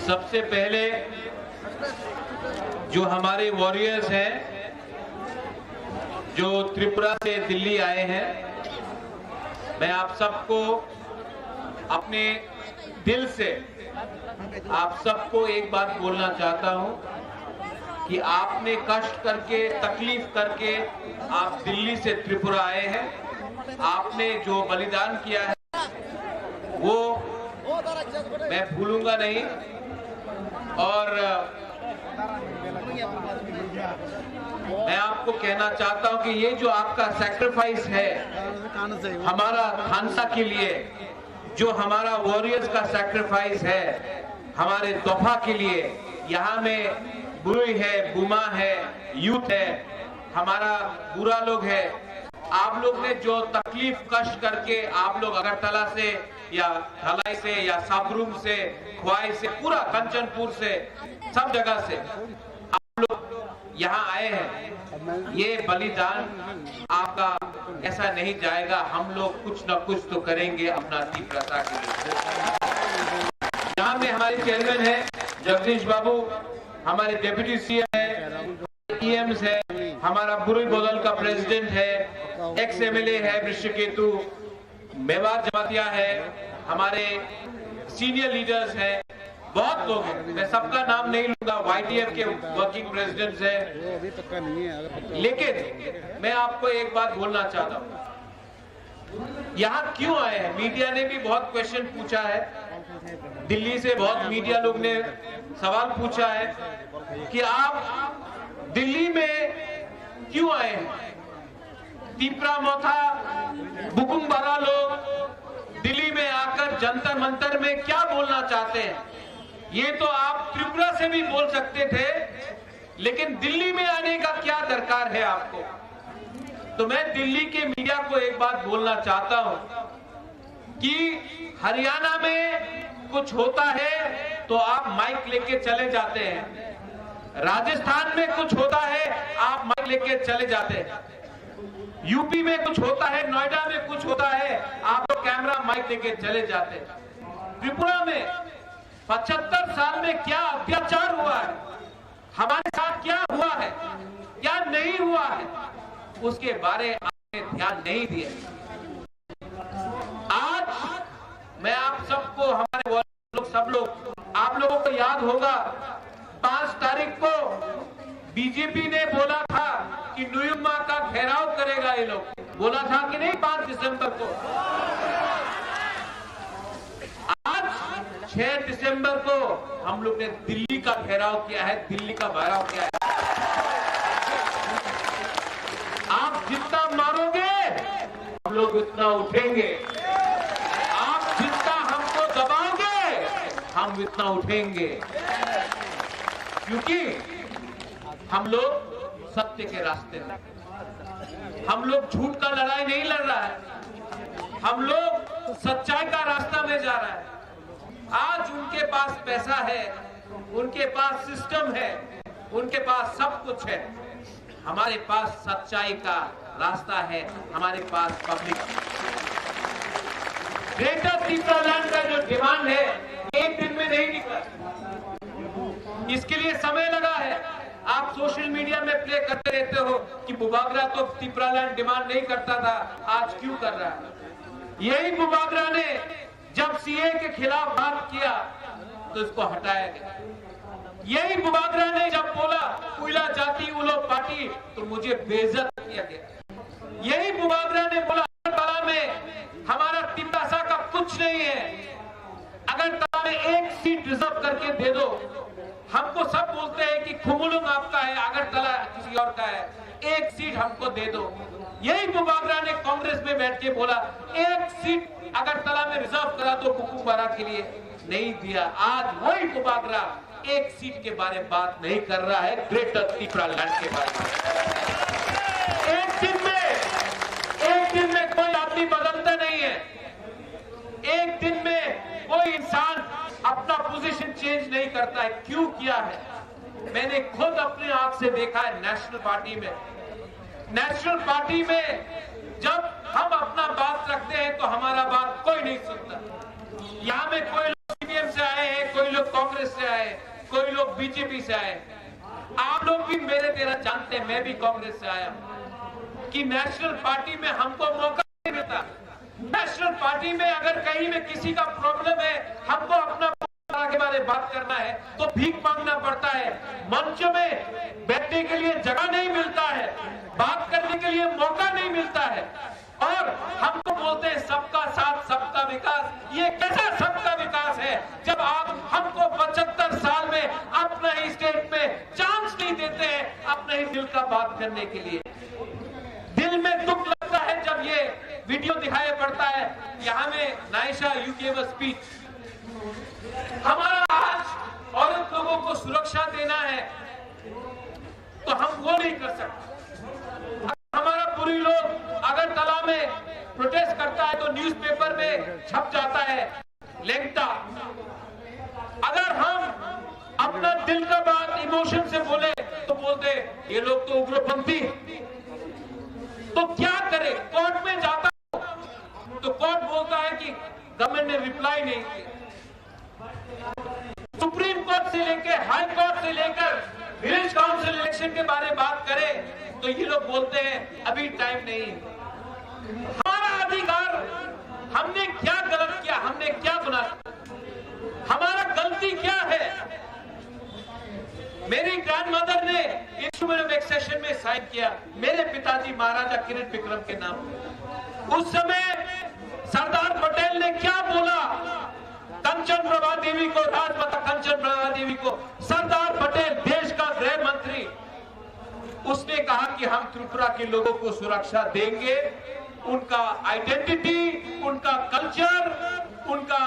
सबसे पहले जो हमारे वॉरियर्स हैं जो त्रिपुरा से दिल्ली आए हैं, मैं आप सबको अपने दिल से आप सबको एक बात बोलना चाहता हूं कि आपने कष्ट करके तकलीफ करके आप दिल्ली से त्रिपुरा आए हैं। आपने जो बलिदान किया है वो मैं भूलूंगा नहीं। और मैं आपको कहना चाहता हूं कि ये जो आपका सैक्रिफाइस है हमारा खानसा के लिए, जो हमारा वॉरियर्स का सैक्रिफाइस है हमारे तोहफा के लिए, यहाँ में बुरुई है, बुमा है, यूथ है, हमारा बुरा लोग है, आप लोग ने जो तकलीफ कष्ट करके आप लोग अगरतला से या धलाई से या साबरूम से ख्वाई से पूरा कंचनपुर से सब जगह से आप लोग यहाँ आए हैं। ये बलिदान आपका ऐसा नहीं जाएगा। हम लोग कुछ न कुछ तो करेंगे अपना तीव्रता के लिए। यहाँ में हमारे चेयरमैन है जगदीश बाबू, हमारे डिप्टी सीएम है, EMs है, हमारा बुरुई बोदल का प्रेसिडेंट है, एक्स MLA है वृषकेतु, मेवाड़ जमातिया है, हमारे सीनियर लीडर्स हैं, बहुत लोग हैं, मैं सबका नाम नहीं लूंगा। YTF के वर्किंग प्रेसिडेंट्स हैं। लेकिन मैं आपको एक बात बोलना चाहता हूं, यहाँ क्यों आए हैं? मीडिया ने भी बहुत क्वेश्चन पूछा है, दिल्ली से बहुत मीडिया लोग ने सवाल पूछा है कि आप दिल्ली में क्यों आए हैं? तीपरा मोथा बुकुमबारा लोग दिल्ली में आकर जंतर मंतर में क्या बोलना चाहते हैं? ये तो आप त्रिपुरा से भी बोल सकते थे, लेकिन दिल्ली में आने का क्या दरकार है आपको? तो मैं दिल्ली के मीडिया को एक बात बोलना चाहता हूं कि हरियाणा में कुछ होता है तो आप माइक लेके चले जाते हैं, राजस्थान में कुछ होता है आप माइक लेके चले जाते हैं, यूपी में कुछ होता है, नोएडा में कुछ होता है, आप लोग कैमरा माइक लेके चले जाते हैं। त्रिपुरा में 75 साल में क्या अत्याचार हुआ है, हमारे साथ क्या हुआ है, क्या नहीं हुआ है, उसके बारे में आपने ध्यान नहीं दिया। आज मैं आप सबको, हमारे लोग सब लोग, आप लोगों को याद होगा 5 तारीख को बीजेपी ने बोला था कि नुयुम्मा का घेराव करेगा, ये लोग बोला था कि नहीं 5 दिसंबर को। आज 6 दिसंबर को हम लोग ने दिल्ली का घेराव किया है, दिल्ली का घेराव किया है। आप जितना मारोगे हम लोग उतना उठेंगे, आप जितना हमको दबाओगे हम उतना उठेंगे, क्योंकि हम लोग सत्य के रास्ते में, हम लोग झूठ का लड़ाई नहीं लड़ रहा है, हम लोग सच्चाई का रास्ता में जा रहा है। आज उनके पास पैसा है, उनके पास सिस्टम है, उनके पास सब कुछ है, हमारे पास सच्चाई का रास्ता है, हमारे पास पब्लिक। ग्रेटर त्रिपुरा डिमांड है एक दिन में नहीं निकला, इसके लिए समय लगा है। आप सोशल मीडिया में प्ले करते रहते हो कि बुबागरा तो त्रिपुरालैंड डिमांड नहीं करता था, आज क्यों कर रहा है? यही बुबागरा ने जब सीए के खिलाफ बात किया तो इसको हटाया गया। यही बुबागरा ने जब बोला उइला जाति उलो पार्टी तो मुझे बेइज्जत किया गया। यही बुबागरा ने बोला अगरतला में हमारा तिब्बता का कुछ नहीं है, अगरतला में एक सीट रिजर्व करके दे दो। हमको सब बोलते हैं कि खुमुलुंग आपका है, अगरतला किसी और का है, एक सीट हमको दे दो। यही बुबागरा ने कांग्रेस में बैठ के बोला एक सीट अगरतला में रिजर्व करा दो कुकुम्बारा के लिए, नहीं दिया। आज वही बुबागरा एक सीट के बारे में बात नहीं कर रहा है, ग्रेटर त्रिपुरालैंड के बारे में। एक दिन में कोई आदमी बदलता नहीं है, एक दिन में कोई इंसान अपना पोजीशन चेंज नहीं करता है। क्यों किया है? मैंने खुद अपने आंख से देखा है। नेशनल पार्टी में जब हम अपना बात रखते हैं तो हमारा बात कोई नहीं सुनता। यहाँ में कोई लोग सीपीएम से आए हैं, कोई लोग कांग्रेस से आए, कोई लोग बीजेपी से आए। आप लोग भी मेरे तेरा जानते हैं, मैं भी कांग्रेस से आया हूं कि नेशनल पार्टी में हमको मौका नहीं मिलता। नेशनल पार्टी में अगर कहीं में किसी का प्रॉब्लम है, हमको अपना के बारे में बात करना है तो भीख मांगना पड़ता है। मंच में बैठने के लिए जगह नहीं मिलता है, बात करने के लिए मौका नहीं मिलता है, और हमको बोलते हैं सबका साथ सबका विकास। ये कैसा सबका विकास है जब आप हमको 75 साल में अपना ही स्टेट में चांस नहीं देते हैं अपने ही दिल का बात करने के लिए। दिल में दुख लगता है जब ये वीडियो दिखाई पड़ता है। यहाँ में Naisha you give a speech. हमारा आज औरत लोगों को सुरक्षा देना है तो हम वो नहीं कर सकते। हमारा पूरी लोग अगरतला में प्रोटेस्ट करता है तो न्यूज़पेपर में छप जाता है लेंगटा। अगर हम अपना दिल का बात इमोशन से बोले तो बोलते ये लोग तो उग्रपंथी। तो क्या करे? कोर्ट में जाता तो कोर्ट बोलता है कि गवर्नमेंट ने रिप्लाई नहीं किया। सुप्रीम कोर्ट से लेकर हाई कोर्ट से लेकर विलेज काउंसिल इलेक्शन के बारे में बात करें तो ये लोग बोलते हैं अभी टाइम नहीं है। हमारा अधिकार, हमने क्या गलत किया, हमने क्या गुनाह, हमारा गलती क्या है? मेरी ग्रैंडमदर ने इंस्ट्रूमेंट ऑफ एक्सेशन में साइन किया मेरे पिताजी महाराजा किरण विक्रम के नाम। उस समय सरदार पटेल ने क्या बोला? कंचन प्रभा देवी को, राजमाता कंचन प्रभा देवी को, सरदार पटेल देश का गृह मंत्री, उसने कहा कि हम त्रिपुरा के लोगों को सुरक्षा देंगे। उनका आइडेंटिटी, उनका कल्चर, उनका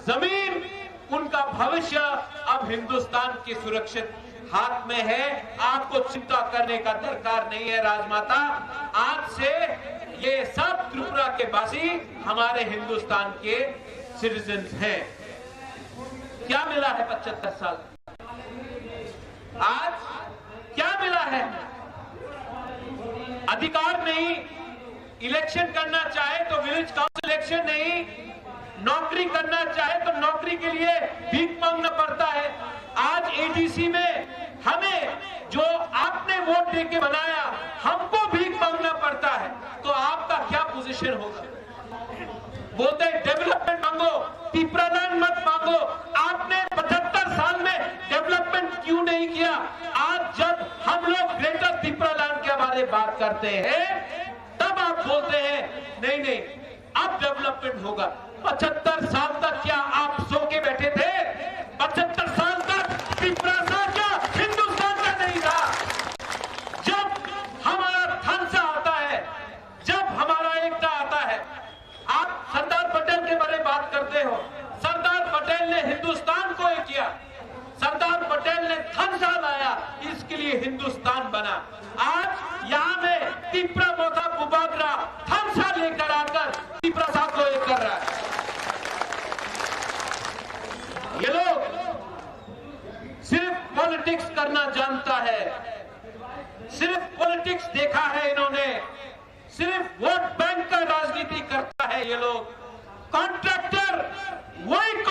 जमीन, उनका भविष्य अब हिंदुस्तान के सुरक्षित हाथ में है। आपको चिंता करने का दरकार नहीं है राजमाता। आज से ये सब त्रिपुरा के वासी हमारे हिंदुस्तान के सिटीजन हैं। क्या मिला है 75 साल? आज क्या मिला है? अधिकार नहीं, इलेक्शन करना चाहे तो विलेज काउंसिल इलेक्शन नहीं, नौकरी करना चाहे तो नौकरी के लिए भीख मांगना पड़ता है। आज एडीसी में हमें जो आपने वोट देके बनाया, हमको भीख मांगना पड़ता है। तो आपका क्या पोजीशन होगा? बोलते हैं डेवलपमेंट मांगो, त्रिपुरालैंड मत मांगो। आपने 75 साल में डेवलपमेंट क्यों नहीं किया? आज जब हम लोग ग्रेटर त्रिपुरालैंड के बारे में बात करते हैं तब आप बोलते हैं नहीं नहीं अब डेवलपमेंट होगा। 75 साल तक क्या आप सो के बैठे थे? 75 साल तक त्रिपुरा क्या हिंदुस्तान का नहीं था? जब हमारा थनसा आता है, जब हमारा एकता आता है, आप सरदार पटेल के बारे में बात करते हो। सरदार पटेल ने हिंदुस्तान को एक किया, सरदार पटेल ने थनसा लाया, इसके लिए हिंदुस्तान बना। आज यहाँ में त्रिपुरा मोथा बुबागरा थनसा लेकर आकर त्रिपुरा को एक कर रहा है। ये लोग सिर्फ पॉलिटिक्स करना जानता है, सिर्फ पॉलिटिक्स देखा है इन्होंने, सिर्फ वोट बैंक का राजनीति करता है ये लोग। कॉन्ट्रैक्टर वही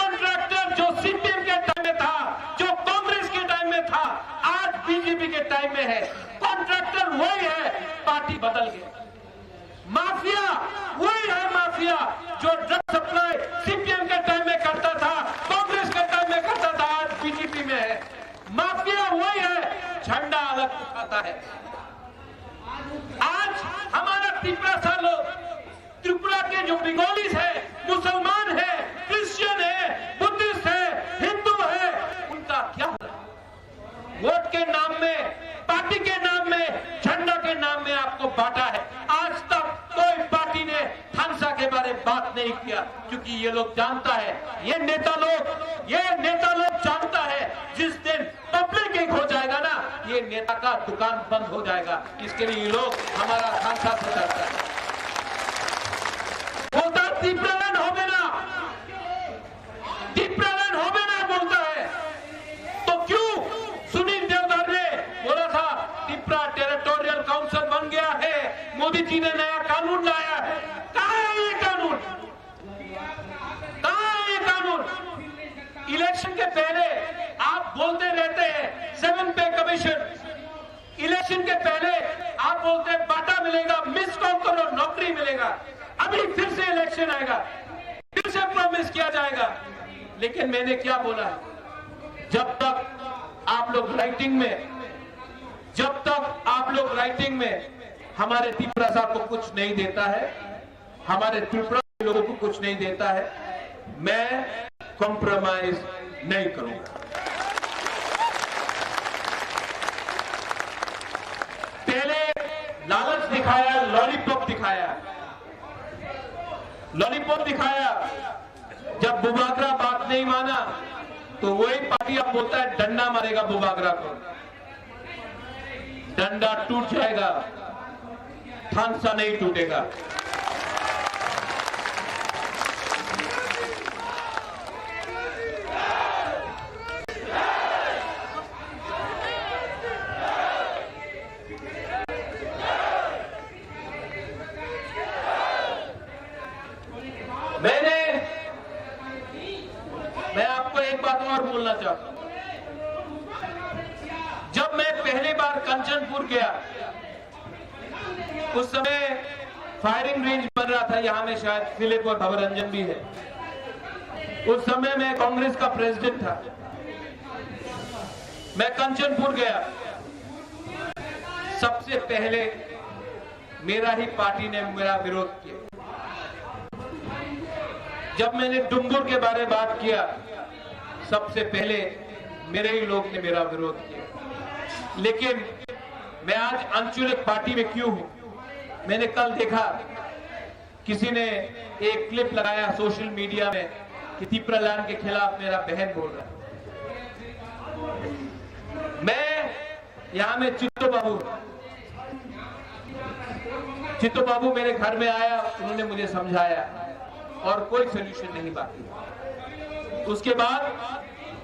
है। आज हमारा त्रिपुरा सा लोग, त्रिपुरा के जो बंगालीज है, मुसलमान है, क्रिश्चियन है, बुद्धिस्ट है, हिंदू है, उनका क्या है? वोट के नाम में, पार्टी के नाम में, झंडा के नाम में आपको बांटा है। आज तक कोई पार्टी ने थानसा के बारे में बात नहीं किया, क्योंकि ये लोग जानता है, ये नेता लोग जानता है, जिस दिन पब्लिक एक हो जाएगा ना, ये नेता का दुकान बंद हो जाएगा। इसके लिए ये लोग हमारा थानसा प्रचारता है। बोलता त्रिपुरालैंड होवे ना बोलता है, तो क्यों सुनील देवधर ने बोला था त्रिपुरा टेरिटोरियल काउंसिल बन गया है, मोदी जी ने नया कानून लाया है। कहां है ये कानून? इलेक्शन के पहले आप बोलते रहते हैं 7 पे कमीशन, इलेक्शन के पहले आप बोलते हैं बाटा मिलेगा, मिस कॉल करो नौकरी मिलेगा। अभी फिर से इलेक्शन आएगा, फिर से प्रॉमिस किया जाएगा। लेकिन मैंने क्या बोला, जब तक आप लोग राइटिंग में हमारे त्रिपुरा साहब को कुछ नहीं देता है, हमारे त्रिपुरा के लोगों को कुछ नहीं देता है, मैं कॉम्प्रोमाइज नहीं करूंगा। पहले लालच दिखाया, लॉलीपॉप दिखाया। जब बुबागरा बात नहीं माना तो वही पार्टी अब बोलता है डंडा मारेगा बुबागरा को, डंडा टूट जाएगा, थानसा नहीं टूटेगा। मैं आपको एक बात और बोलना चाहता हूं। जब मैं पहली बार कंचनपुर गया, उस समय फायरिंग रेंज बन रहा था, यहां में शायद फिलिप और भवरंजन भी है। उस समय मैं कांग्रेस का प्रेसिडेंट था। मैं कंचनपुर गया, सबसे पहले मेरा ही पार्टी ने मेरा विरोध किया। जब मैंने डुंगुर के बारे में बात किया, सबसे पहले मेरे ही लोग ने मेरा विरोध किया। लेकिन मैं आज आंचलिक पार्टी में क्यों हूं? मैंने कल देखा किसी ने एक क्लिप लगाया सोशल मीडिया में कि त्रिपुरालैंड के खिलाफ मेरा बहन बोल रहा है। मैं यहां में चित्तो बाबू मेरे घर में आया, उन्होंने मुझे समझाया और कोई सोल्यूशन नहीं बाकी। उसके बाद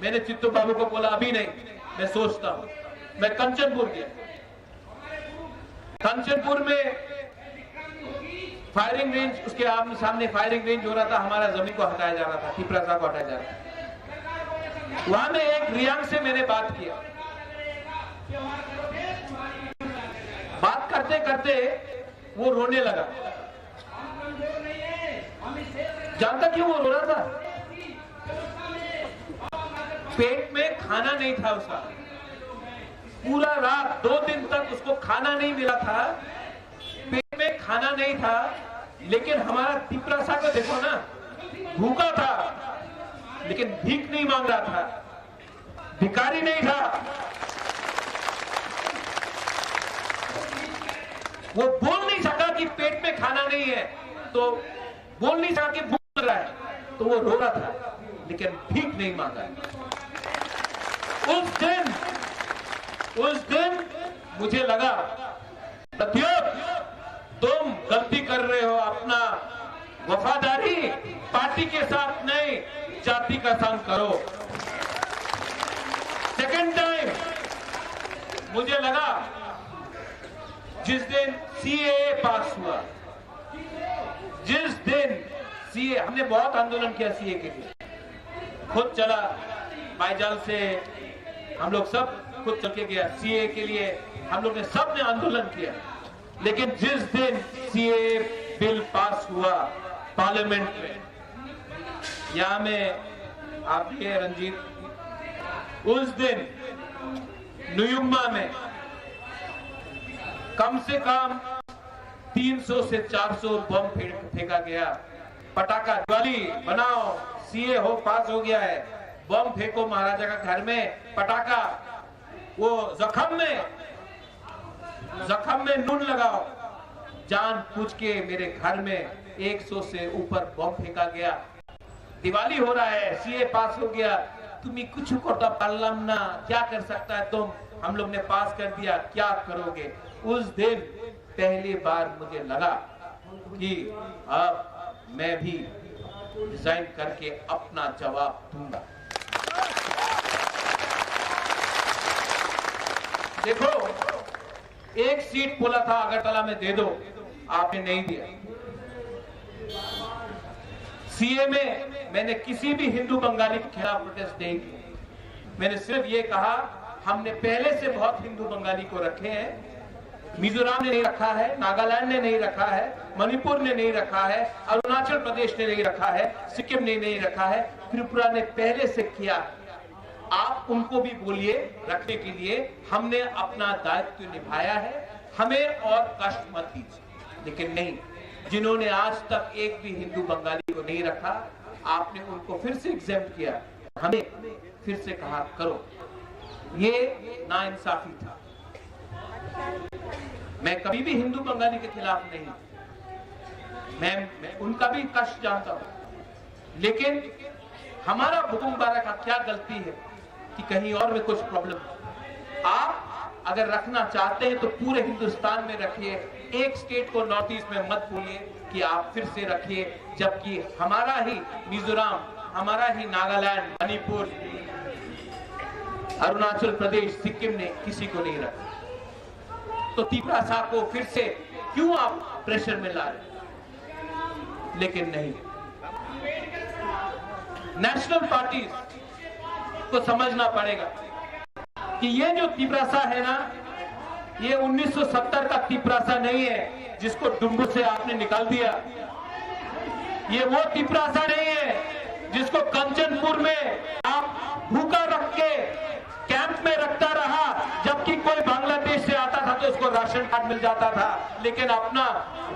मैंने चित्तो बाबू को बोला अभी नहीं, मैं सोचता हूं। मैं कंचनपुर गया, कंचनपुर में फायरिंग रेंज, उसके सामने फायरिंग रेंज हो रहा था, हमारा जमीन को हटाया जा रहा था, त्रिपुरा साहब को हटाया जा रहा था। वहां में एक रियांग से मैंने बात किया, बात करते करते वो रोने लगा। जानता क्यों वो रो रहा था? पेट में खाना नहीं था उसका, पूरा रात 2 दिन तक उसको खाना नहीं मिला था, पेट में खाना नहीं था। लेकिन हमारा त्रिपुरा साहब को देखो ना, भूखा था लेकिन भीख नहीं मांग रहा था, भिखारी नहीं था। वो बोल नहीं सका कि पेट में खाना नहीं है, तो बोल नहीं सका कि भूख लग रहा है, तो वो रो रहा था लेकिन भीख नहीं मांगा। उस दिन मुझे लगा प्रत्युत तुम गलती कर रहे हो, अपना वफादारी पार्टी के साथ नहीं, जाति का संग करो। सेकेंड टाइम मुझे लगा जिस दिन सीएए पास हुआ, जिस दिन सीए, हमने बहुत आंदोलन किया सीए के लिए, खुद चला बाईजाल से, हम लोग सब खुद चल के गया सीए के लिए, हम लोग ने सब ने आंदोलन किया। लेकिन जिस दिन सीए बिल पास हुआ पार्लियामेंट में, यहां में आप ये रंजीत, उस दिन न्यूयुम्मा में कम से कम 300 से 400 बम फेंका गया। पटाखा दिवाली बनाओ, सीए हो पास हो गया है, बम फेंको महाराजा का घर में, पटाखा वो जख्म में नून लगाओ। जान पूछ के मेरे घर में 100 से ऊपर बम फेंका गया। दिवाली हो रहा है, सीए पास हो गया, तुम्हें कुछ करता पारलम ना, क्या कर सकता है तुम, हम लोग ने पास कर दिया, क्या करोगे। उस दिन पहली बार मुझे लगा कि अब मैं भी डिजाइन करके अपना जवाब दूंगा। देखो, एक सीट बोला था अगरतला में दे दो, आपने नहीं दिया। सीए में मैंने किसी भी हिंदू बंगाली के खिलाफ प्रोटेस्ट नहीं किया। मैंने सिर्फ ये कहा, हमने पहले से बहुत हिंदू बंगाली को रखे हैं, मिजोरम ने नहीं रखा है, नागालैंड ने नहीं रखा है, मणिपुर ने नहीं रखा है, अरुणाचल प्रदेश ने नहीं रखा है, सिक्किम ने नहीं रखा है, त्रिपुरा ने पहले से किया। आप उनको भी बोलिए रखने के लिए, हमने अपना दायित्व निभाया है, हमें और कष्ट मत दीजिए। लेकिन नहीं, जिन्होंने आज तक एक भी हिंदू बंगाली को नहीं रखा, आपने उनको फिर से एग्जेम्प्ट किया, हमें फिर से कहा करो। ये नाइंसाफी था। मैं कभी भी हिंदू बंगाली के खिलाफ नहीं, मैं उनका भी कष्ट जानता हूं, लेकिन हमारा बुकुमबारा का क्या गलती है कि कहीं और में कुछ प्रॉब्लम। आप अगर रखना चाहते हैं तो पूरे हिंदुस्तान में रखिए, एक स्टेट को नॉर्थ ईस्ट में मत बोलिए कि आप फिर से रखिए, जबकि हमारा ही मिजोरम, हमारा ही नागालैंड, मणिपुर, अरुणाचल प्रदेश, सिक्किम ने किसी को नहीं रखा। तो त्रिपुरा साहब को फिर से क्यों आप प्रेशर में ला रहे? लेकिन नहीं, नेशनल पार्टीज को समझना पड़ेगा कि ये जो त्रिपुरा है ना, ये 1970 का त्रिपुरा नहीं है जिसको डुम्बू से आपने निकाल दिया। ये वो त्रिपुरा नहीं है जिसको कंचनपुर में आप भूखा रख के कैंप में रखता रहा, जबकि कोई बांग्लादेश से आता था तो उसको राशन कार्ड मिल जाता था, लेकिन अपना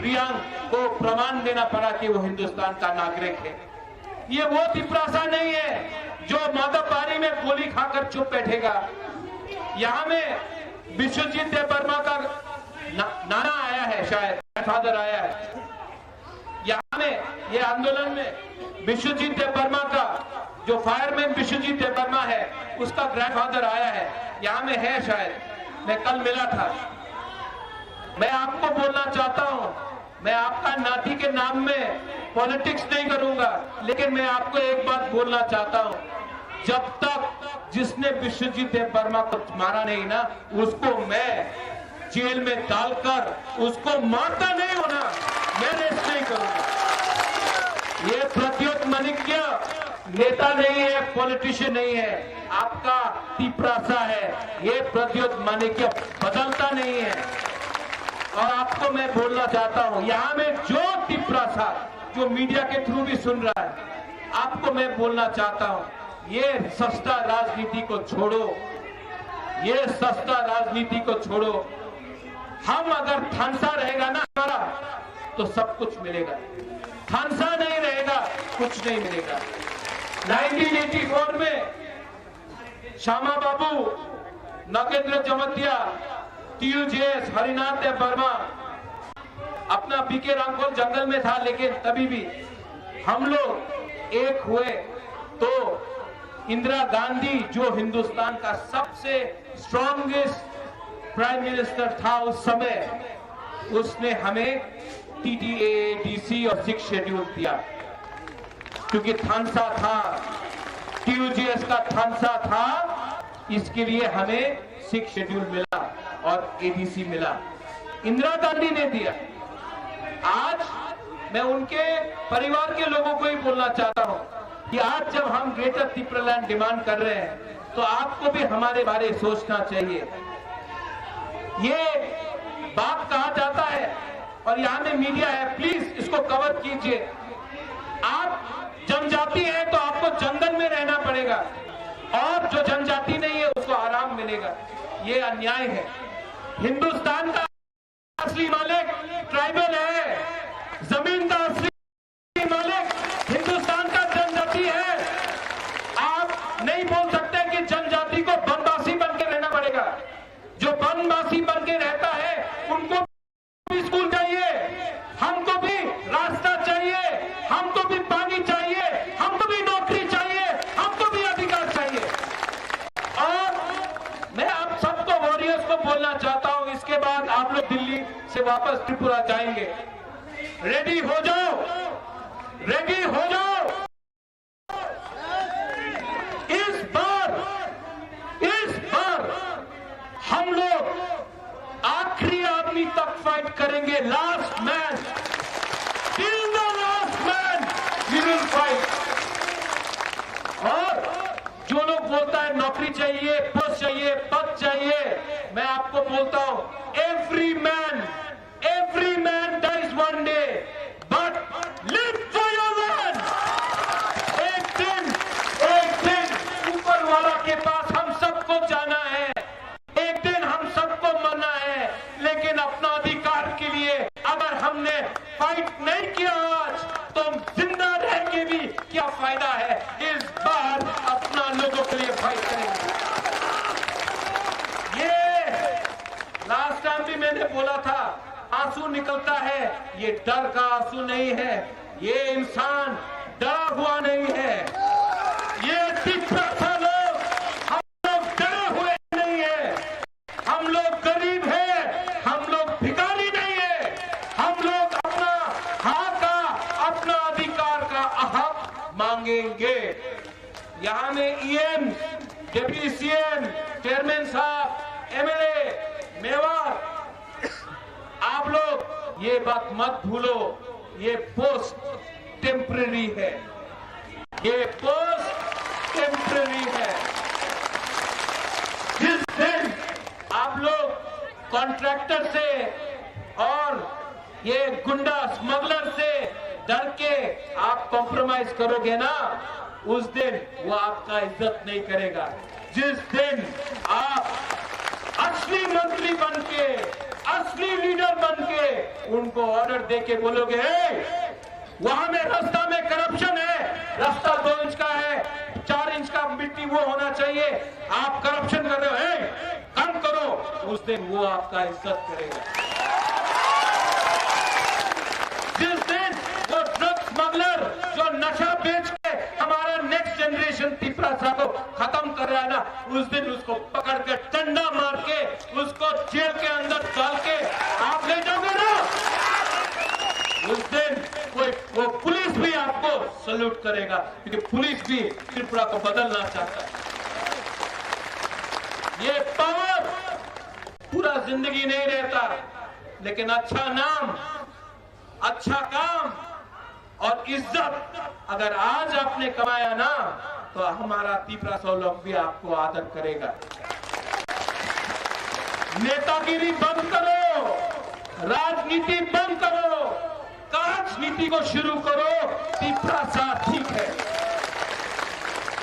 रियांग को प्रमाण देना पड़ा कि वो हिंदुस्तान का नागरिक है। ये वो त्रिपुरा नहीं है जो माधवबारी में गोली खाकर चुप बैठेगा। यहाँ में विश्वजीत देव वर्मा का नाना आया है, शायद फादर आया है। यहाँ में ये आंदोलन में विश्वजीत देव वर्मा का जो फायरमैन विश्वजीत देव वर्मा है, उसका ग्रैंडफादर आया है, यहाँ में है शायद, मैं कल मिला था। मैं आपको बोलना चाहता हूँ, मैं आपका नाती के नाम में पॉलिटिक्स नहीं करूंगा, लेकिन मैं आपको एक बात बोलना चाहता हूँ, जब तक जिसने विश्वजीत देव वर्मा को मारा नहीं ना, उसको मैं जेल में डालकर उसको मारता नहीं होना, मैं रेस्ट नहीं करूंगा। ये प्रद्योत माणिक्य नेता नहीं है, पॉलिटिशियन नहीं है, आपका त्रिपुरा है। ये प्रद्योत माणिक्य बदलता नहीं है। और आपको मैं बोलना चाहता हूं, यहाँ में जो त्रिपुरा जो मीडिया के थ्रू भी सुन रहा है, आपको मैं बोलना चाहता हूं, ये सस्ता राजनीति को छोड़ो, ये सस्ता राजनीति को छोड़ो। हम अगर थानसा रहेगा ना हमारा, तो सब कुछ मिलेगा। थानसा नहीं रहेगा, कुछ नहीं मिलेगा। 1984 में श्यामा बाबू, नगेंद्र जमतिया, TUJS, हरिनाथ देव वर्मा, अपना बीके रामपुर जंगल में था, लेकिन तभी भी हम लोग एक हुए तो इंदिरा गांधी, जो हिंदुस्तान का सबसे स्ट्रॉन्गेस्ट प्राइम मिनिस्टर था उस समय, उसने हमें TTA, DC और 6 शेड्यूल दिया, क्योंकि थानसा था, TUJS का थानसा था, इसके लिए हमें 6 शेड्यूल मिला और ADC मिला, इंदिरा गांधी ने दिया। आज मैं उनके परिवार के लोगों को ही बोलना चाहता हूं कि आज जब हम ग्रेटर त्रिपुरालैंड डिमांड कर रहे हैं, तो आपको भी हमारे बारे में सोचना चाहिए। ये बात कहा जाता है और यहाँ में मीडिया है, प्लीज इसको कवर कीजिए। आप जनजाति है तो आपको जंगल में रहना पड़ेगा, और जो जनजाति नहीं है उसको आराम मिलेगा। ये अन्याय है। हिंदुस्तान का असली मालिक ट्राइबल है, जमीन का असली मालिक हिंदुस्तान का जनजाति है। आप नहीं बोल सकते कि जनजाति को बनवासी बन के रहना पड़ेगा। जो बनवासी बन के रहता है उनको भी स्कूल चाहिए, हमको भी रास्ता चाहिए, हमको भी पानी चाहिए, हमको भी नौकरी चाहिए, हमको भी अधिकार चाहिए। और मैं आप सबको वॉरियर्स को बोलना चाहता हूं, इसके बाद आप लोग दिल्ली से वापस त्रिपुरा जाएंगे। रेडी हो जाओ, रेडी हो जाओ। इस बार हम लोग आखिरी आदमी तक फाइट करेंगे। Last man till the last man we will fight. और जो लोग बोलता है नौकरी चाहिए, पोस्ट चाहिए, पद चाहिए, मैं आपको बोलता हूं every man dies one day, but live for your land. एक दिन ऊपर वाला के पास हम सबको जाना है, एक दिन हम सबको मरना है। लेकिन अपना अधिकार के लिए अगर हमने फाइट नहीं किया आज, तो जिंदा रह के भी क्या फायदा है। इस बार अपना लोगों के लिए फाइट करेंगे। ये लास्ट टाइम भी मैंने बोला था, आंसू निकलता है, ये डर का आंसू नहीं है, ये इंसान डरा हुआ नहीं है। ये तिब्बत लोग, हम लोग डरे हुए नहीं है, हम लोग गरीब हैं, हम लोग भिखारी नहीं है, हम लोग अपना हक का, अपना अधिकार का हक मांगेंगे। यहाँ में ईएम, डिप्टी सीएम, चेयरमैन साहब, एमएलए, मेवार, आप लोग ये बात मत भूलो, ये पोस्ट टेम्पररी है, ये पोस्ट टेम्पररी है। जिस दिन आप लोग कॉन्ट्रैक्टर से और ये गुंडा स्मगलर से डर के आप कॉम्प्रोमाइज करोगे ना, उस दिन वो आपका इज्जत नहीं करेगा। जिस दिन आप असली मंत्री बन के, असली लीडर बन के उनको ऑर्डर दे के बोलोगे वहां में रास्ता में करप्शन है, रास्ता 2 इंच का है, 4 इंच का मिट्टी वो होना चाहिए, आप करप्शन कर रहे हो, कम करो, उस दिन वो आपका इज्जत करेगा। जिस दिन वो ड्रग स्मगलर जो नशा बेच के हमारा नेक्स्ट जनरेशन तिब्बत को खत्म कर रहा है ना, उस दिन उसको पकड़ के डंडा मार के उसको जेल के अंदर डाल के आप ले जाओगे ना, उस दिन वो पुलिस भी आपको सल्यूट करेगा, क्योंकि पुलिस भी त्रिपुरा को बदलना चाहता है। ये पावर पूरा जिंदगी नहीं रहता, लेकिन अच्छा नाम, अच्छा काम और इज्जत अगर आज आपने कमाया ना, तो हमारा त्रिपुरा लोग भी आपको आदर करेगा। नेतागिरी बंद करो, राजनीति बंद करो, राजनीति को शुरू करो। त्रिपुरा ठीक है।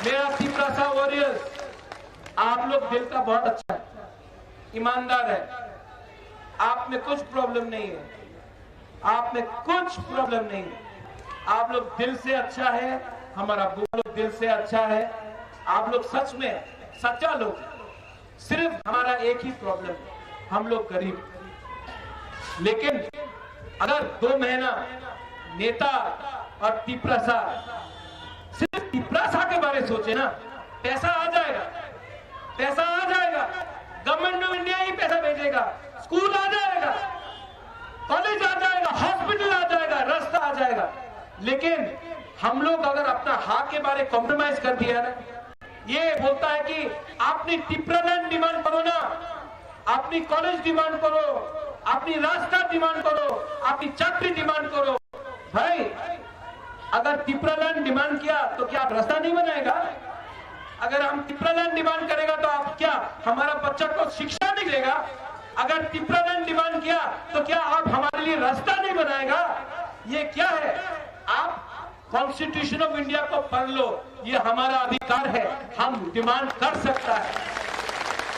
मेरा त्रिपुरा वॉरियर्स, आप लोग दिल का बहुत अच्छा है, ईमानदार है, आप में कुछ प्रॉब्लम नहीं है, आप में कुछ प्रॉब्लम नहीं है, आप लोग दिल से अच्छा है, हमारा बुआ लोग दिल से अच्छा है, आप लोग सच में सच्चा लोग। सिर्फ हमारा एक ही प्रॉब्लम है, हम लोग गरीब। लेकिन अगर 2 महीना नेता और तिब्बत सिर्फ तिब्बत के बारे में सोचे ना, पैसा आ जाएगा, पैसा आ जाएगा, गवर्नमेंट ऑफ इंडिया ही पैसा भेजेगा, स्कूल आ जाएगा, कॉलेज आ जाएगा, हॉस्पिटल आ जाएगा, रास्ता आ जाएगा। लेकिन हम लोग अगर अपना हक के बारे कॉम्प्रोमाइज कर दिया ना, ये बोलता है कि अपनी तिब्बत डिमांड करो ना, अपनी कॉलेज डिमांड करो, अपनी रास्ता डिमांड करो, अपनी चाकरी डिमांड करो। भाई अगर तिब्बत डिमांड किया तो क्या आप रास्ता नहीं बनाएगा? अगर हम तिब्बत डिमांड करेगा तो आप क्या हमारा बच्चा को शिक्षा नहीं देगा? अगर तिब्बत डिमांड किया तो क्या आप हमारे लिए रास्ता नहीं बनाएगा? ये क्या है? आप कॉन्स्टिट्यूशन ऑफ इंडिया को पढ़ लो, ये हमारा अधिकार है, हम डिमांड कर सकता है।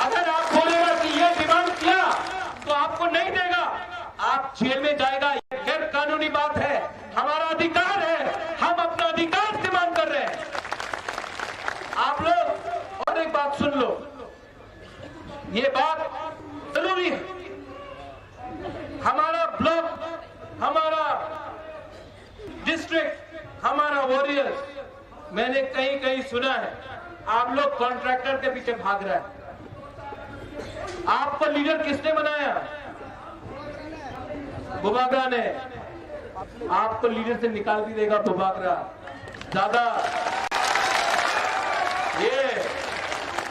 अगर आप बोलेगा कि ये डिमांड किया तो आपको नहीं देगा, आप जेल में जाएगा, ये गैर कानूनी बात है। हमारा अधिकार है, हम अपना अधिकार इस्तेमाल कर रहे हैं। आप लोग और एक बात सुन लो, ये बात जरूरी है। हमारा ब्लॉक, हमारा डिस्ट्रिक्ट, हमारा वॉरियर्स, मैंने कहीं कहीं सुना है आप लोग कॉन्ट्रैक्टर के पीछे भाग रहे हैं। आपको लीडर किसने बनाया? बुबागरा ने। आपको लीडर से निकाल भी देगा बुबागरा। ज्यादा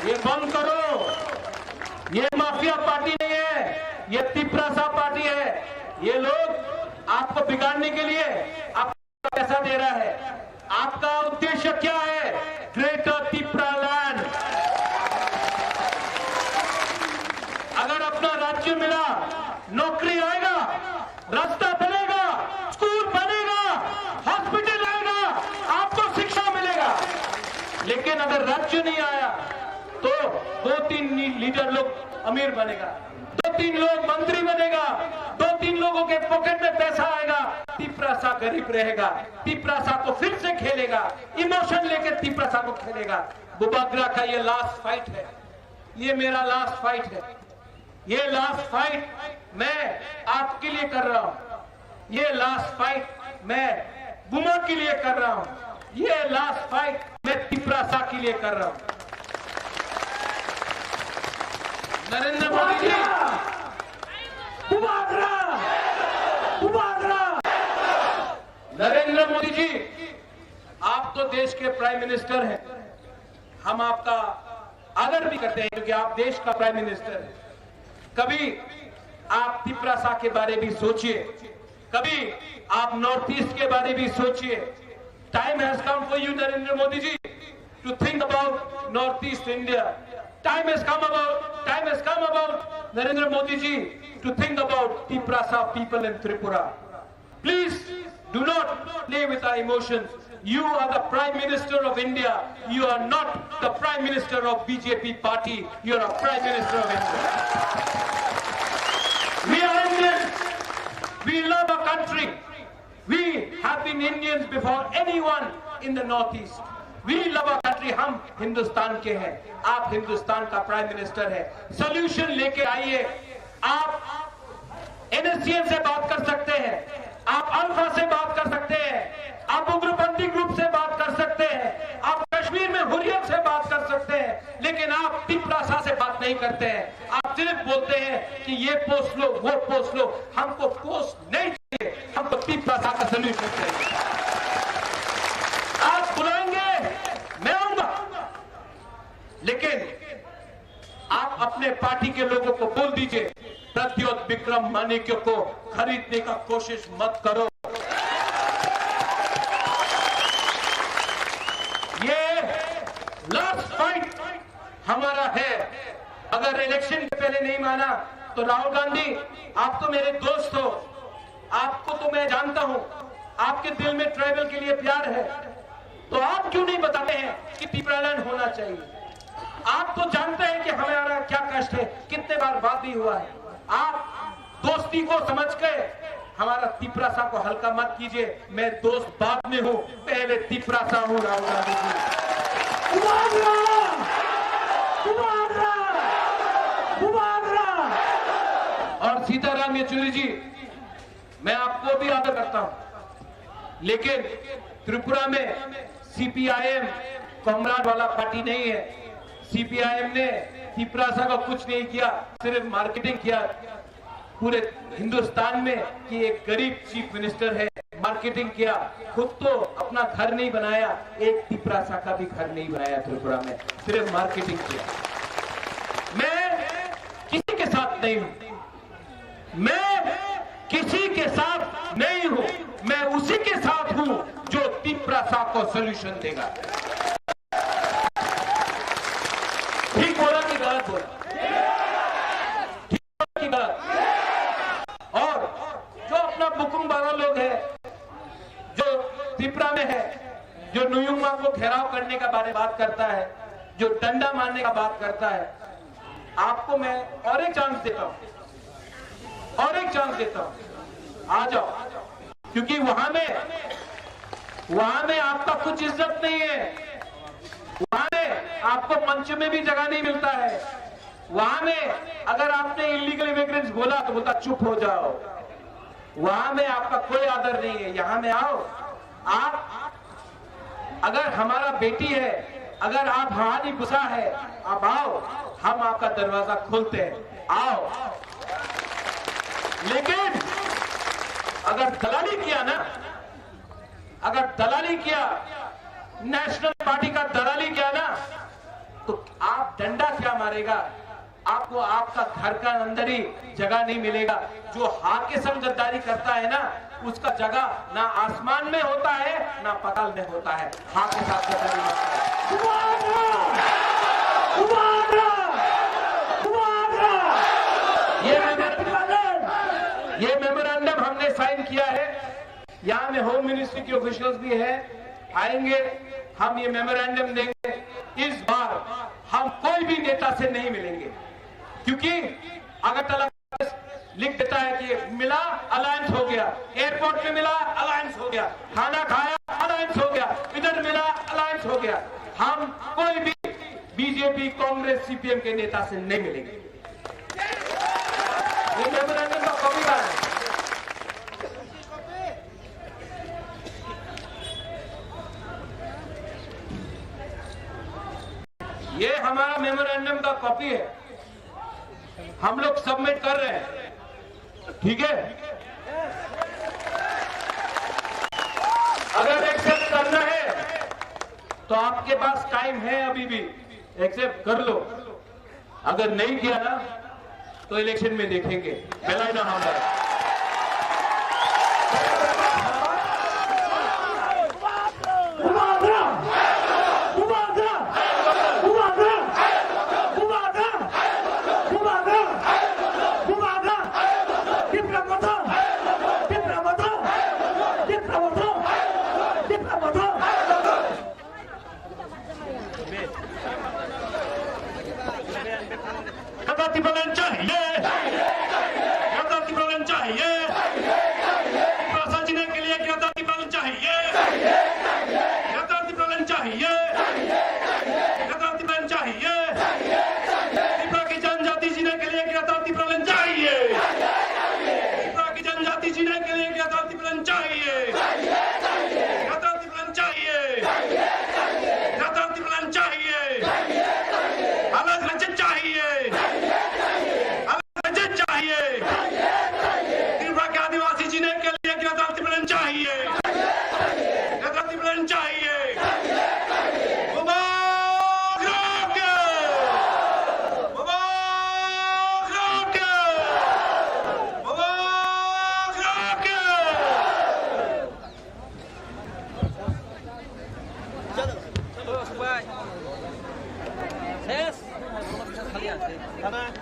ये बंद करो। ये माफिया पार्टी नहीं है, ये तिपरासा पार्टी है। ये लोग आपको बिगाड़ने के लिए आपको पैसा दे रहा है। आपका उद्देश्य क्या है? ग्रेटर तिपरालैंड। अगर अपना राज्य मिला, नौकरी आएगा, रास्ता बनेगा, स्कूल बनेगा, हॉस्पिटल आएगा, आपको शिक्षा मिलेगा। लेकिन अगर राज्य नहीं आया तो 2-3 लीडर लोग अमीर बनेगा, 2-3 लोग मंत्री बनेगा, 2-3 लोगों के पॉकेट में पैसा आएगा, तिपरासा गरीब रहेगा। तिपरासा को फिर से खेलेगा, इमोशन लेके तिपरासा को खेलेगा। बुबागरा का ये लास्ट फाइट है, ये मेरा लास्ट फाइट है। ये लास्ट फाइट मैं आपके लिए कर रहा हूं। ये लास्ट फाइट मैं बुमा के लिए कर रहा हूं। ये लास्ट फाइट मैं तिपरासा के लिए कर रहा हूं। नरेंद्र मोदी जी, नरेंद्र मोदी जी, आप तो देश के प्राइम मिनिस्टर हैं। हम आपका आदर भी करते हैं क्योंकि आप देश का प्राइम मिनिस्टर हैं। कभी आप तिपरासा के बारे में सोचिए, कभी आप नॉर्थ ईस्ट के बारे में सोचिए। Time has come for you Narendra Modi ji to think about North East India. Time has come about Narendra Modi ji to think about Tiprasa people in Tripura. Please do not play with our emotions. You are the Prime Minister of India. You are not the Prime Minister of BJP party. You are a Prime Minister of India. We are Indians. We love our country. We have been Indians before anyone in the Northeast. We love our country. हम हिंदुस्तान के हैं, आप हिंदुस्तान का prime minister है। Solution लेके आइए। आप NSCN से बात कर सकते हैं, आप अल्फा से बात कर सकते हैं, आप उग्रपंथी ग्रुप से बात कर सकते हैं, आप कश्मीर में हुर्रियत से बात कर सकते हैं, लेकिन आप तिपरासा से बात नहीं करते हैं। आप सिर्फ बोलते हैं कि ये पोस्ट लो, वो पोस्ट लो। हमको पोस्ट नहीं चाहिए, हमको तिपरासा का सोल्यूशन चाहिए। आप बुलाएंगे, मैं आऊंगा, लेकिन आप अपने पार्टी के लोगों को बोल दीजिए प्रद्योत विक्रम माणिक्य को खरीदने का कोशिश मत करो। ये लास्ट फाइट हमारा है। अगर इलेक्शन के पहले नहीं माना तो राहुल गांधी, आप तो मेरे दोस्त हो, आपको तो मैं जानता हूं, आपके दिल में ट्राइबल के लिए प्यार है, तो आप क्यों नहीं बताते हैं कि तिपरालैंड होना चाहिए? आप तो जानते हैं कि हमारा क्या कष्ट है, कितने बार बात भी हुआ है। आप दोस्ती को समझ के हमारा तिपरासा को हल्का मत कीजिए। मैं दोस्त बाद में हूं, पहले तिपरासा हूं। राहुल गांधी जी और सीताराम येचुरी जी, मैं आपको भी आदर करता हूं, लेकिन त्रिपुरा में CPIM कॉमराड वाला पार्टी नहीं है। CPIM ने तिपरासा का कुछ नहीं किया, सिर्फ मार्केटिंग किया पूरे हिंदुस्तान में कि एक गरीब चीफ मिनिस्टर है। मार्केटिंग किया, खुद तो अपना घर नहीं बनाया, एक तिपरासा का भी घर नहीं बनाया त्रिपुरा में, सिर्फ मार्केटिंग किया। मैं किसी के साथ नहीं हूं, मैं किसी के साथ नहीं हूं, मैं उसी के साथ हूं जो तिपरासा को सोल्यूशन देगा। ठीक बोला कि गलत बोला? ठीक बोला कि गलत? और जो अपना बुकुम वाला लोग है, जो त्रिपुरा में है, जो नुयुमा को घेराव करने का बारे बात करता है, जो डंडा मारने का बात करता है, आपको मैं और एक चांस देता हूं, और एक चांस देता हूं, आ जाओ, क्योंकि वहां में आपका कुछ इज्जत नहीं है, वहां में आपको मंच में भी जगह नहीं मिलता है, वहां में अगर आपने इलीगल इमिग्रेंट्स बोला तो बोलता चुप हो जाओ, वहां में आपका कोई आदर नहीं है। यहां में आओ, आप अगर हमारा बेटी है, अगर आप हमारी गुस्सा है, आप आओ, हम आपका दरवाजा खोलते हैं, आओ। लेकिन अगर दलाली किया ना, अगर दलाली किया, नेशनल पार्टी का दलाली किया ना, तो आप डंडा क्या मारेगा, आपको आपका घर का अंदर ही जगह नहीं मिलेगा। जो हाथ के संग गद्दारी करता है ना, उसका जगह ना आसमान में होता है ना पाताल में होता है, हाथ के साथ गद्दारी ये मेमोरेंडम हमने साइन किया है, यहाँ में होम मिनिस्ट्री के ऑफिशियल्स भी है, आएंगे, हम ये मेमोरेंडम देंगे। इस बार हम कोई भी नेता से नहीं मिलेंगे, क्योंकि अगरतला लिख देता है कि मिला अलायंस हो गया, एयरपोर्ट में मिला अलायंस हो गया, खाना खाया अलायंस हो गया, इधर मिला अलायंस हो गया। हम कोई भी बीजेपी, कांग्रेस, सीपीएम के नेता से नहीं मिलेंगे। ये मेमोरेंडम का कॉपी है। ये हमारा मेमोरेंडम का कॉपी है, हम लोग सबमिट कर रहे हैं, ठीक है। अगर एक्सेप्ट करना है तो आपके पास टाइम है, अभी भी एक्सेप्ट कर लो। अगर नहीं किया ना तो इलेक्शन में देखेंगे। बेलाइना हमारा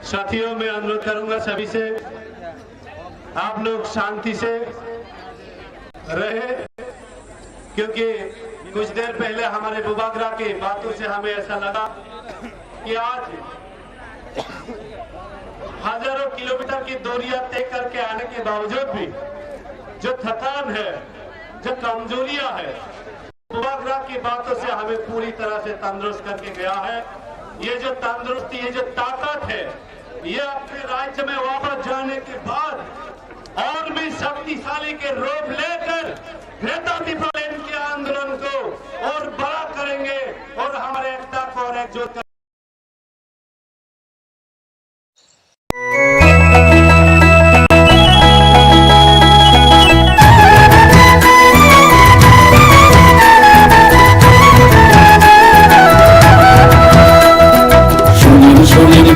साथियों, मैं अनुरोध करूंगा सभी से, आप लोग शांति से रहे, क्योंकि कुछ देर पहले हमारे बुबागरा की बातों से हमें ऐसा लगा कि आज हजारों किलोमीटर की दूरियां तय करके आने के बावजूद भी जो थकान है, जो कमजोरियां है, बुबागरा की बातों से हमें पूरी तरह से तंदुरुस्त करके गया है। ये जो तंदुरुस्ती, ये जो ताकत है, ये अपने राज्य में वापस जाने के बाद और भी शक्तिशाली के रूप लेकर ग्रेटर त्रिपुरा के आंदोलन को और बड़ा करेंगे और हमारे एकता को और एकजुट करेंगे।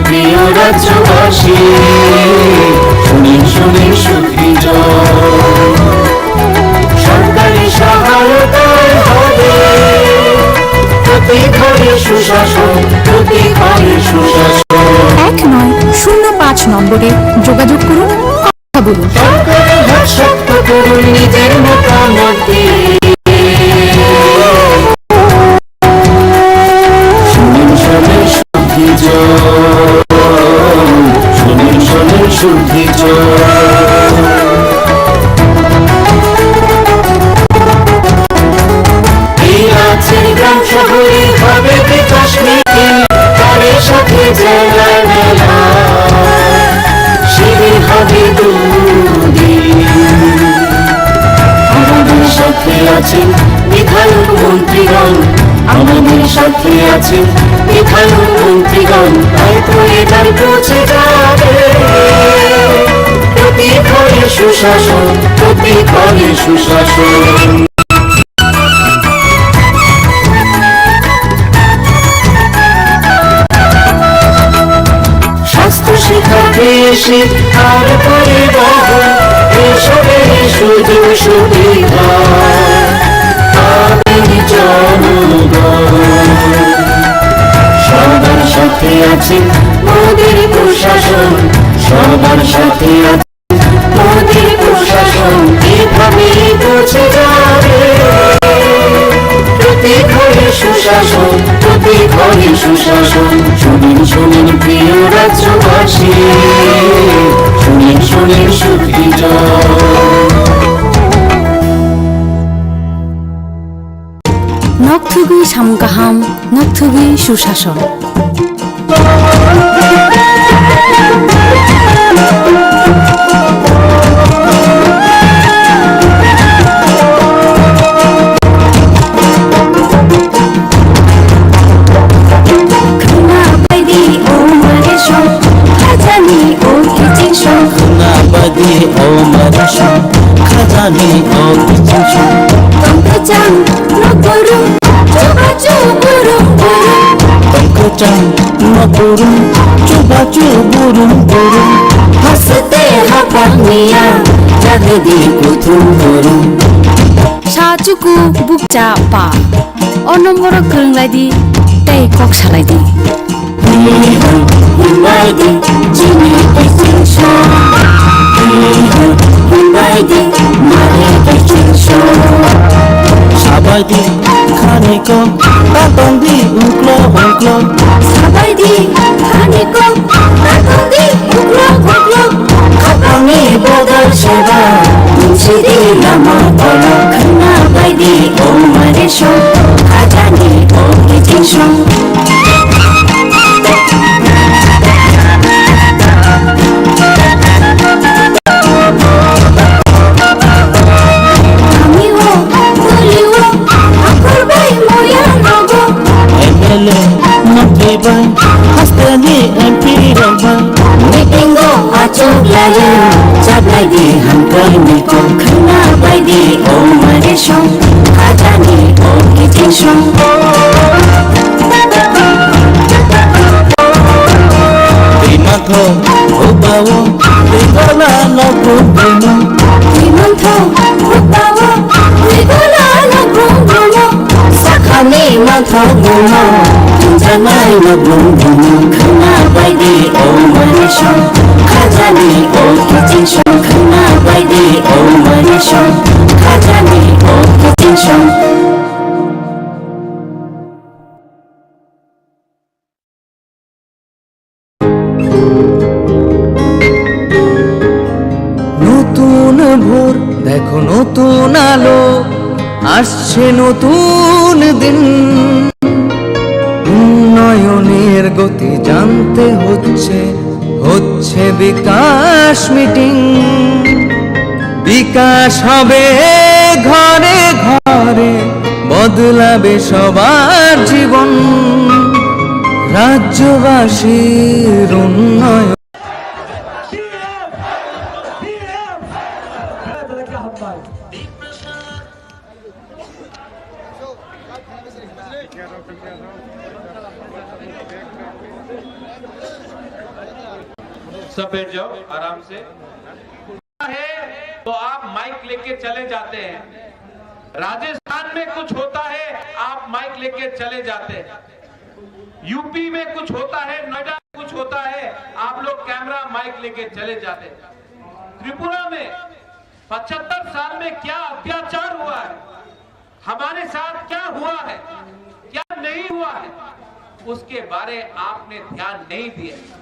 প্রিয় রাজ্যবাসী, শুনিন শুনিন সুখী সরকারি সহায়তায় হবে প্রতি ঘরে সুশাসন, প্রতি ঘরে সুশাসন। 1-9-0-5 নম্বরে যোগাযোগ করুন, কথা বলুন। সরকারের হাত শক্ত করুন, নিজের মতামত দিন। শুনিন শুনিন সুখী শুনিন শুনিন সুখী জেলায় মেলা শিবির হবে দুদিন আমাদের সাথে আছেন বিধায়ক মন্ত্রীগণ আমাদের সাথে আছেন বিধায়ক মন্ত্রীগণ তাই তো এবার পৌঁছে যাবে প্রতি ঘরে সুশাসন প্রতি ঘরে সুশাসন স্বাস্থ্য শিক্ষা কৃষি আর পরিবহন এসবের সুযোগ সুবিধা সবার সাথে আছে মোদির প্রশাসন সবার সাথে আছে মোদির প্রশাসন এভাবে পৌঁছে যাবে প্রতি ঘরে সুশাসন প্রতি ঘরে সুশাসন শুনেন শুনেন প্রিয় রাজ্যবাসী শুনেন শুনেন সুখী নকথুগি সামগাহাম নকথুগি সুশাসন খাজানি ও কিছু তঙ্কচাং নকরুম চুবাচু বুরুম বুরুম তঙ্কচাং নকরুম চুবাচু বুরুম বুরুম হাসতে হাপানিয়া জাগদি কুথুম বুরুম সাচুকু বুকচা পা অনম্বর করংলাইদি তাই কক সালাইদি হিমাইদি চিনি কিসিনশো হিমাইদি মারে কিসিনশো সাবাইদি খানিকো কাতন্দি উকলো উকলো সাবাইদি খানিকো কাতন্দি উকলো উকলো খাপানি বদল সেবা মুছিদি লামা বলো খানা বাইদি ও মারে শো খাজানি ও কিচিনশো Hastani MP Ramba Meetingo achok lalu Jablai di hankar miko Khana bai di o mare shong Khajani o kitin shong Dimantho Ubawo Digola no Bruno Dimantho Ubawo Digola no Bruno Sakhani mantho Bruno Janai no Bruno Khana bai di o mare shong Khajani o kitin shong Khana bai di o mare shong Khajani o kitin shong নতুন ভোর দেখো নতুন আলো আসছে নতুন দিন উন্নয়নের গতি জানতে হচ্ছে হচ্ছে বিকাশ মিটিং বিকাশ হবে ঘরে ঘরে বদলাবে সবার জীবন রাজ্যবাসীর উন্নয়ন सब बैठ जाओ आराम से है तो आप माइक लेके चले जाते हैं राजस्थान में कुछ होता है आप माइक लेके चले जाते हैं यूपी में कुछ होता है नोएडा में कुछ होता है आप लोग कैमरा माइक लेके चले जाते हैं त्रिपुरा में 75 साल में क्या अत्याचार हुआ है हमारे साथ क्या हुआ है क्या नहीं हुआ है उसके बारे आपने ध्यान नहीं दिया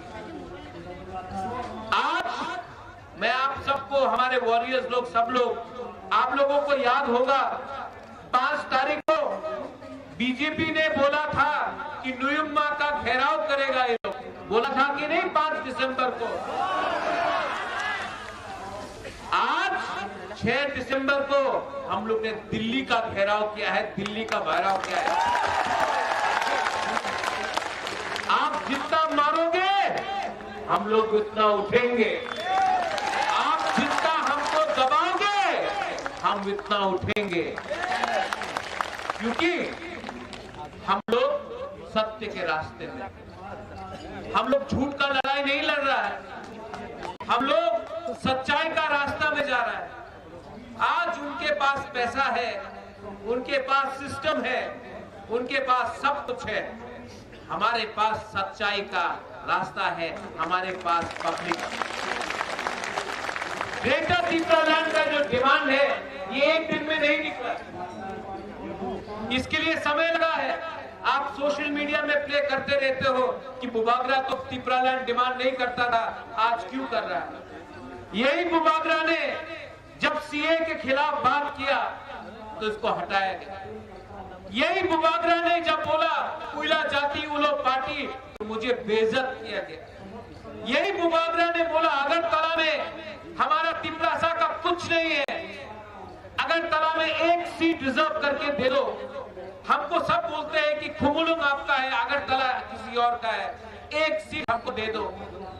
आज मैं आप सबको हमारे वॉरियर्स लोग सब लोग आप लोगों को याद होगा 5 तारीख को बीजेपी ने बोला था कि नुयुम्मा का घेराव करेगा ये लोग बोला था कि नहीं 5 दिसंबर को। आज 6 दिसंबर को हम लोग ने दिल्ली का घेराव किया है, दिल्ली का घेराव किया है। आप जितना मारोगे हम लोग उतना उठेंगे, आप जितना हमको दबाओगे हम इतना उठेंगे, क्योंकि हम लोग सत्य के रास्ते में, हम लोग झूठ का लड़ाई नहीं लड़ रहा है, हम लोग सच्चाई का रास्ता में जा रहा है। आज उनके पास पैसा है, उनके पास सिस्टम है, उनके पास सब कुछ है, हमारे पास सच्चाई का रास्ता है, हमारे पास पब्लिक। ग्रेटर त्रिपुरा लैंड का जो डिमांड है ये एक दिन में नहीं निकला, इसके लिए समय लगा है। आप सोशल मीडिया में प्ले करते रहते हो कि बुबागरा तो त्रिपुरा लैंड डिमांड नहीं करता था, आज क्यों कर रहा है? यही बुबागरा ने जब सीए के खिलाफ बात किया तो इसको हटाया गया। यही बुबागरा ने जब बोला उला जाति उलो पार्टी तो मुझे बेइज्जत किया गया। यही बुबागरा ने बोला अगरतला में हमारा त्रिपुरासा का कुछ नहीं है, अगरतला में 1 सीट रिजर्व करके दे दो। हमको सब बोलते हैं कि खुमुलुंग आपका है, अगरतला किसी और का है, 1 सीट हमको दे दो।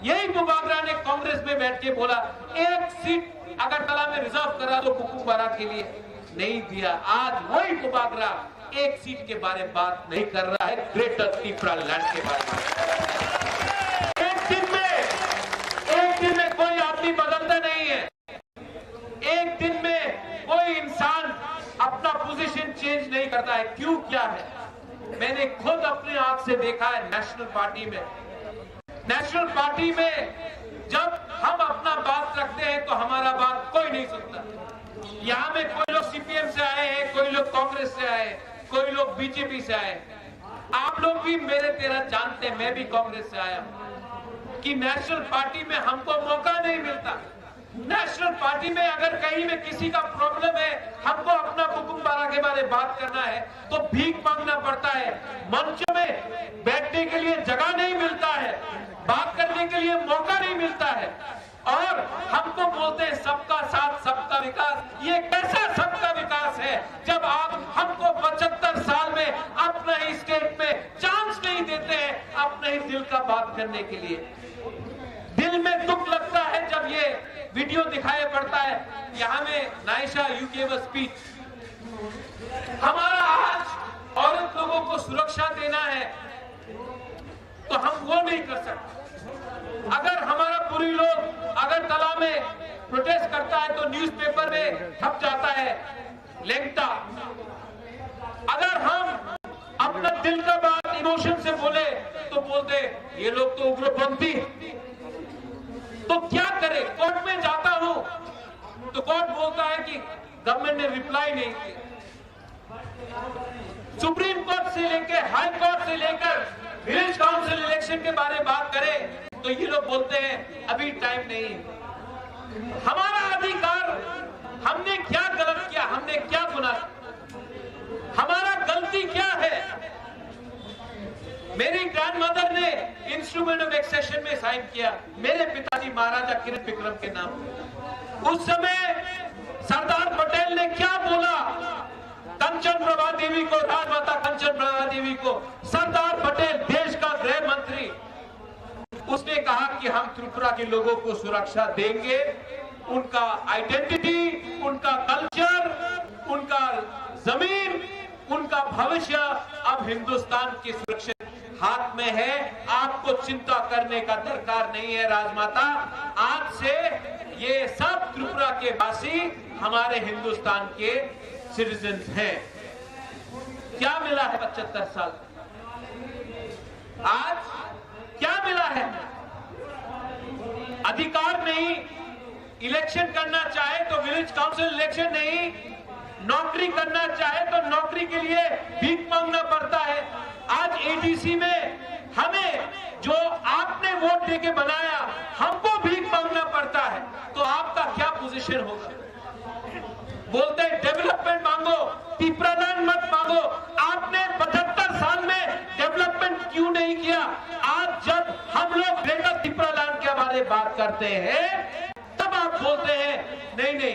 यही बुबागरा ने कांग्रेस में बैठ के बोला 1 सीट अगरतला में रिजर्व करा दो कुकुम्बारा के लिए, नहीं दिया। आज वही बुबागरा 1 सीट के बारे में बात नहीं कर रहा है, ग्रेटर त्रिपुरा लैंड के बारे में। एक दिन में कोई आदमी बदलता नहीं है, एक दिन में कोई इंसान अपना पोजीशन चेंज नहीं करता है। क्यों, क्या है? मैंने खुद अपने आंख से देखा है नेशनल पार्टी में। नेशनल पार्टी में जब हम अपना बात रखते हैं तो हमारा बात कोई नहीं सुनता। यहाँ में कोई लोग सीपीएम से आए हैं, कोई लोग कांग्रेस से आए, कोई लोग बीजेपी से आए। आप लोग भी मेरे तेरा जानते हैं, मैं भी कांग्रेस से आया हूं, कि नेशनल पार्टी में हमको मौका नहीं मिलता। नेशनल पार्टी में अगर कहीं में किसी का प्रॉब्लम है, हमको अपना कुकुम्बारा के बारे में बात करना है तो भीख मांगना पड़ता है, मंच में बैठने के लिए जगह नहीं मिलता है, बात करने के लिए मौका नहीं मिलता है, और हमको बोलते हैं सबका साथ सबका विकास। ये कैसा सबका विकास है जब आप हमको 75 साल में अपना ही स्टेट में चांस नहीं देते हैं अपने ही दिल का बात करने के लिए। दिल में दुख लगता है जब ये वीडियो दिखाई पड़ता है। यहाँ में Naisha you gave a speech. हमारा आज औरत लोगों को सुरक्षा देना है तो हम वो नहीं कर सकते। अगर हमारा पूरी लोग अगरतला में प्रोटेस्ट करता है तो न्यूज़पेपर में छप जाता है लेंगटा। अगर हम अपना दिल का बात इमोशन से बोले तो बोलते ये लोग तो उग्रपंथी। तो क्या करे? कोर्ट में जाता हूं तो कोर्ट बोलता है कि गवर्नमेंट ने रिप्लाई नहीं किया। सुप्रीम कोर्ट से लेकर हाई कोर्ट से लेकर विलेज काउंसिल इलेक्शन के बारे में बात करें तो ये लोग बोलते हैं अभी टाइम नहीं है। हमारा अधिकार, हमने क्या गलत किया, हमने क्या गुनाह, हमारा गलती क्या है? मेरी ग्रैंडमदर ने इंस्ट्रूमेंट ऑफ एक्सेशन में साइन किया मेरे पिताजी महाराजा किरण विक्रम के नाम। उस समय सरदार पटेल ने क्या बोला? कंचन प्रभा देवी को, राजमाता कंचन प्रभा देवी को, सरदार पटेल देश का गृह मंत्री, उसने कहा कि हम त्रिपुरा के लोगों को सुरक्षा देंगे, उनका आइडेंटिटी, उनका कल्चर, उनका जमीन, उनका भविष्य अब हिंदुस्तान की सुरक्षित हाथ में है। आपको चिंता करने का दरकार नहीं है राजमाता। आज से ये सब त्रिपुरा के वासी हमारे हिंदुस्तान के सिटीजन हैं। क्या मिला है 75 साल? आज क्या मिला है? अधिकार नहीं, इलेक्शन करना चाहे तो विलेज काउंसिल इलेक्शन नहीं, नौकरी करना चाहे तो नौकरी के लिए भीख मांगना पड़ता है। आज एडीसी में हमें जो आपने वोट देके बनाया, हमको भीख मांगना पड़ता है। तो आपका क्या पोजीशन होगा? बोलते हैं डेवलपमेंट मांगो, त्रिपुरा लैंड मत मांगो। आपने 75 साल में डेवलपमेंट क्यों नहीं किया? आज जब हम लोग ग्रेटर त्रिपुरालैंड के बारे में बात करते हैं तब आप बोलते हैं नहीं नहीं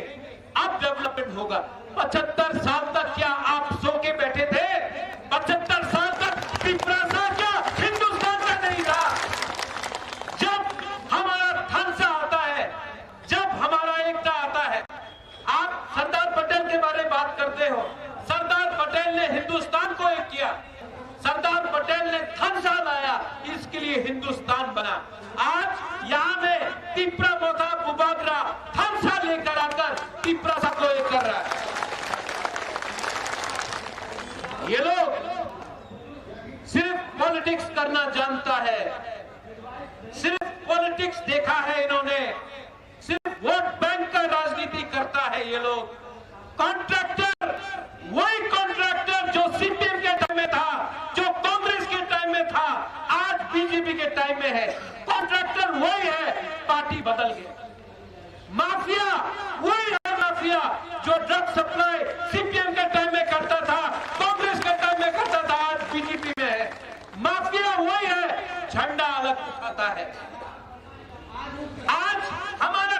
अब डेवलपमेंट होगा। 75 साल तक क्या आप सो के बैठे थे? 75 साल तक त्रिपुरा क्या हिंदुस्तान का नहीं था? जब हमारा थानसा आता है, जब हमारा एकता आता है, आप सरदार पटेल के बारे में बात करते हो। सरदार पटेल ने हिंदुस्तान को एक किया, सरदार पटेल ने थानसा लाया, इसके लिए हिंदुस्तान बना। आज यहाँ में त्रिपुरा मोथा बुबागरा थानसा लेकर आकर त्रिपुरा को एक कर रहा है। ये लोग सिर्फ पॉलिटिक्स करना जानता है, सिर्फ पॉलिटिक्स देखा है इन्होंने, सिर्फ वोट बैंक का राजनीति करता है ये लोग। कॉन्ट्रैक्टर, वही कॉन्ट्रैक्टर जो सीपीएम के टाइम में था, जो कांग्रेस के टाइम में था, आज बीजेपी के टाइम में है। कॉन्ट्रैक्टर वही है, पार्टी बदल गई। माफिया वही है, माफिया जो ड्रग सप्लाई सीपीएम के टाइम में करता था, कांग्रेस के टाइम में करता था, आज बीजेपी में है। माफिया वही है, झंडा अलग उठाता है। आज हमारा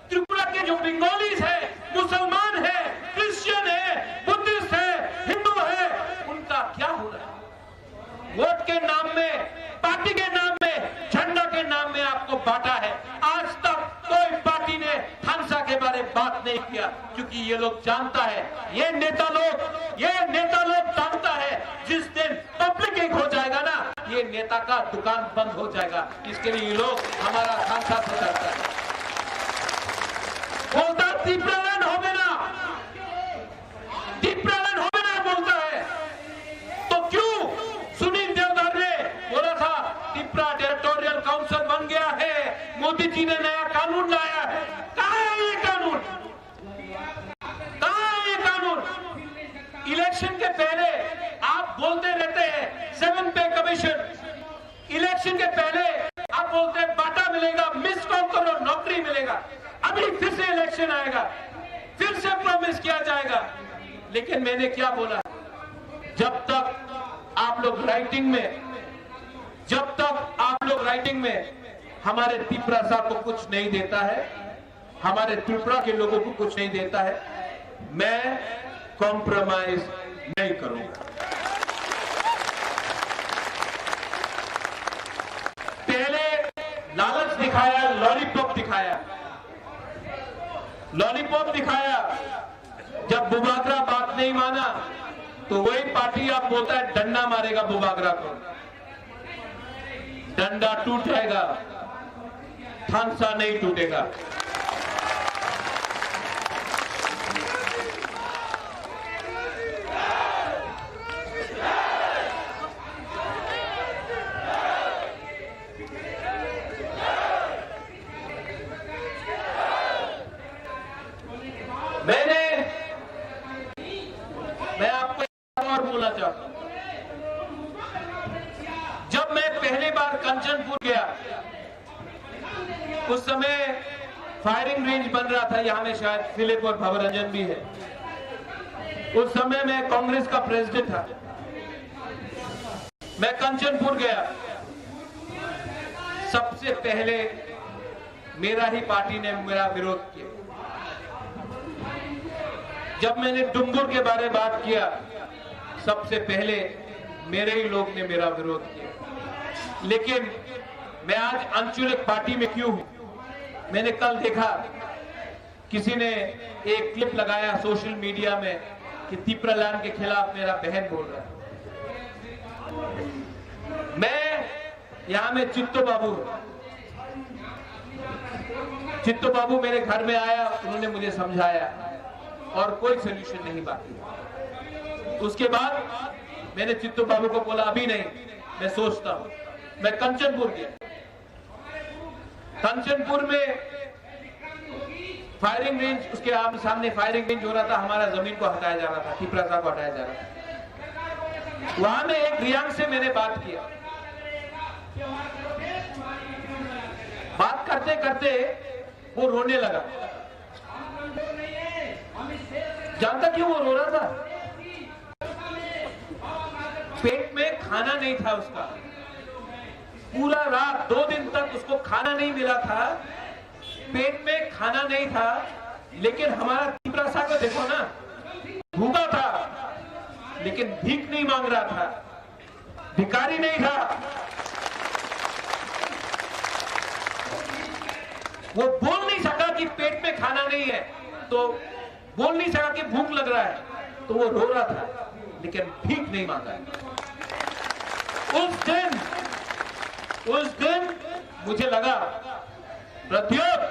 त्रिपुरा के जो बंगालीज है, मुसलमान है, क्रिश्चियन है, बुद्धिस्ट है, हिंदू है, उनका क्या हो रहा है? वोट के नाम में, पार्टी के नाम में, झंडा के नाम में आपको बांटा है। आज तक कोई पार्टी ने थानसा के बारे में बात नहीं किया, क्योंकि ये लोग जानता है, ये नेता लोग जानता है जिस दिन पब्लिक एक हो जाएगा ना, ये नेता का दुकान बंद हो जाएगा। इसके लिए ये लोग हमारा थानसा से करता है। बोलता त्रिपुरालैंड हो गया ना, त्रिपुरालैंड हो गया बोलता है, तो क्यों सुनील देवधर ने बोला था त्रिपुरा टेरिटोरियल काउंसिल बन गया है, मोदी जी ने नया कानून लाया है? कहां है ये कानून? कहां है ये कानून? इलेक्शन के पहले आप बोलते रहते हैं 7 पे कमीशन, इलेक्शन के पहले आप बोलते हैं बाटा मिलेगा, मिस कॉल करो नौकरी मिलेगा। अभी फिर से इलेक्शन आएगा, फिर से प्रॉमिस किया जाएगा। लेकिन मैंने क्या बोला, जब तक आप लोग राइटिंग में हमारे त्रिपुरा साहब को कुछ नहीं देता है, हमारे त्रिपुरा के लोगों को कुछ नहीं देता है, मैं कॉम्प्रोमाइज नहीं करूंगा। पहले लालच दिखाया, लॉलीपॉप दिखाया। जब बुबागरा बात नहीं माना तो वही पार्टी आप बोलता है डंडा मारेगा बुबागरा को, डंडा टूट जाएगा, थानसा नहीं टूटेगा। मैं आपको एक और बोलना चाहता हूं, जब मैं पहली बार कंचनपुर गया उस समय फायरिंग रेंज बन रहा था, यहां में शायद फिलिप और भवरंजन भी है। उस समय मैं कांग्रेस का प्रेसिडेंट था। मैं कंचनपुर गया, सबसे पहले मेरा ही पार्टी ने मेरा विरोध किया। जब मैंने डुम्बुर के बारे में बात किया, सबसे पहले मेरे ही लोग ने मेरा विरोध किया। लेकिन मैं आज आंचलिक पार्टी में क्यों हूं? मैंने कल देखा किसी ने एक क्लिप लगाया सोशल मीडिया में कि त्रिपुरालैंड के खिलाफ मेरा बहन बोल रहा है। मैं यहां में चित्तो बाबू मेरे घर में आया, उन्होंने मुझे समझाया और कोई सोल्यूशन नहीं बाकी। उसके बाद मैंने चित्तो बाबू को बोला अभी नहीं, मैं सोचता हूं। मैं कंचनपुर गया, कंचनपुर में फायरिंग रेंज, उसके सामने फायरिंग रेंज हो रहा था, हमारा जमीन को हटाया जा रहा था, त्रिपुरा को हटाया जा रहा था। वहां में एक रियांग से मैंने बात किया, बात करते करते वो रोने लगा। जानता क्यों वो रो रहा था? पेट में खाना नहीं था उसका, पूरा रात 2 दिन तक उसको खाना नहीं मिला था, पेट में खाना नहीं था। लेकिन हमारा तिपरासा को देखो ना, भूखा था लेकिन भीख नहीं मांग रहा था, भिखारी नहीं था। वो बोल नहीं सका कि पेट में खाना नहीं है, तो बोल नहीं सका कि भूख लग रहा है, तो वो रो रहा था लेकिन भीख नहीं मांगा। उस दिन मुझे लगा प्रद्योत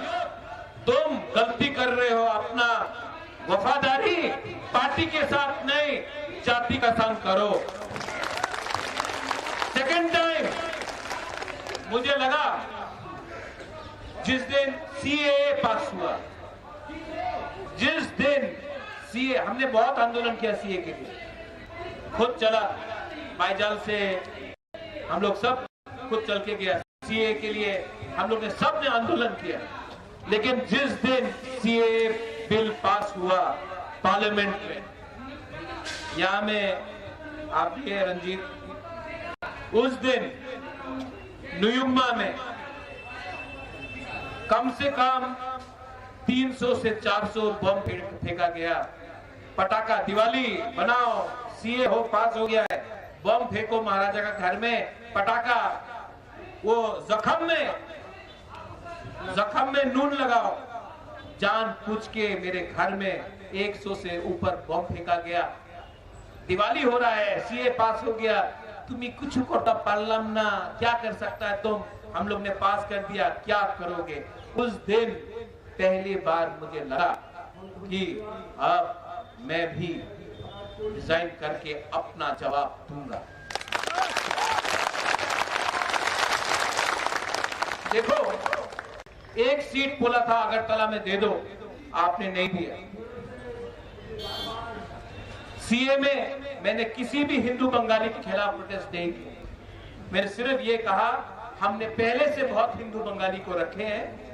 तुम गलती कर रहे हो, अपना वफादारी पार्टी के साथ नहीं जाति का संग करो। सेकेंड टाइम मुझे लगा जिस दिन सीएए पास हुआ, जिस दिन सीए, हमने बहुत आंदोलन किया सीए के लिए, खुद चला माइजाल से, हम लोग सब खुद चल के गया सीए के लिए, हम लोग ने सब ने आंदोलन किया। लेकिन जिस दिन सीए बिल पास हुआ पार्लियामेंट में, यहां में आप ये रंजीत, उस दिन न्यूयुम्मा में कम से कम 300 से 400 बम फेंका गया। पटाखा, दिवाली बनाओ, सीए हो पास हो गया है, बम फेंको महाराजा का घर में, पटाखा, वो जख्म में नून लगाओ। जान पूछ के मेरे घर में 100 से ऊपर बम फेंका गया। दिवाली हो रहा है, सीए पास हो गया, तुम्हें कुछ कोटा पार्लम ना, क्या कर सकता है तुम, हम लोग ने पास कर दिया, क्या करोगे। उस दिन पहली बार मुझे लगा कि अब मैं भी रिजाइन करके अपना जवाब दूंगा। देखो, एक सीट बोला था अगरतला में दे दो, आपने नहीं दिया। सीए में मैंने किसी भी हिंदू बंगाली के खिलाफ प्रोटेस्ट नहीं किया, मैंने सिर्फ ये कहा हमने पहले से बहुत हिंदू बंगाली को रखे हैं,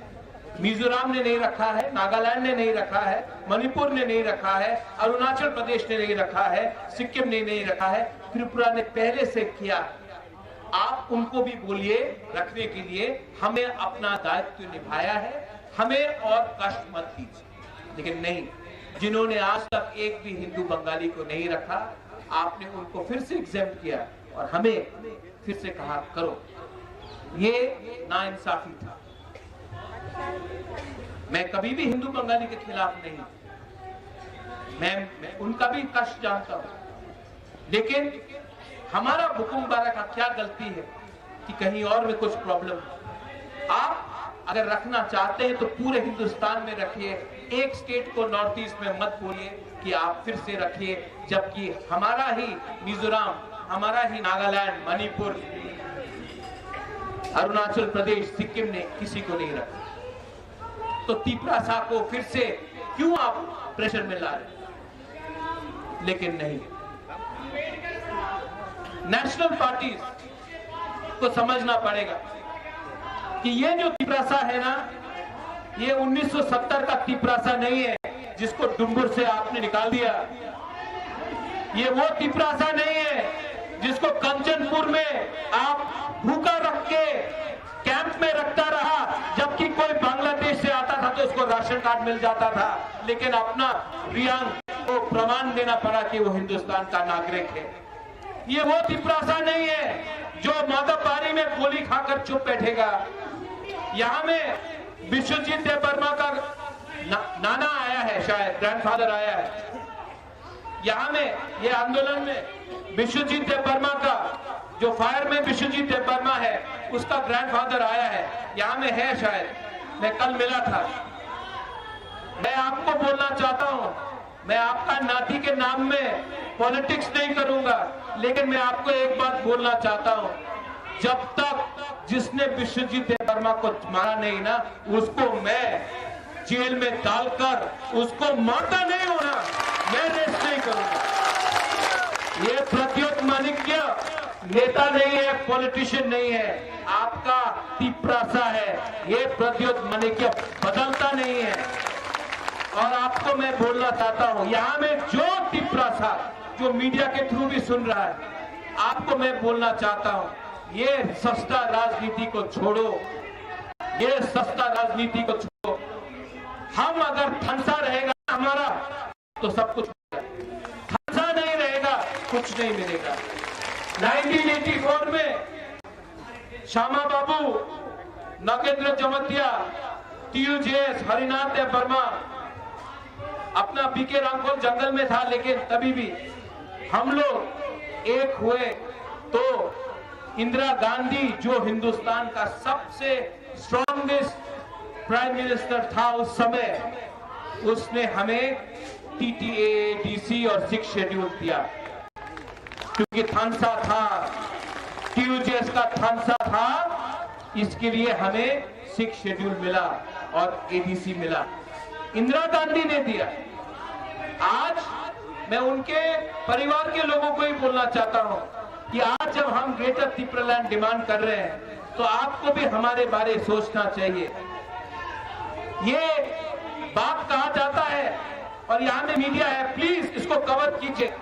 मिजोरम ने नहीं रखा है, नागालैंड ने नहीं रखा है, मणिपुर ने नहीं रखा है, अरुणाचल प्रदेश ने नहीं रखा है, सिक्किम ने नहीं रखा है, त्रिपुरा ने पहले से किया। आप उनको भी बोलिए रखने के लिए, हमें अपना दायित्व निभाया है, हमें और कष्ट मत दीजिए। लेकिन नहीं, जिन्होंने आज तक एक भी हिंदू बंगाली को नहीं रखा, आपने उनको फिर से एग्जेम्प्ट किया और हमें फिर से कहा करो। ये नाइंसाफी था। मैं कभी भी हिंदू बंगाली के खिलाफ नहीं, मैं उनका भी कष्ट जानता हूं, लेकिन हमारा हुकुमबारा का क्या गलती है कि कहीं और में कुछ प्रॉब्लम है। आप अगर रखना चाहते हैं तो पूरे हिंदुस्तान में रखिए, एक स्टेट को नॉर्थ ईस्ट में मत बोलिए कि आप फिर से रखिए, जबकि हमारा ही मिजोरम, हमारा ही नागालैंड, मणिपुर, अरुणाचल प्रदेश, सिक्किम ने किसी को नहीं रखा। तो तिपरासा को फिर से क्यों आप प्रेशर में ला रहे? लेकिन नहीं, नेशनल पार्टीज को समझना पड़ेगा कि ये जो तिपरासा है ना, ये 1970 का तिपरासा नहीं है जिसको डुंगुर से आपने निकाल दिया। ये वो तिपरासा नहीं है जिसको कंचनपुर में आप भूखा रख के कैंप में रखता रहा, जबकि कोई बांग्लादेश से आता था तो उसको राशन कार्ड मिल जाता था, लेकिन अपना रियांग को प्रमाण देना पड़ा कि वो हिंदुस्तान का नागरिक है। ये वो तिपरासा नहीं है जो माधवबारी में गोली खाकर चुप बैठेगा। यहाँ में विश्वजीत देव वर्मा का नाना आया है, शायद ग्रैंडफादर आया है। यहाँ में ये आंदोलन में विश्वजीत देव वर्मा का, जो फायर में विश्वजीत देव वर्मा है, उसका ग्रैंडफादर आया है, यहाँ में है शायद, मैं कल मिला था। मैं आपको बोलना चाहता हूँ, मैं आपका नाती के नाम में पॉलिटिक्स नहीं करूंगा, लेकिन मैं आपको एक बात बोलना चाहता हूँ, जब तक जिसने विश्वजीत देव वर्मा को मारा नहीं ना, उसको मैं जेल में डालकर उसको मारता नहीं होना, मैं रेस्ट नहीं करूंगा। ये प्रद्योत माणिक्य नेता नहीं है, पॉलिटिशियन नहीं है, आपका तिपरासा है। ये प्रद्योत माणिक्य बदलता नहीं है। और आपको मैं बोलना चाहता हूं, यहां में जो तिपरासा, जो मीडिया के थ्रू भी सुन रहा है, आपको मैं बोलना चाहता हूं, ये सस्ता राजनीति को छोड़ो, ये सस्ता राजनीति को छोड़ो। हम अगर धंसा रहेगा हमारा तो सब कुछ मिलेगा, धंसा नहीं रहेगा कुछ नहीं मिलेगा। 1984 में श्यामा बाबू, नागेंद्र जमतिया, TUJS, हरिनाथ वर्मा, अपना बीके रामकोल जंगल में था, लेकिन तभी भी हम लोग एक हुए तो इंदिरा गांधी जो हिंदुस्तान का सबसे स्ट्रॉन्गेस्ट प्राइम मिनिस्टर था उस समय, उसने हमें TTA, DC और 6 शेड्यूल दिया, क्योंकि थानसा था, TUJS का थानसा था, इसके लिए हमें 6 शेड्यूल मिला और ADC मिला, इंदिरा गांधी ने दिया। आज मैं उनके परिवार के लोगों को ही बोलना चाहता हूं कि आज जब हम ग्रेटर त्रिपुरालैंड डिमांड कर रहे हैं तो आपको भी हमारे बारे सोचना चाहिए। ये बात कहा जाता है और यहाँ में मीडिया है, प्लीज इसको कवर कीजिए।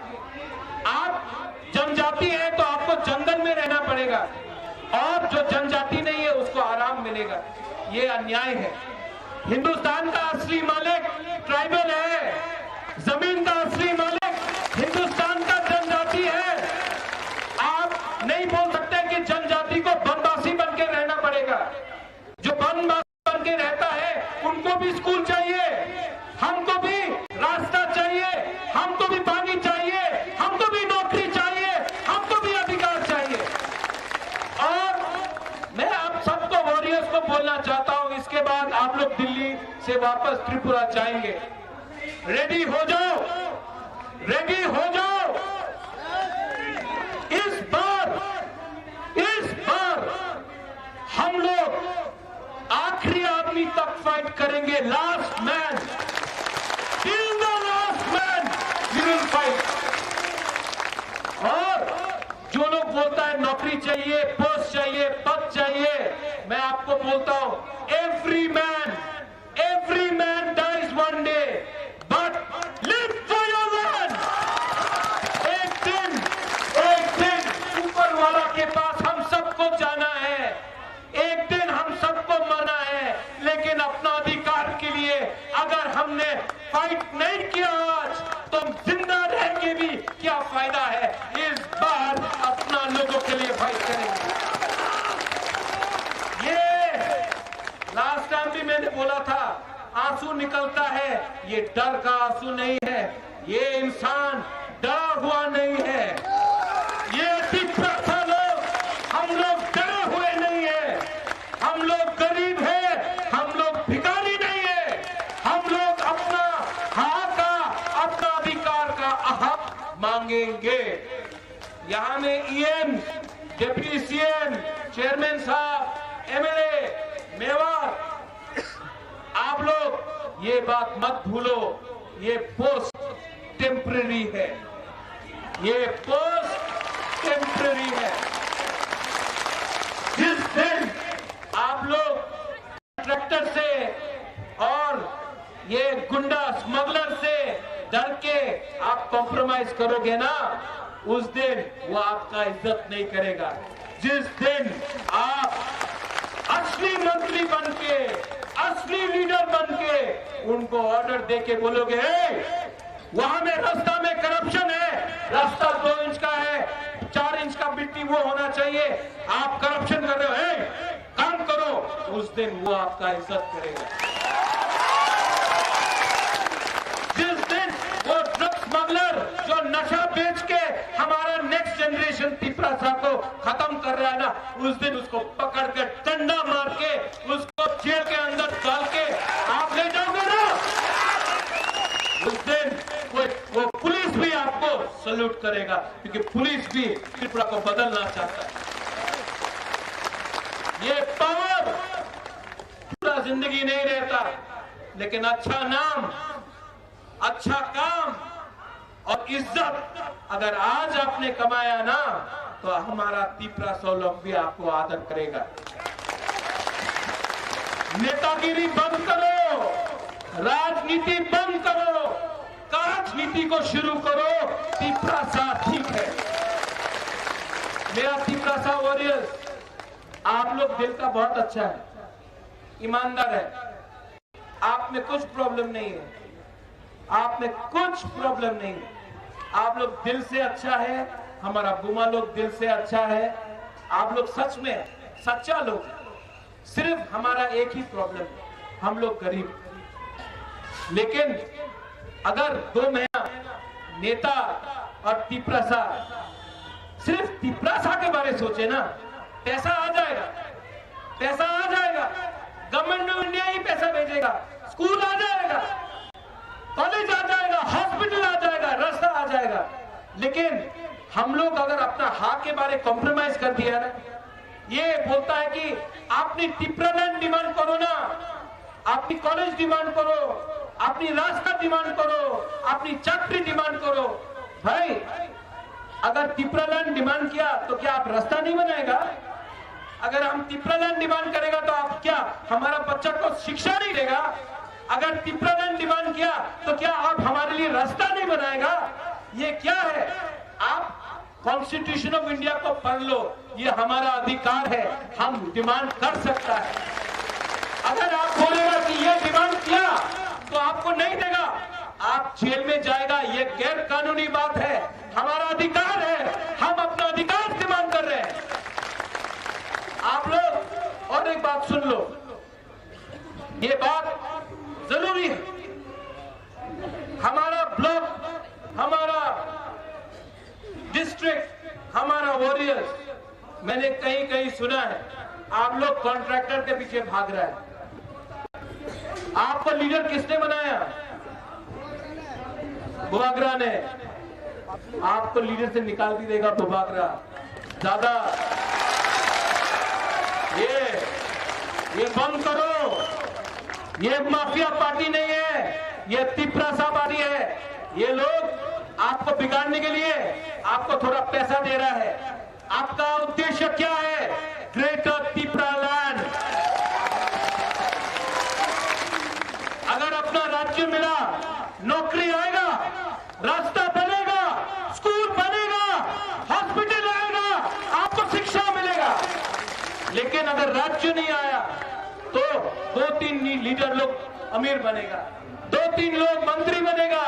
आप जनजाति है तो आपको जंगल में रहना पड़ेगा और जो जनजाति नहीं है उसको आराम मिलेगा, ये अन्याय है। हिंदुस्तान का असली मालिक ट्राइबल है, जमीन का असली मालिक हिंदुस्तान का जनजाति है। आप नहीं बोल सकते कि जनजाति को बनवासी बन के रहना पड़ेगा। जो बनवासी बन के रहता है उनको भी स्कूल चाहिए, हमको भी रास्ता चाहिए, हमको भी पानी चाहिए, हमको भी नौकरी चाहिए, हमको भी अधिकार चाहिए। और मैं आप सबको वॉरियर्स को बोलना चाहता हूं, इसके बाद आप लोग दिल्ली से वापस त्रिपुरा जाएंगे, रेडी हो जाओ, रेडी हो जाओ। इस बार हम लोग आखिरी आदमी तक फाइट करेंगे, last man till the last man we will fight. और जो लोग बोलता है नौकरी चाहिए, पोस्ट चाहिए, पद चाहिए, मैं आपको बोलता हूं every man dies one day, but live for your land. एक दिन ऊपर वाला के पास हम सबको जाना है, एक दिन हम सबको मरना है, लेकिन अपना अधिकार के लिए अगर हमने फाइट नहीं किया आज तो जिंदा रह के भी क्या फायदा है। इस बार अपना लोगों के लिए फाइट करेंगे। ये लास्ट टाइम भी मैंने बोला था, आंसू निकलता है, ये डर का आंसू नहीं है, ये इंसान डरा हुआ नहीं है, ये दिखता लोग, हम लोग डरे हुए नहीं है, हम लोग गरीब हैं, हम लोग भिखारी नहीं है, हम लोग अपना हक का, अपना अधिकार का हक मांगेंगे। यहाँ में EM, डिप्टी CM, चेयरमैन साहब, MLA, मेवार, आप लोग ये बात मत भूलो, ये पोस्ट टेम्पररी है, ये पोस्ट टेम्पररी है। जिस दिन आप लोग ट्रैक्टर से और ये गुंडा स्मगलर से डर के आप कॉम्प्रोमाइज करोगे ना, उस दिन वो आपका इज्जत नहीं करेगा। जिस दिन आप असली मंत्री बन के, असली लीडर बन के उनको ऑर्डर दे के बोलोगे वहां में रास्ता में करप्शन है, रास्ता 2 इंच का है, 4 इंच का मिट्टी वो होना चाहिए, आप करप्शन कर रहे हो, काम करो, उस दिन वो आपका इज्जत करेगा। जिस दिन वो ड्रग स्मगलर जो नशा बेच के हमारा नेक्स्ट जनरेशन त्रिपुरा को खत्म कर रहा है ना, उस दिन उसको पकड़ के डंडा मार के उसको जेल के अंदर डाल के आप ले जाओगे ना, उस दिन वो पुलिस भी आपको सल्यूट करेगा, क्योंकि पुलिस भी त्रिपुरा को बदलना चाहता है। ये पावर पूरा जिंदगी नहीं रहता, लेकिन अच्छा नाम, अच्छा काम और इज्जत अगर आज आपने कमाया ना, तो हमारा त्रिपुरा सौलभ भी आपको आदर करेगा। नेतागिरी बंद करो, राजनीति बंद करो, राजनीति को शुरू करो, त्रिपुरा साथ ठीक है। मेरा तिपरासा वॉरियर्स, आप लोग दिल का बहुत अच्छा है, ईमानदार है, आप में कुछ प्रॉब्लम नहीं है, आप में कुछ प्रॉब्लम नहीं है, आप लोग दिल से अच्छा है, हमारा बुमा लोग दिल से अच्छा है, आप लोग सच में सच्चा लोग। सिर्फ हमारा एक ही प्रॉब्लम है, हम लोग गरीब। लेकिन अगर 2 महीना नेता और तिपरासा, सिर्फ तिपरासा के बारे में सोचे ना, पैसा आ जाएगा, पैसा आ जाएगा, गवर्नमेंट ऑफ इंडिया ही पैसा भेजेगा, स्कूल आ जाएगा, कॉलेज आ जाएगा, हॉस्पिटल आ जाएगा, रास्ता आ जाएगा। लेकिन हम लोग अगर अपना हक के बारे कॉम्प्रोमाइज कर दिया ना, ये बोलता है कि अपनी टिपरालैंड डिमांड करो ना, अपनी कॉलेज डिमांड करो, अपनी रास्ता डिमांड करो, अपनी चाकरी डिमांड करो। भाई अगर तिपरालैंड डिमांड किया तो क्या आप रास्ता नहीं बनाएगा? अगर हम तिपरालैंड डिमांड करेगा तो आप क्या हमारा बच्चा को शिक्षा नहीं देगा? अगर तिपरालैंड डिमांड किया तो क्या आप हमारे लिए रास्ता नहीं बनाएगा? ये क्या है? आप कॉन्स्टिट्यूशन ऑफ इंडिया को पढ़ लो, ये हमारा अधिकार है, हम डिमांड कर सकता है। अगर आप बोलेगा कि ये डिमांड किया तो आपको नहीं देगा, आप जेल में जाएगा, ये गैर कानूनी बात है, हमारा अधिकार है, हम अपना अधिकार डिमांड कर रहे हैं। आप लोग और एक बात सुन लो, ये बात जरूरी है, हमारा ब्लॉक, हमारा डिस्ट्रिक्ट, हमारा वॉरियर्स, मैंने कहीं कहीं सुना है आप लोग कॉन्ट्रैक्टर के पीछे भाग रहा है। आपको लीडर किसने बनाया? बुबागरा ने। आपको लीडर से निकाल भी देगा बुबागरा। ज्यादा ये बंद करो, ये माफिया पार्टी नहीं है, ये तिपरासा पार्टी है। ये लोग आपको बिगाड़ने के लिए आपको थोड़ा पैसा दे रहा है। आपका उद्देश्य क्या है? ग्रेटर तिपरालैंड। अगर अपना राज्य मिला, नौकरी आएगा, रास्ता बनेगा, स्कूल बनेगा, हॉस्पिटल आएगा, आपको शिक्षा मिलेगा। लेकिन अगर राज्य नहीं आया तो 2-3 लीडर लोग अमीर बनेगा, 2-3 लोग मंत्री बनेगा,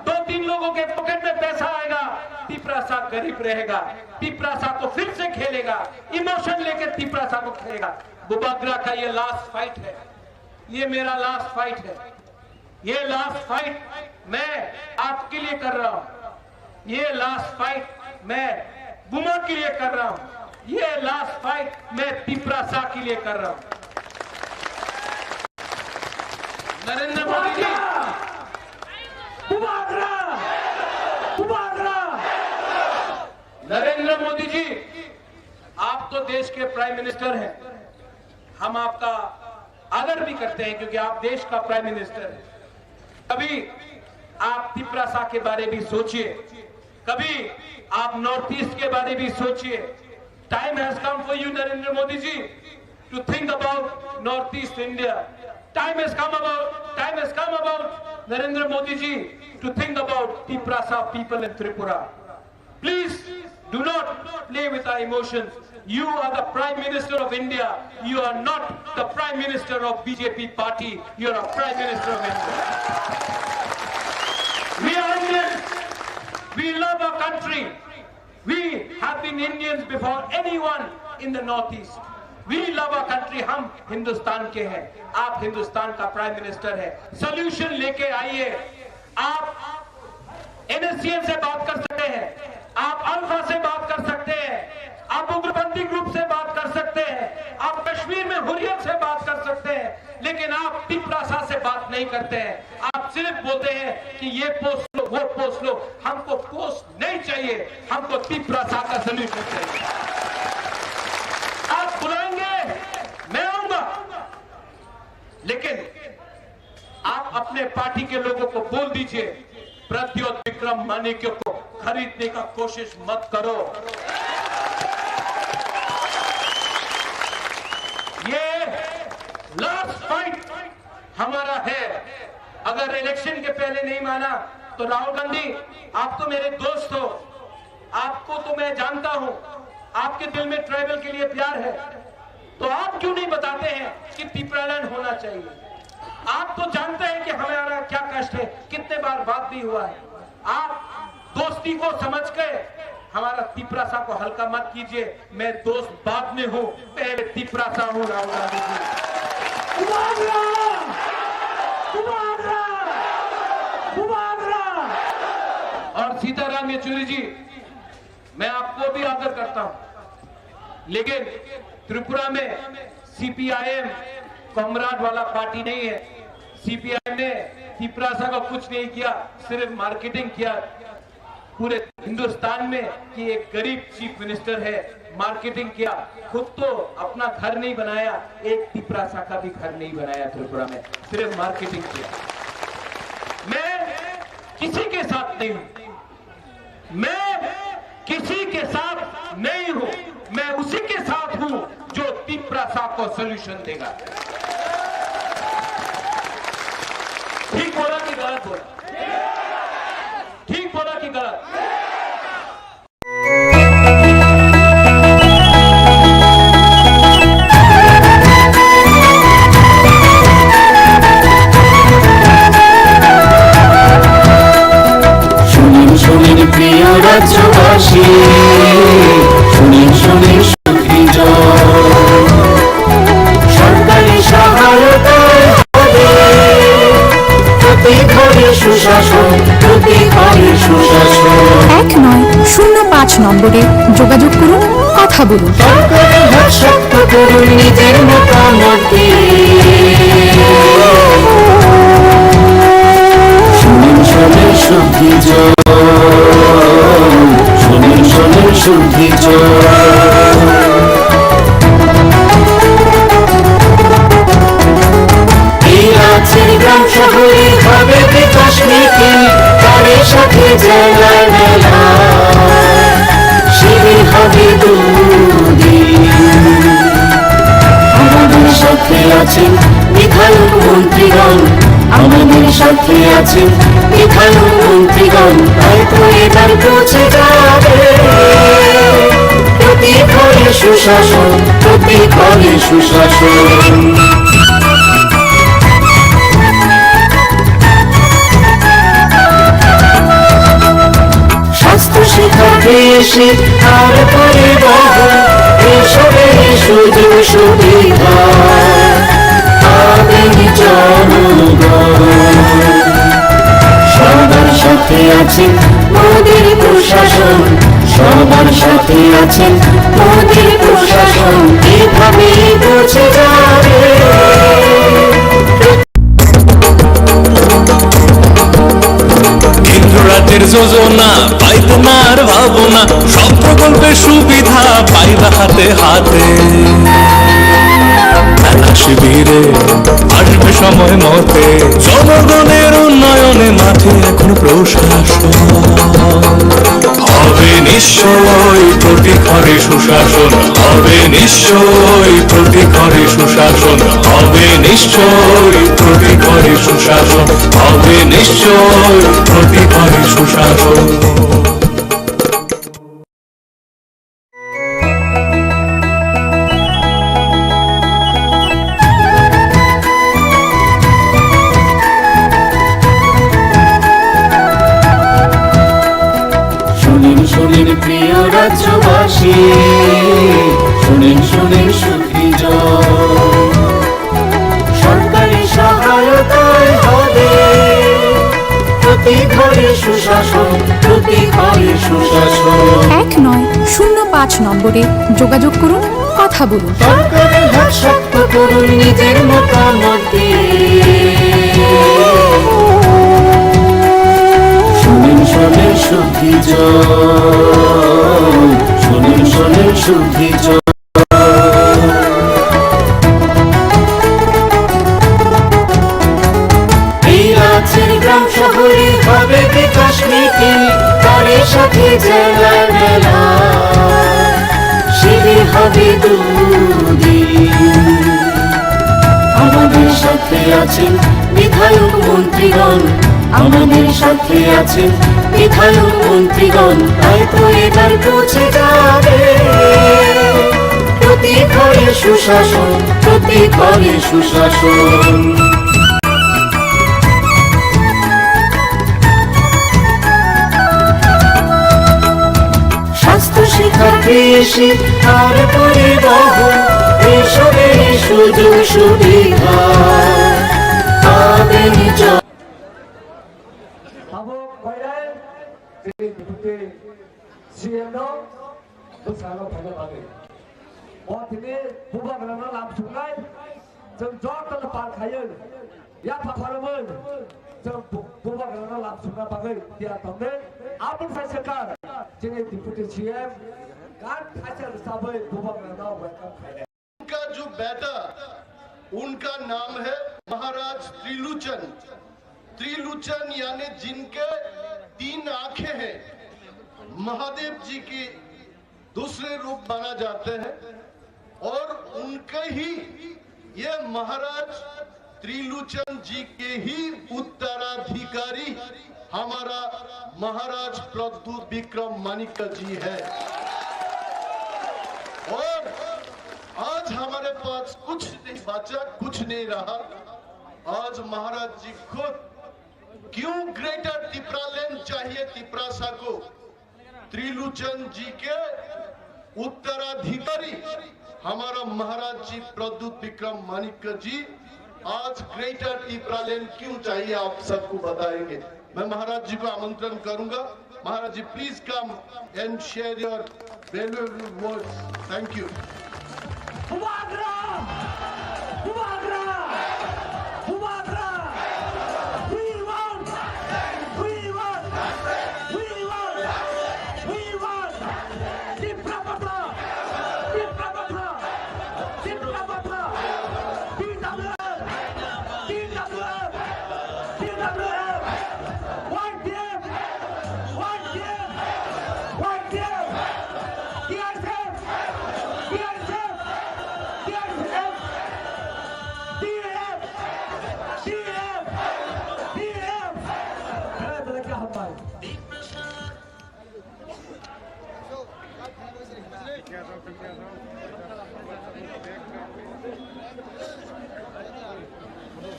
2-3 लोगों के पॉकेट में पैसा आएगा, तिपरासा गरीब रहेगा, तिपरासा को फिर से खेलेगा, इमोशन लेके तिपरासा को खेलेगा। बुबागरा का ये लास्ट फाइट है, ये मेरा लास्ट फाइट है, ये लास्ट फाइट मैं आपके लिए कर रहा हूं, ये लास्ट फाइट मैं बुमा के लिए कर रहा हूं, ये लास्ट फाइट मैं तिपरासा के लिए कर रहा हूं। नरेंद्र मोदी जी, नरेंद्र मोदी जी, आप तो देश के प्राइम मिनिस्टर हैं, हम आपका आदर भी करते हैं क्योंकि आप देश का प्राइम मिनिस्टर हैं। कभी आप तिपरासा के बारे भी सोचिए, कभी आप नॉर्थ ईस्ट के बारे भी सोचिए। Time has come for you Narendra Modi ji to think about North East India. Time has come about Narendra Modi ji to think about Tiprasa people in Tripura. Please do not play with our emotions. You are the Prime Minister of India. You are not the Prime Minister of BJP party. You are a Prime Minister of India. We are Indians. We love our country. We have been Indians before anyone in the Northeast. We love our country. हम हिंदुस्तान के हैं, आप हिंदुस्तान का prime minister है। Solution लेके आइए। आप NSCN से बात कर सकते हैं, आप अल्फा से बात कर सकते हैं, आप उग्रपंथी ग्रुप से बात कर सकते हैं, आप कश्मीर में हुर्रियत से बात कर सकते हैं, लेकिन आप तिपरासा से बात नहीं करते हैं। आप सिर्फ बोलते हैं कि ये पोस्ट लो, वो पोस्ट लो। हमको पोस्ट नहीं चाहिए, हमको तिपरासा का सोल्यूशन चाहिए। आप बुलाएंगे, मैं आऊंगा, लेकिन आप अपने पार्टी के लोगों को बोल दीजिए, प्रद्योत विक्रम मानिक्य को खरीदने का कोशिश मत करो। ये लास्ट फाइट हमारा है। अगर इलेक्शन के पहले नहीं माना तो राहुल गांधी, आप तो मेरे दोस्त हो, आपको तो मैं जानता हूं, आपके दिल में ट्राइबल के लिए प्यार है, तो आप क्यों नहीं बताते हैं कि त्रिपुरालैंड होना चाहिए? आप तो जानते हैं कि हमारा क्या कष्ट है, कितने बार बात भी हुआ है। आप दोस्ती को समझ के हमारा तिपरासा को हल्का मत कीजिए। मैं दोस्त बाद में हूं, पहले तिपरासा हूं। राहुल गांधी और सीताराम येचुरी जी, मैं आपको भी आदर करता हूं, लेकिन त्रिपुरा में सीपीआईएम कॉमराड वाला पार्टी नहीं है। सीपीआईएम ने तिपरासा का कुछ नहीं किया, सिर्फ मार्केटिंग किया पूरे हिंदुस्तान में कि एक गरीब चीफ मिनिस्टर है, मार्केटिंग किया। खुद तो अपना घर नहीं बनाया, एक तिपरासा का भी घर नहीं बनाया त्रिपुरा में, सिर्फ मार्केटिंग किया। मैं किसी के साथ नहीं हूं, मैं किसी के साथ नहीं हूं, मैं उसी के साथ हूं जो तिपरासा को सॉल्यूशन देगा। ठीक बोला कि गलत बोला? ठीक बोला कि गलत? শুনিন প্রিয় রাজ্যবাসী, শুনিন শুনিন সুখী সরকারি সহায়তায় হবে প্রতি ঘরে সুশাসন, প্রতি ঘরে সুশাসন। 1-9-0-5 নম্বরে যোগাযোগ করুন, কথা বলুন। সরকারের হাত শক্ত করুন, নিজের মতামত শুনিন শুনিন সুখী শুনিন শুনিন সুখী এই রাজ্যের গ্রাম শহরে হবে বিকাশ নীতি, তার সাথে জেলায় মেলা শিবির হবে দুদিন। আমাদের সাথে আছেন বিধায়ক মন্ত্রীগণ, আমাদের সাথে আছেন বিধায়ক মন্ত্রীগণ, তাই তো এবার পৌঁছে যাবে প্রতি ঘরে সুশাসন, প্রতি ঘরে সুশাসন। স্বাস্থ্য শিক্ষা কৃষি আর পরিবহন এসবের সুযোগ সুবিধা পাবেন জনগণ। সবার সাথে আছেন মোদির প্রশাসন, সবার সাথে আছেন মোদির প্রশাসন, এভাবে পৌঁছে যাবে রাজ্যের যোজনা পাইতে না আর ভাবনা, সব প্রকল্পের সুবিধা পাইবা হাতে হাতে। মেলা শিবিরে আসবে সময় মতে, জনগণের উন্নয়নে মাঠে এখন প্রশাসন হবে নিশ্চয় প্রতি ঘরে সুশাসন, হবে নিশ্চয় প্রতি ঘরে সুশাসন, হবে নিশ্চয় প্রতি ঘরে সুশাসন, হবে নিশ্চয় প্রতি ঘরে সুশাসন। শুনিন প্রিয় রাজ্যবাসী, শুনিন শুনিন সুখী সরকারি সহায়তায় হবে প্রতি ঘরে সুশাসন, প্রতি ঘরে সুশাসন। 1-9-0-5 নম্বরে যোগাযোগ করুন, কথা বলুন। সরকারের হাত শক্ত করুন, নিজের মতামত শুনিন শুনিন সুখী শুনিন শুনিন সুখী এই রাজ্যের গ্রাম শহরে হবে বিকাশ নীতি, তার সাথে জেলায় মেলা শিবির হবে দুদিন। আমাদের সাথে আছেন বিধায়ক মন্ত্রীগণ, আমাদের সাথে আছেন বিধায়ক মন্ত্রীগণ, তাই তো এবার পৌঁছে যাবে প্রতি ঘরে সুশাসন, প্রতি ঘরে সুশাসন। স্বাস্থ্য শিক্ষা কৃষি আর পরিবহন এসবের সুযোগ সুবিধা পাবেন। उनका जो बेटा, उनका नाम है महाराज त्रिलोचन। त्रिलोचन यानी जिनके 3 आंखें हैं, महादेव जी की दूसरे रूप माना जाते हैं और उनके ही ये महाराज त्रिलोचन जी के ही उत्तराधिकारी हमारा महाराज प्रद्युत विक्रम मानिक्य जी है। और आज हमारे पास कुछ नहीं बचा, कुछ नहीं रहा। आज महाराज जी खुद क्यों ग्रेटर तिपरालैंड चाहिए तिपरासा को, त्रिलोचन जी के उत्तराधिकारी हमारा महाराज जी प्रद्युत विक्रम मानिक्य जी आज ग्रेटर तिपरालैंड क्यों चाहिए आप सबको बताएंगे। मैं महाराज जी को आमंत्रण करूंगा। Maharaj ji please come and share your valuable words. Thank you.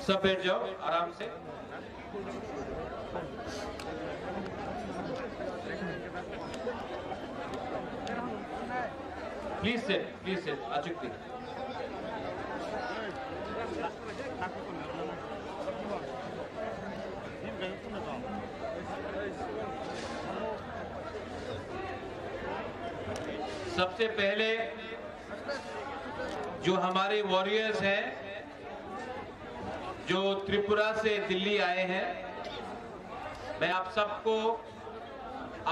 सब बैठ जाओ आराम से। प्लीज सेट अचूक थी। सबसे पहले जो हमारे वॉरियर्स हैं जो त्रिपुरा से दिल्ली आए हैं, मैं आप सबको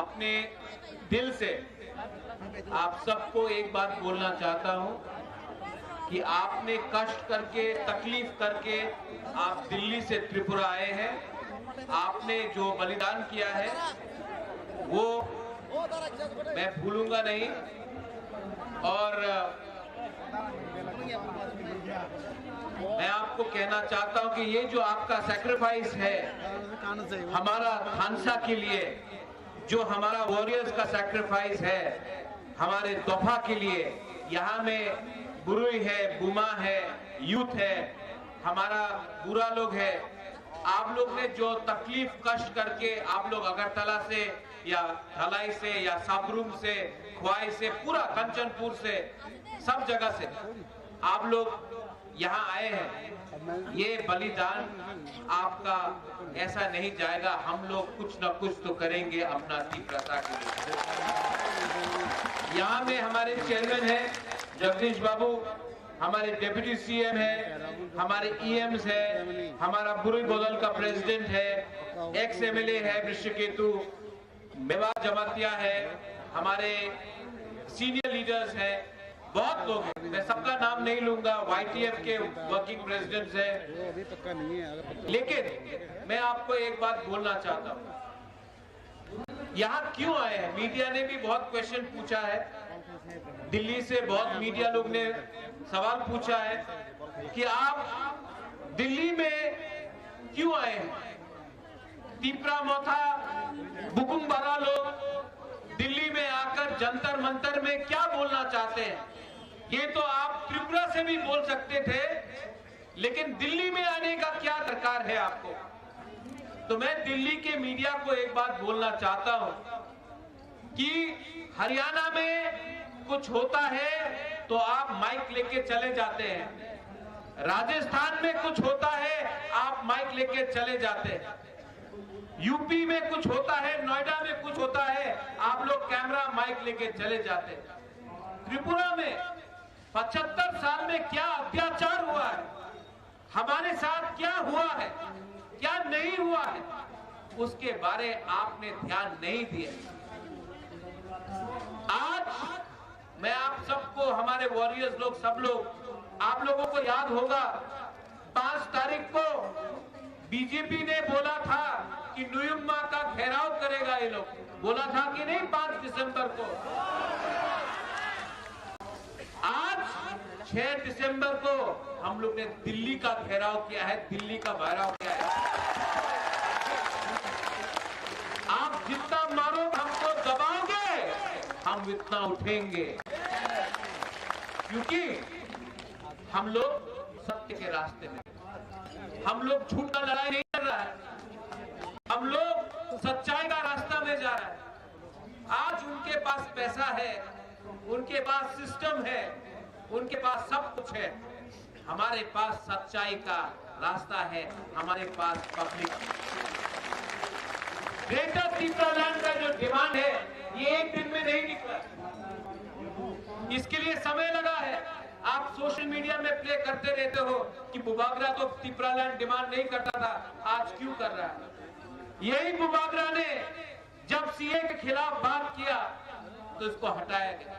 अपने दिल से आप सबको एक बात बोलना चाहता हूं कि आपने कष्ट करके तकलीफ करके आप दिल्ली से त्रिपुरा आए हैं। आपने जो बलिदान किया है वो मैं भूलूंगा नहीं। और मैं आपको कहना चाहता हूं कि ये जो आपका सैक्रिफाइस है हमारा खानसा के लिए, जो हमारा वॉरियर्स का सैक्रिफाइस है हमारे दोफा के लिए, यहाँ में बुरुई है, बुमा है, यूथ है, हमारा बुरा लोग है, आप लोग ने जो तकलीफ कष्ट करके आप लोग अगरतला से या धलाई से या साबरूम से, ख्वाई से, पूरा कंचनपुर से, सब जगह से आप लोग यहाँ आए हैं। ये बलिदान आपका ऐसा नहीं जाएगा। हम लोग कुछ न कुछ तो करेंगे अपना तिपरासा के लिए। यहाँ में हमारे चेयरमैन हैं जगदीश बाबू, हमारे डिप्टी सीएम है, हमारे ईएम्स है, हमारा बुरुई बोदल का प्रेसिडेंट है, एक्स एमएलए है वृषकेतु, मेवा जमातिया है, हमारे सीनियर लीडर्स हैं, बहुत लोग हैं। मैं सबका नाम नहीं लूंगा, YTF के वर्किंग प्रेसिडेंट्स हैं। लेकिन मैं आपको एक बात बोलना चाहता हूं, यहाँ क्यों आए हैं? मीडिया ने भी बहुत क्वेश्चन पूछा है, दिल्ली से बहुत मीडिया लोग ने सवाल पूछा है कि आप दिल्ली में क्यों आए हैं। तिपरा मोथा बुकुमबारा लोग दिल्ली में आकर जंतर मंतर में क्या बोलना चाहते हैं, ये तो आप त्रिपुरा से भी बोल सकते थे, लेकिन दिल्ली में आने का क्या दरकार है आपको? तो मैं दिल्ली के मीडिया को एक बात बोलना चाहता हूं कि हरियाणा में कुछ होता है तो आप माइक लेके चले जाते हैं, राजस्थान में कुछ होता है आप माइक लेके चले जाते हैं, यूपी में कुछ होता है, नोएडा में कुछ होता है, आप लोग कैमरा माइक लेके चले जाते हैं। त्रिपुरा में 75 साल में क्या अत्याचार हुआ है, हमारे साथ क्या हुआ है, क्या नहीं हुआ है, उसके बारे आपने ध्यान नहीं दिया। आज मैं आप सबको, हमारे वॉरियर्स लोग, सब लोग, आप लोगों को याद होगा 5 तारीख को बीजेपी ने बोला था कि नुयुम्मा का घेराव करेगा, ये लोग बोला था कि नहीं 5 दिसंबर को। आज 6 दिसंबर को हम लोग ने दिल्ली का घेराव किया है, दिल्ली का घेराव किया है। आप जितना मारो हमको दबाओगे, हम इतना उठेंगे, क्योंकि हम लोग सत्य के रास्ते में, हम लोग झूठ का लड़ाई नहीं कर रहा है, हम लोग सच्चाई का रास्ता में जा रहा है। आज उनके पास पैसा है, उनके पास सिस्टम है, उनके पास सब कुछ है, हमारे पास सच्चाई का रास्ता है, हमारे पास पब्लिक। ग्रेटर त्रिपुरा लैंड का जो डिमांड है ये एक दिन में नहीं निकला, इसके लिए समय लगा है। आप सोशल मीडिया में प्ले करते रहते हो कि बुबागरा तो त्रिपुरा लैंड डिमांड नहीं करता था, आज क्यों कर रहा है? यही बुबागरा ने जब सीए के खिलाफ बात किया तो इसको हटाया गया।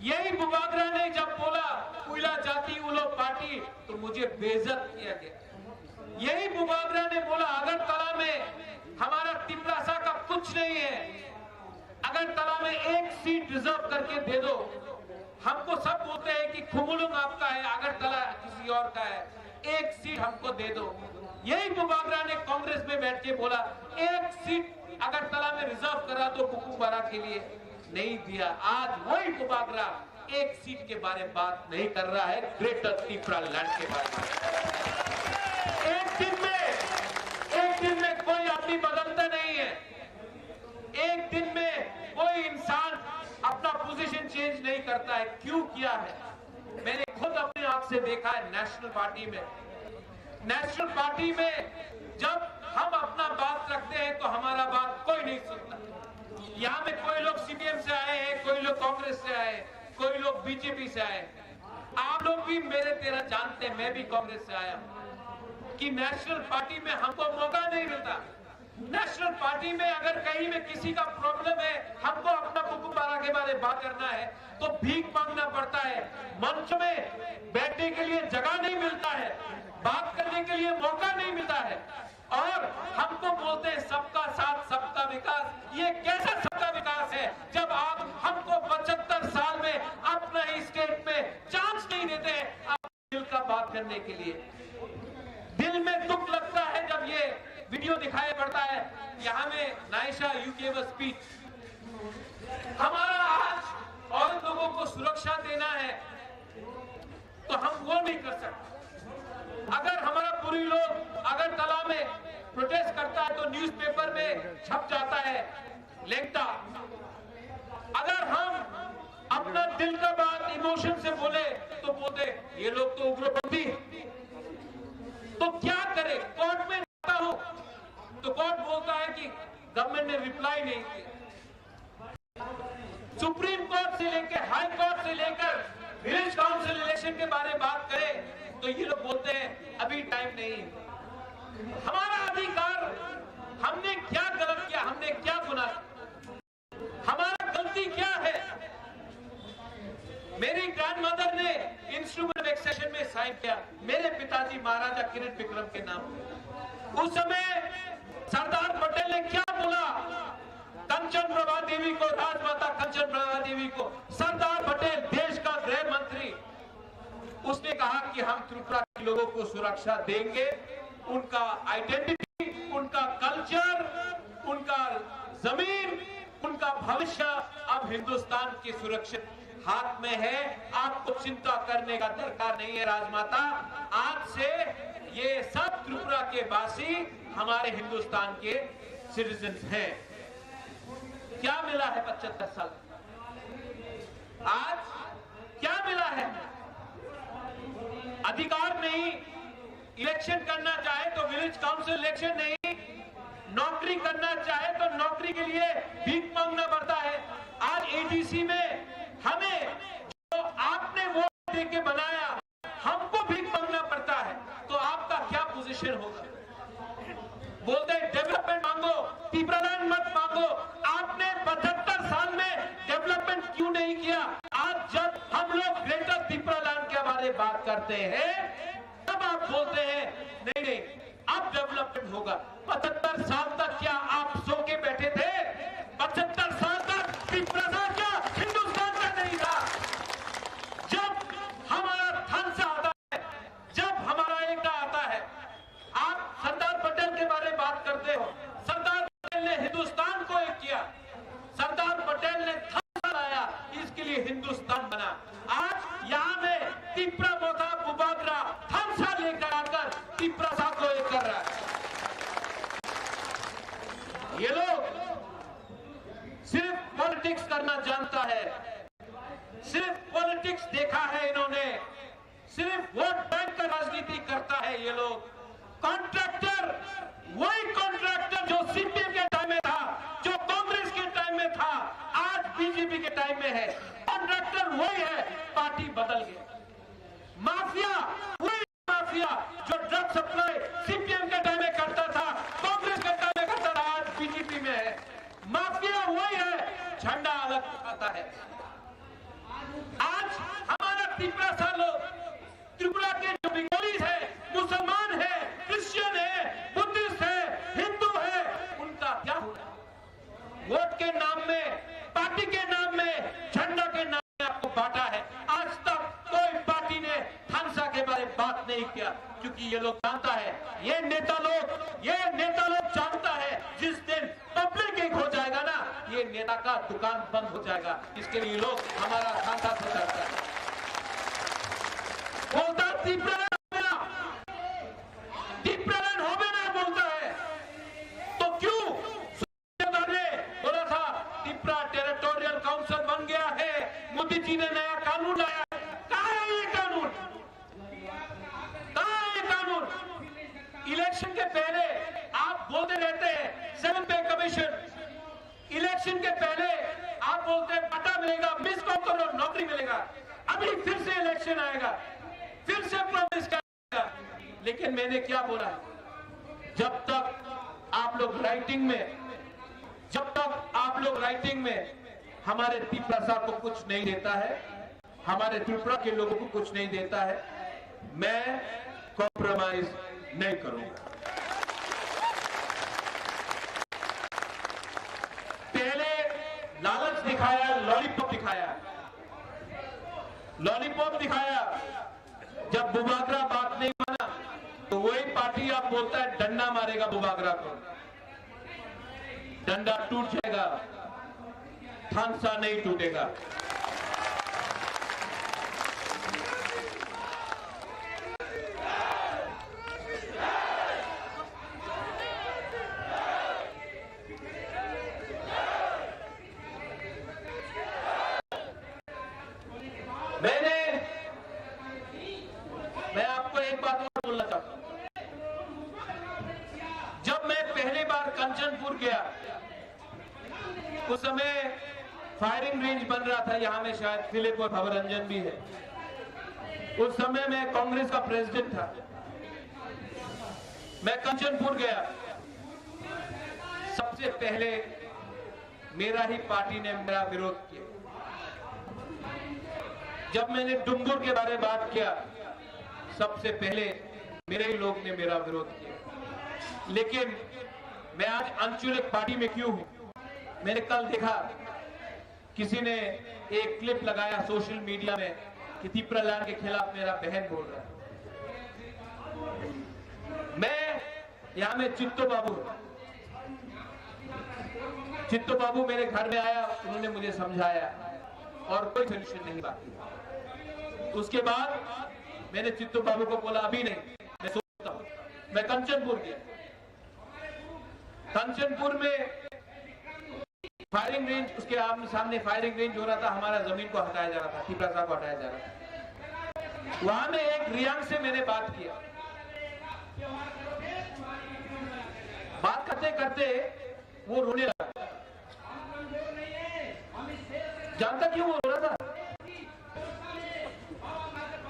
यही बुबागरा ने जब बोला उइला जाति उलो पार्टी तो मुझे बेइज्जत किया गया। यही बुबागरा ने बोला अगरतला में हमारा तिपरासा का कुछ नहीं है, अगरतला में 1 सीट रिजर्व करके दे दो। हमको सब बोलते हैं कि खुमुलुंग आपका है, अगरतला किसी और का है, 1 सीट हमको दे दो। यही बुबागरा ने कांग्रेस में बैठ के बोला 1 सीट अगरतला में रिजर्व करा दो बुकुमबारा के लिए, नहीं दिया। आज वही बुबागरा 1 सीट के बारे में बात नहीं कर रहा है, ग्रेटर त्रिपुरा लैंड के बारे में। एक दिन में कोई आदमी बदलता नहीं है, एक दिन में कोई इंसान अपना पोजीशन चेंज नहीं करता है। क्यों किया है? मैंने खुद अपनी आंख से देखा है। नेशनल पार्टी में जब हम अपना बात रखते हैं तो हमारा बात कोई नहीं सुनता। यहाँ में कोई लोग सीपीएम से आए हैं, कोई लोग कांग्रेस से आए, कोई लोग बीजेपी से आए। आप लोग भी मेरे तेरा जानते हैं, मैं भी कांग्रेस से आया हूं, कि नेशनल पार्टी में हमको मौका नहीं मिलता। नेशनल पार्टी में अगर कहीं में किसी का प्रॉब्लम है, हमको अपना बुकुमबारा के बारे में बात करना है तो भीख मांगना पड़ता है, मंच में बैठने के लिए जगह नहीं मिलता है, बात करने के लिए मौका नहीं मिलता है, और हमको बोलते हैं सबका साथ सबका विकास। ये कैसा सबका विकास है जब आप हमको 75 साल में अपना ही स्टेट में चांस नहीं देते अपने दिल का बात करने के लिए। दिल में दुख लगता है जब ये वीडियो दिखाई पड़ता है। यहाँ में Naisha you gave a speech. हमारा आज और लोगों को सुरक्षा देना है तो हम वो नहीं कर सकते। अगर हमारा पूरी लोग अगरतला में प्रोटेस्ट करता है तो न्यूज़पेपर में छप जाता है लेंटा। अगर हम अपना दिल का बात इमोशन से बोले तो बोलते ये लोग तो उग्रपंथी। तो क्या करे? कोर्ट में जाता हूं तो कोर्ट बोलता है कि गवर्नमेंट ने रिप्लाई नहीं किया। सुप्रीम कोर्ट से लेकर हाई कोर्ट से लेकर विलेज काउंसिल इलेक्शन के बारे में बात करें तो ये लोग बोलते हैं अभी टाइम नहीं। हमारा अधिकार, हमने क्या गलत किया, हमने क्या गुनाह, हमारा गलती क्या है? मेरी ग्रैंडमदर ने इंस्ट्रूमेंट एक्सेशन में साइन किया मेरे पिताजी महाराजा किरण विक्रम के नाम। उस समय सरदार पटेल ने क्या बोला? कंचन प्रभा देवी को, राजमाता कंचन प्रभा देवी को, सरदार पटेल देश का गृह मंत्री, उसने कहा कि हम त्रिपुरा के लोगों को सुरक्षा देंगे, उनका आइडेंटिटी, उनका कल्चर, उनका जमीन, उनका भविष्य अब हिंदुस्तान की सुरक्षित हाथ में है। आपको चिंता करने का दरकार नहीं है राजमाता। आज से ये सब त्रिपुरा के वासी हमारे हिंदुस्तान के सिटीजन हैं। क्या मिला है 75 साल? आज क्या मिला है? अधिकार नहीं, इलेक्शन करना चाहे तो विलेज काउंसिल इलेक्शन नहीं, नौकरी करना चाहे तो नौकरी के लिए भीख मांगना पड़ता है। आज एडीसी में हमें जो आपने वोट देके बनाया, हमको भीख मांगना पड़ता है। तो आपका क्या पोजीशन होगा? बोलते हैं डेवलपमेंट मांगो, पिपरालैंड मत मांगो। आपने 75 साल में डेवलपमेंट क्यों नहीं किया? आज जब हम लोग ग्रेटर पिपरालैंड के बारे में बात करते हैं, तब आप बोलते हैं नहीं नहीं अब डेवलपमेंट होगा। 75 साल तक क्या आप सो के बैठे थे? 75 साल तक पिपरालैंड क्या हिंदुस्तान का नहीं था? जब हमारा धन आता है, जब हमारा एकता आता है। आप सरदार पटेल के बारे में बात करते हो। सरदार पटेल ने हिंदुस्तान को एक किया, सरदार पटेल ने धन लाया, इसके लिए हिंदुस्तान बना। आज यहाँ में तिप्रा मोथा बुबागरा धनसा लेकर आकर तिप्रा सा को एक कर रहा है। ये लोग सिर्फ पॉलिटिक्स करना जानता है, सिर्फ पॉलिटिक्स देखा है इन्होंने, सिर्फ वोट बैंक का राजनीति करता है ये लोग। कॉन्ट्रैक्टर, वही कॉन्ट्रैक्टर जो सीपीएम के टाइम में था, जो कांग्रेस के टाइम में था, आज बीजेपी के टाइम में है। कॉन्ट्रैक्टर वही है, पार्टी बदल गई। माफिया वही माफिया जो ड्रग सप्लाई सीपीएम के टाइम में करता था, कांग्रेस के टाइम में करता था, आज बीजेपी में है। माफिया वही है, झंडा अलग आता है। आज हमारा त्रिपुरा सा लोग, त्रिपुरा के जो बेंगोलीज है, मुसलमान है, क्रिश्चियन है, बुद्धिस्ट है, हिंदू है, उनका क्या होगा? वोट के नाम में, पार्टी के नाम में, झंडा के नाम में आपको बांटा है। आज तक कोई पार्टी ने थानसा के बारे में बात नहीं किया, क्योंकि ये लोग जानता है, ये नेता लोग जानता है जिस दिन पब्लिक एक हो जाएगा ना, ये नेता का दुकान बंद हो जाएगा। इसके लिए लोग हमारा थानसा से डरता है। बोलता दीपरालन हो ना बोलता है, तो क्यों ने बोला था तिप्रा टेरिटोरियल काउंसिल बन गया है, मोदी जी ने नया कानून लाया। कहां है ये कानून? कहां है ये कानून? इलेक्शन के पहले आप बोलते रहते हैं 7 पे कमीशन, इलेक्शन के पहले आप बोलते हैं पता मिलेगा, मिस कॉल करो नौकरी मिलेगा। अभी फिर से इलेक्शन आएगा, फिर से प्रॉमिस करेगा। लेकिन मैंने क्या बोला? जब तक आप लोग राइटिंग में हमारे त्रिपुरा साहब को कुछ नहीं देता है, हमारे त्रिपुरा के लोगों को कुछ नहीं देता है, मैं कॉम्प्रोमाइज नहीं करूंगा। पहले लालच दिखाया, लॉलीपॉप दिखाया। जब बुबागरा बात नहीं माना तो वही पार्टी आप बोलता है डंडा मारेगा बुबागरा को, डंडा टूट जाएगा, थानसा नहीं टूटेगा। मैं आपको एक बात और बोलना चाहता हूं। जब मैं पहली बार कंचनपुर गया, उस समय फायरिंग रेंज बन रहा था, यहां में शायद फिलिप और भवरंजन भी है। उस समय मैं कांग्रेस का प्रेसिडेंट था। मैं कंचनपुर गया, सबसे पहले मेरा ही पार्टी ने मेरा विरोध किया। जब मैंने डुम्बुर के बारे में बात किया, सबसे पहले मेरे ही लोग ने मेरा विरोध किया। लेकिन मैं आज आंचलिक पार्टी में क्यों हूं? मैंने कल देखा किसी ने एक क्लिप लगाया सोशल मीडिया में कि त्रिपुरालैंड के खिलाफ मेरा बहन बोल रहा है। मैं यहाँ में चित्तो बाबू मेरे घर में आया, उन्होंने मुझे समझाया और कोई सोल्यूशन नहीं बाकी। उसके बाद मैंने चित्तो बाबू को बोला अभी नहीं, मैं सोचता हूँ। मैं कंचनपुर गया, कंचनपुर में फायरिंग रेंज, उसके सामने फायरिंग रेंज हो रहा था, हमारा जमीन को हटाया जा रहा था, तिपरासा को हटाया जा रहा था। वहां में एक रियांग से मैंने बात किया, बात करते करते वो रोने लगा। जानता क्यों वो रो रहा था?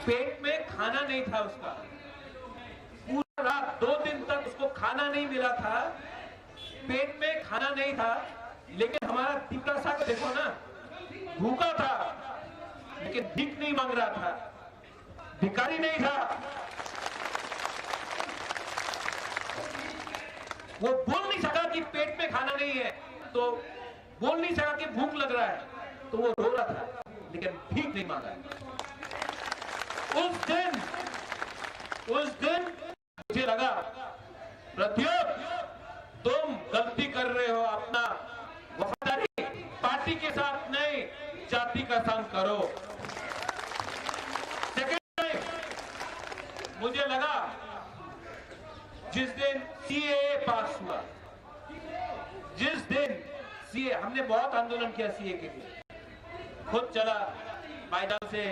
पेट में खाना नहीं था उसका, पूरा रात 2 दिन तक उसको खाना नहीं मिला था, पेट में खाना नहीं था। लेकिन हमारा तिपरासा को देखो ना, भूखा था लेकिन भीख नहीं मांग रहा था, भिखारी नहीं था। वो बोल नहीं सका कि पेट में खाना नहीं है, तो बोल नहीं सका कि भूख लग रहा है, तो वो रो रहा था लेकिन भीख नहीं मांगा। उस दिन मुझे लगा प्रत्युत तुम गलती कर रहे हो, अपना वफादारी पार्टी के साथ नहीं, जाति का संग करो। सेकेंड टाइम मुझे लगा जिस दिन सीएए पास हुआ, जिस दिन सीए, हमने बहुत आंदोलन किया सीए के लिए, खुद चला मैदान से,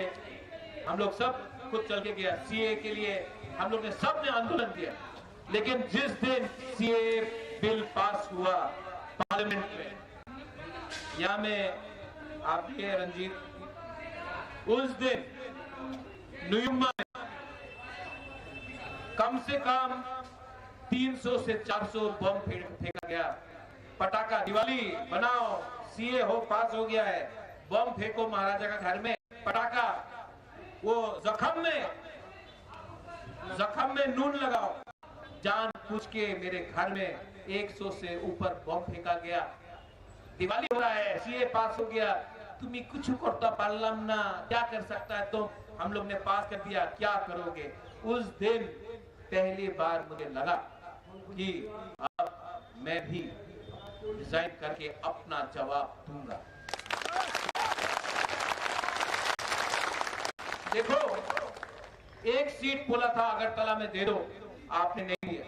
हम लोग सब खुद चल के गया सीए के लिए, हम लोग ने सब ने आंदोलन किया। लेकिन जिस दिन सीए बिल पास हुआ पार्लियामेंट में, यहां में आप भी रंजीत, उस दिन न्यूयम्मा में कम से कम 300 से 400 बम फेंका गया। पटाखा, दिवाली बनाओ, सीए हो पास हो गया है, बम फेंको महाराजा का घर में, पटाखा, वो जख्म में नून लगाओ। जान पूछ के मेरे घर में 100 से ऊपर बम फेंका गया। दिवाली हो रहा है, सीए पास हो गया, तुम्हें कुछ करता पारलाम ना, क्या कर सकता है तुम, हम लोग ने पास कर दिया, क्या करोगे। उस दिन पहली बार मुझे लगा कि अब मैं भी रिजाइन करके अपना जवाब दूंगा। देखो, एक सीट बोला था अगरतला में दे दो, आपने नहीं दिया।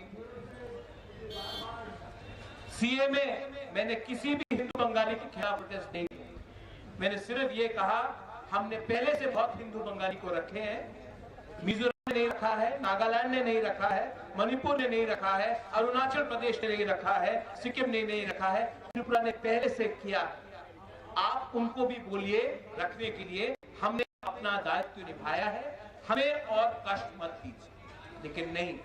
सीए में मैंने किसी भी हिंदू बंगाली के खिलाफ प्रोटेस्ट नहीं किया, मैंने सिर्फ ये कहा हमने पहले से बहुत हिंदू बंगाली को रखे हैं, मिजोरम ने नहीं रखा है, नागालैंड ने नहीं रखा है, मणिपुर ने नहीं रखा है, अरुणाचल प्रदेश ने नहीं रखा है, सिक्किम ने नहीं रखा है, त्रिपुरा ने पहले से किया। आप उनको भी बोलिए रखने के लिए, हमने अपना दायित्व निभाया है, हमें और कष्ट मत दीजिए। लेकिन नहीं,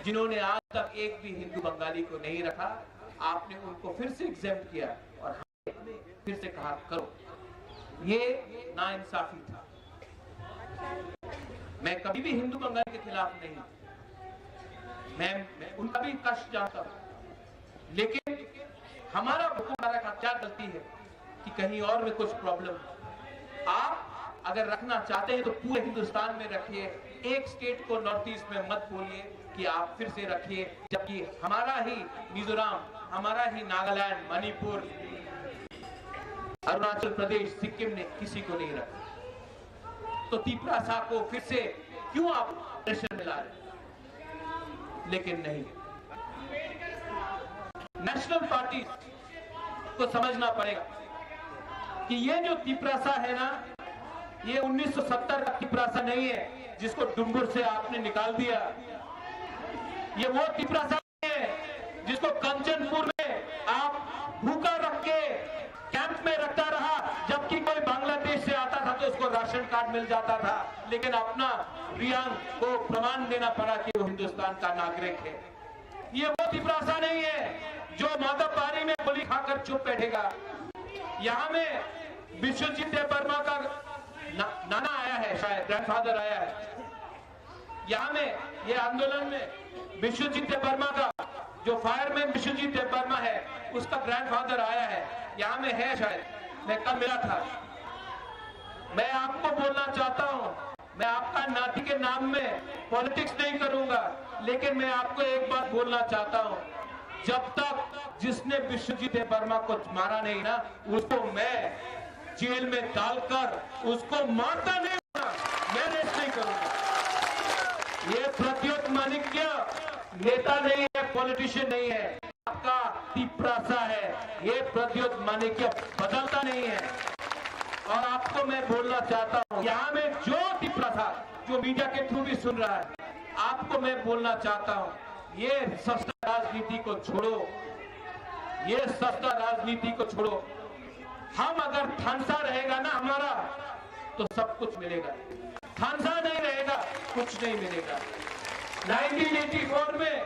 जिन्होंने आज तक एक भी हिंदू बंगाली को नहीं रखा, आपने उनको फिर से एग्जेम्प्ट किया और हमें फिर से कहा करो, ये नाइंसाफी था। मैं कभी भी हिंदू बंगाली के खिलाफ नहीं, मैं उनका भी कष्ट जानता हूं, लेकिन हमारा का क्या गलती है कि कहीं और में कुछ प्रॉब्लम। आप अगर रखना चाहते हैं तो पूरे हिंदुस्तान में रखिए, एक स्टेट को नॉर्थ ईस्ट में मत बोलिए कि आप फिर से रखिए, जबकि हमारा ही मिजोरम, हमारा ही नागालैंड, मणिपुर, अरुणाचल प्रदेश, सिक्किम ने किसी को नहीं रखा। तो तिपरासा को फिर से क्यों आप प्रेशर में ला रहे? लेकिन नहीं, नेशनल पार्टी को समझना पड़ेगा कि ये जो तिपरासा है ना, ये 1970 का तिपरासा नहीं है जिसको डुंगुर से आपने निकाल दिया। ये वो तिपरासा नहीं है जिसको कंचनपुर में आप भूखा रख के कैंप में रखता रहा, जबकि कोई बांग्लादेश से आता था तो उसको राशन कार्ड मिल जाता था, लेकिन अपना रियांग को प्रमाण देना पड़ा कि वो हिंदुस्तान का नागरिक है। ये वो तिपरासा नहीं है जो माधवबारी में गोली खाकर चुप बैठेगा। यहाँ में विश्वजीत देववर्मा का नाना आया है, शायद ग्रैंडफादर आया है। यहाँ में ये आंदोलन में विश्वजीत देववर्मा का, जो फायरमैन विश्वजीत देववर्मा है, उसका ग्रैंडफादर आया है, यहाँ में है शायद, मैं कल मिला था। मैं आपको बोलना चाहता हूँ, मैं आपका नाती के नाम में पॉलिटिक्स नहीं करूंगा, लेकिन मैं आपको एक बात बोलना चाहता हूं, जब तक जिसने विश्वजीत देववर्मा को मारा नहीं ना, उसको मैं जेल में डालकर उसको मारता नहीं होगा, मैं रेस्ट नहीं करूंगा। ये प्रद्योत माणिक्य नेता नहीं है, पॉलिटिशियन नहीं है, आपका तिप्रासा है। ये प्रद्योत माणिक्य बदलता नहीं है। और आपको मैं बोलना चाहता हूं, यहाँ में जो तिप्रासा जो मीडिया के थ्रू भी सुन रहा है, आपको मैं बोलना चाहता हूं, ये सस्ता राजनीति को छोड़ो, ये सस्ता राजनीति को छोड़ो। हम अगर थानसा रहेगा ना हमारा, तो सब कुछ मिलेगा। थानसा नहीं रहेगा, कुछ नहीं मिलेगा। 1984 में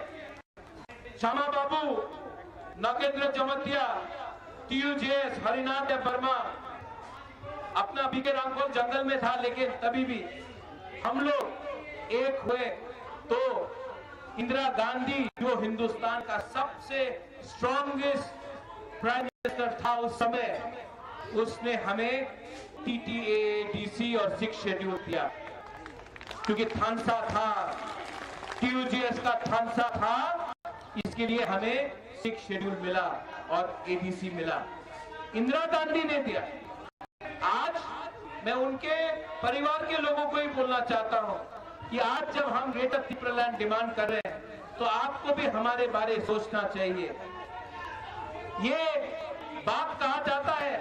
श्यामा बाबू, नागेंद्र जमतिया, TUJS, हरिनाथ वर्मा, अपना बीके रामफल जंगल में था, लेकिन तभी भी हम लोग एक हुए तो इंदिरा गांधी, जो हिंदुस्तान का सबसे स्ट्रॉन्गेस्ट प्राइम मिनिस्टर था उस समय, उसने हमें TTA, DC और 6 शेड्यूल दिया, क्योंकि थानसा था, TUJS का थानसा था, इसके लिए हमें 6 शेड्यूल मिला और ADC मिला, इंदिरा गांधी ने दिया। आज मैं उनके परिवार के लोगों को ही बोलना चाहता हूं कि आज जब हम ग्रेटर त्रिपुरालैंड डिमांड कर रहे हैं, तो आपको भी हमारे बारे सोचना चाहिए। ये बात कहा जाता है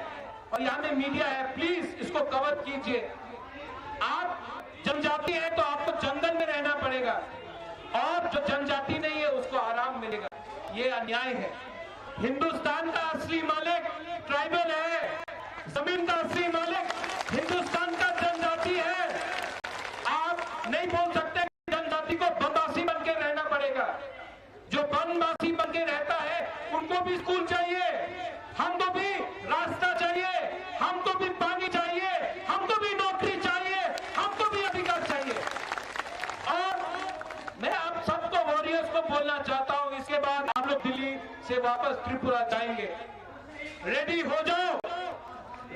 और यहाँ में मीडिया है, प्लीज इसको कवर कीजिए। आप जनजाति है तो आपको जंगल में रहना पड़ेगा, और जो जनजाति नहीं है उसको आराम मिलेगा। ये अन्याय है। हिंदुस्तान का असली मालिक ट्राइबल है, जमीन का असली मालिक हिंदुस्तान का जनजाति है। आप नहीं बोल सकते जनजाति को बनवासी बन के रहना पड़ेगा। जो बनवासी बन के रहता है उनको भी स्कूल चाहिए, हमको भी रास्ता चाहिए, हमको भी पानी चाहिए, हमको भी नौकरी चाहिए, हमको भी अधिकार चाहिए। और मैं आप सबको वॉरियर्स को बोलना चाहता हूं, इसके बाद आप लोग दिल्ली से वापस त्रिपुरा जाएंगे, रेडी हो जाओ,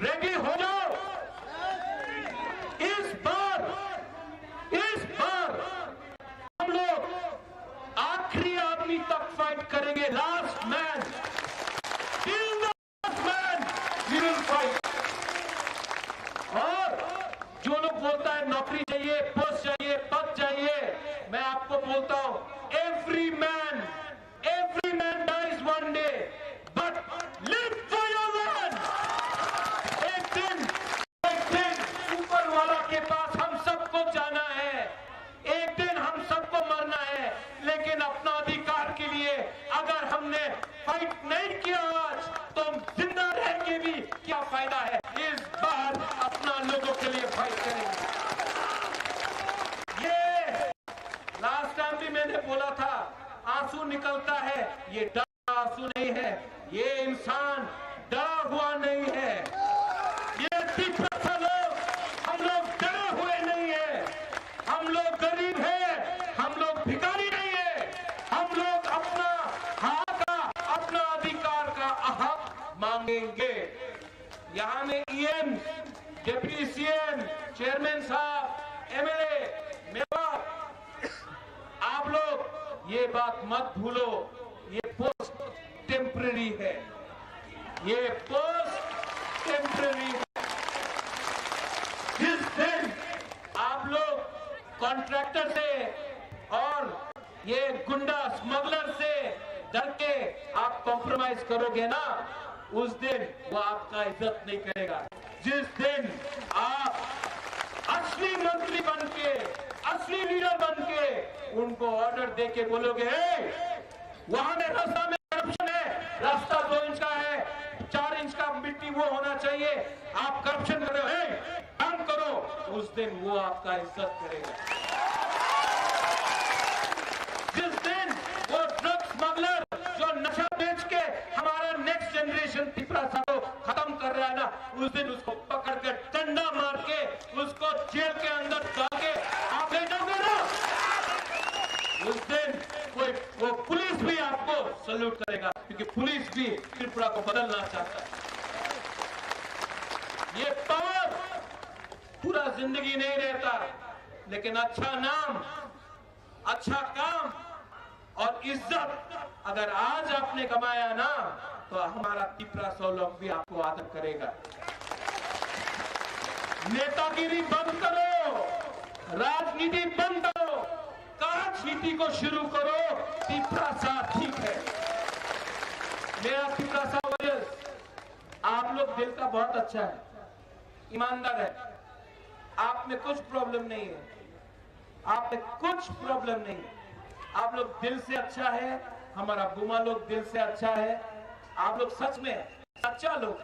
रेडी हो जाओ। इस बार हम लोग आखिरी आदमी तक फाइट करेंगे, last man, till the last man we will fight. और जो लोग बोलता है नौकरी चाहिए, पोस्ट चाहिए, पद चाहिए, मैं आपको बोलता हूं, every man dies one day, but live for your land. एक दिन ऊपर वाला के पास हम सबको जाना है, एक दिन हम सबको मरना है, लेकिन अपना अधिकार के लिए अगर हमने फाइट नहीं किया आज, तो जिंदा रह के भी क्या फायदा है। इस बार अपना लोगों के लिए फाइट करेंगे। ये लास्ट टाइम भी मैंने बोला था, आंसू निकलता है, ये डरा आंसू नहीं है, ये इंसान डरा हुआ नहीं है। ये तिब्बत लोग, हम लोग डरे हुए नहीं है, हम लोग गरीब हैं, हम लोग भिखारी नहीं है, हम लोग अपना हक का, अपना अधिकार का हक मांगेंगे। यहाँ में EM, डिप्टी CM, चेयरमैन साहब, MLA, मेंबर, आप लोग ये बात मत भूलो, ये पोस्ट टेम्पररी है, ये पोस्ट टेम्पररी है। जिस दिन आप लोग कॉन्ट्रैक्टर से और ये गुंडा स्मगलर से डर के आप कॉम्प्रोमाइज करोगे ना, उस दिन वो आपका इज्जत नहीं करेगा। जिस दिन आप असली मंत्री बन के, असली लीडर बन के उनको ऑर्डर दे के बोलोगे, वहां में रास्ता में करप्शन है, रास्ता 2 इंच का है, 4 इंच का मिट्टी वो होना चाहिए, आप करप्शन कर रहे हो, काम करो, उस दिन वो आपका इज्जत करेगा। जिस दिन वो ड्रग स्मगलर जो नशा बेच के हमारा नेक्स्ट जनरेशन त्रिपुरा को खत्म कर रहा है ना, उस दिन उसको पकड़ कर डंडा मार के उसको जेल के अंदर डाल के आप ले जाओगे ना, उस दिन वो पुलिस भी आपको सल्यूट करेगा, क्योंकि पुलिस भी त्रिपुरा को बदलना चाहता है। ये पावर पूरा जिंदगी नहीं रहता, लेकिन अच्छा नाम, अच्छा काम और इज्जत अगर आज आपने कमाया ना, तो हमारा तिपरा सोलंग भी आपको आदर करेगा। नेतागिरी बंद करो, राजनीति बंद करो, राजनीति को शुरू करो। तिपरा सा ठीक है। मेरा तिपरा सा आप लोग दिल का बहुत अच्छा है, ईमानदार है, आप में कुछ प्रॉब्लम नहीं है, आप में कुछ प्रॉब्लम नहीं है, आप लोग दिल से अच्छा है, हमारा बुमा लोग दिल से अच्छा है, आप लोग सच में सच्चा लोग।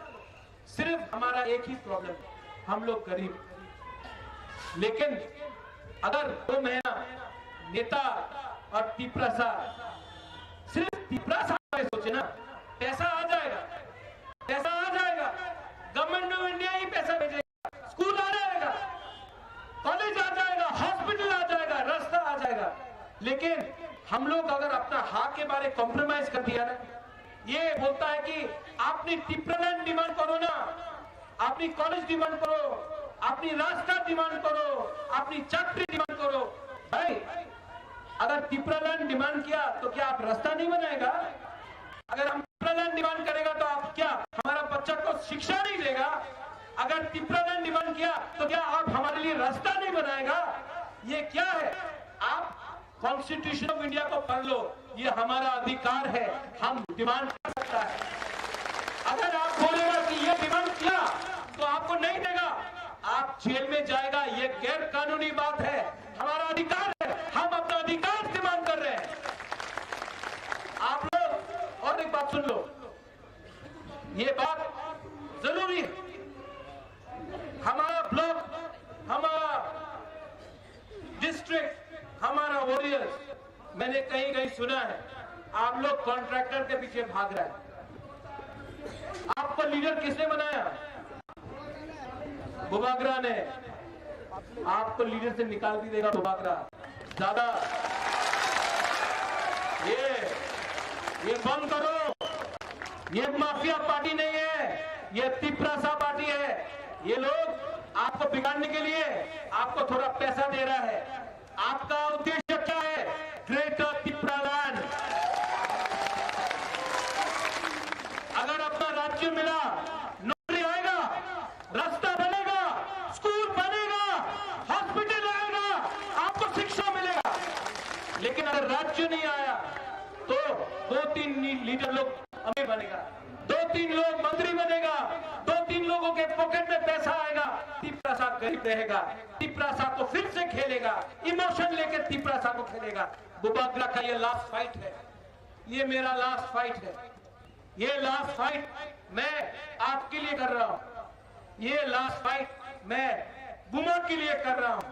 सिर्फ हमारा एक ही प्रॉब्लम है, हम लोग गरीब। लेकिन अगर 2 महीना नेता और तिपरासा, सिर्फ तिपरासा सोचे ना, पैसा आ जाएगा, पैसा आ जाएगा, गवर्नमेंट ऑफ इंडिया ही पैसा भेजेगा, स्कूल आ जाएगा, कॉलेज आ जाएगा, हॉस्पिटल आ जाएगा, रास्ता आ जाएगा। लेकिन हम लोग अगर अपना हक के बारे कॉम्प्रोमाइज कर दिया ना, ये बोलता है कि अपनी टिप्रालैंड डिमांड करो ना, अपनी कॉलेज डिमांड करो, अपनी रास्ता डिमांड करो, अपनी चाकरी डिमांड करो। भाई अगर टिप्रालैंड डिमांड किया तो क्या आप रास्ता नहीं बनाएगा? अगर हम टिप्रालैंड डिमांड करेगा तो आप क्या हमारा बच्चा को शिक्षा नहीं देगा? अगर टिप्रालैंड डिमांड किया तो क्या आप हमारे लिए रास्ता नहीं बनाएगा? ये क्या है? आप कॉन्स्टिट्यूशन ऑफ इंडिया को पढ़ लो, ये हमारा अधिकार है, हम डिमांड कर सकता है। अगर आप बोलेगा कि ये डिमांड किया तो आपको नहीं देगा, आप जेल में जाएगा, ये गैर कानूनी बात है, हमारा अधिकार है, हम अपना अधिकार डिमांड कर रहे हैं। आप लोग और एक बात सुन लो, ये बात जरूरी है, हमारा ब्लॉक, हमारा डिस्ट्रिक्ट, हमारा वॉरियर्स, मैंने कहीं कहीं सुना है आप लोग कॉन्ट्रैक्टर के पीछे भाग रहे हैं। आपको लीडर किसने बनाया? बुबागरा ने। आपको लीडर से निकाल भी देगा बुबागरा। ज्यादा ये बंद करो, ये माफिया पार्टी नहीं है, ये तिपरासा पार्टी है। ये लोग आपको बिगाड़ने के लिए आपको थोड़ा पैसा दे रहा है। आपका उद्देश्य क्या है? ग्रेटर तिपरालैंड। अगर अपना राज्य मिला, नौकरी आएगा, रास्ता बनेगा, स्कूल बनेगा, हॉस्पिटल आएगा, आपको शिक्षा मिलेगा। लेकिन अगर राज्य नहीं आया तो 2-3 लीडर लोग अमीर बनेगा, 2-3 लोग मंत्री बनेगा, 2-3 लोगों के पॉकेट में पैसा आएगा, तिपरासा गरीब रहेगा, तिपरासा को फिर से खेलेगा, इमोशन लेके तिपरासा को खेलेगा। बुबागरा का ये लास्ट फाइट है, ये मेरा लास्ट फाइट है, ये लास्ट फाइट मैं आपके लिए कर रहा हूं, ये लास्ट फाइट मैं बुमा के लिए कर रहा हूं,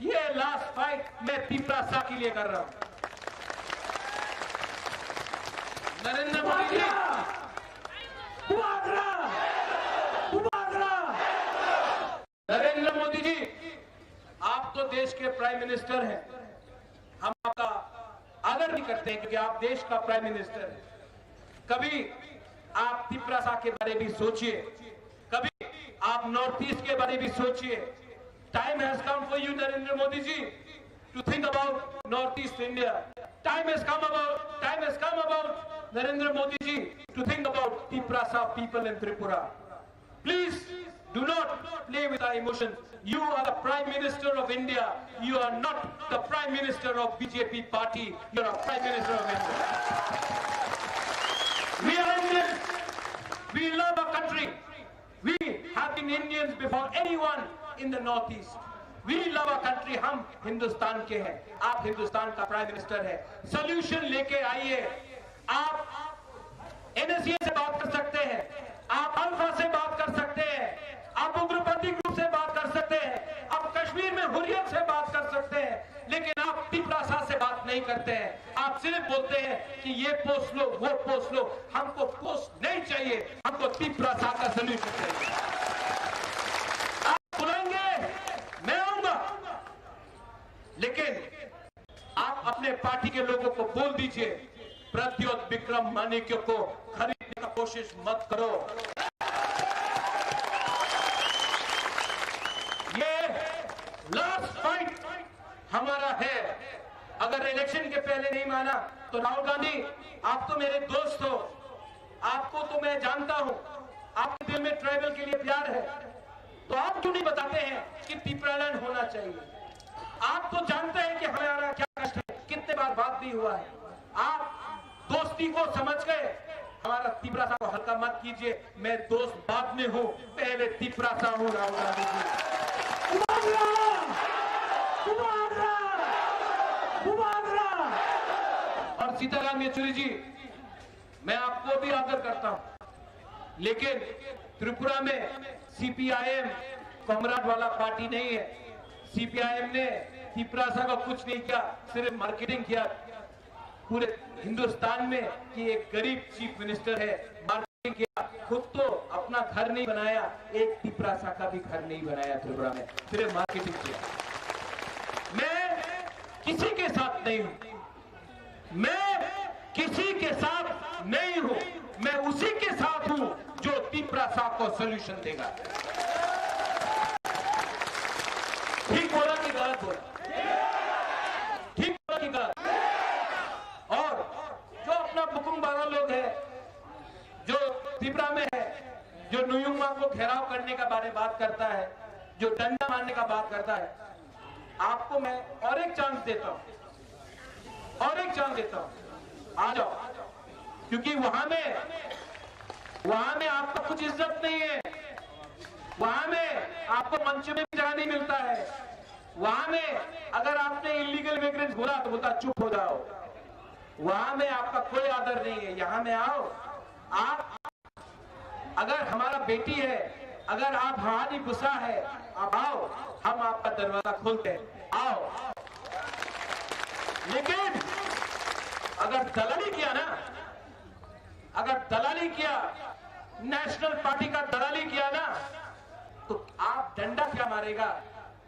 ये लास्ट फाइट मैं तिपरासा के लिए कर रहा हूं। नरेंद्र मोदी जी, नरेंद्र मोदी जी, आप तो देश के प्राइम मिनिस्टर हैं, हम आपका आदर भी करते हैं क्योंकि आप देश का प्राइम मिनिस्टर हैं। कभी आप तिपरासा के बारे में सोचिए, कभी आप नॉर्थ ईस्ट के बारे में सोचिए। Time has come for you Narendra Modi ji to think about Northeast India. Time has come about Narendra Modi ji to think about Tiprasa people in Tripura. Please do not play with our emotions. You are the Prime Minister of India. You are not the Prime Minister of BJP party. You are a Prime Minister of India. We are Indians. We love our country. We have been Indians before anyone in the Northeast. We love our country. हम हिंदुस्तान के हैं, आप हिंदुस्तान का prime minister है। Solution लेके आइए। आप NSA से बात कर सकते हैं, आप अल्फा से बात कर सकते हैं, आप उग्रपंथी ग्रुप से बात कर सकते हैं, आप कश्मीर में हुर्रियत से बात कर सकते हैं, लेकिन आप तिपरासा से बात नहीं करते हैं। आप सिर्फ बोलते हैं कि ये पोस्ट लो, वो पोस्ट लो। हमको पोस्ट नहीं चाहिए, हमको तिपरासा का सोल्यूशन चाहिए। आप बुलाएंगे, मैं आऊंगा, लेकिन आप अपने पार्टी के लोगों को बोल दीजिए, प्रद्योत विक्रम मानिक्य को खरीदने का कोशिश मत करो। ये लास्ट फाइट हमारा है। अगर इलेक्शन के पहले नहीं माना तो राहुल गांधी, आप तो मेरे दोस्त हो, आपको तो मैं जानता हूं, आपके दिल में ट्राइबल के लिए प्यार है, तो आप क्यों नहीं बताते हैं कि पीपरालैंड होना चाहिए? आप तो जानते हैं कि हमारा क्या कष्ट है, कितने बार बात भी हुआ है। आप दोस्ती को समझ गए, हमारा तिपरासा को हल्का मत कीजिए। मैं दोस्त बाद में हूं, पहले तिपरासा हूं राहुल गांधी जी। और सीताराम येचुरी जी, मैं आपको भी आदर करता हूं, लेकिन त्रिपुरा में सीपीआईएम कॉमराड वाला पार्टी नहीं है। सीपीआईएम ने तिपरासा का कुछ नहीं किया, सिर्फ मार्केटिंग किया पूरे हिंदुस्तान में कि एक गरीब चीफ मिनिस्टर है, मार्केटिंग किया, खुद तो अपना घर नहीं बनाया, एक तिपरासा का भी घर नहीं बनाया त्रिपुरा में, सिर्फ मार्केटिंग किया। मैं किसी के साथ नहीं हूं, मैं किसी के साथ नहीं हूं, मैं उसी के साथ हूं जो तिपरासा को सॉल्यूशन देगा। ठीक बोला कि गलत बोला? ठीक बोला कि गलत? और जो अपना बुकुम बारा लोग है, जो त्रिपुरा में है, जो नुयुंगमा को घेराव करने का बारे बात करता है, जो डंडा मारने का बात करता है, आपको मैं और एक चांस देता हूं, और एक चांस देता हूं, आ जाओ, क्योंकि वहां में आपको कुछ इज्जत नहीं है, वहां में आपको मंच में भी जगह नहीं मिलता है, वहां में अगर आपने इलीगल इमिग्रेंट बोला तो बोलता चुप हो जाओ, वहां में आपका कोई आदर नहीं है। यहां में आओ, आप अगर हमारा बेटी है, अगर आप हमारी गुस्सा है, आप आओ, हम आपका दरवाजा खोलते हैं, आओ। लेकिन अगर दलाली किया ना, अगर दलाली किया, नेशनल पार्टी का दलाली किया ना, तो आप डंडा क्या मारेगा,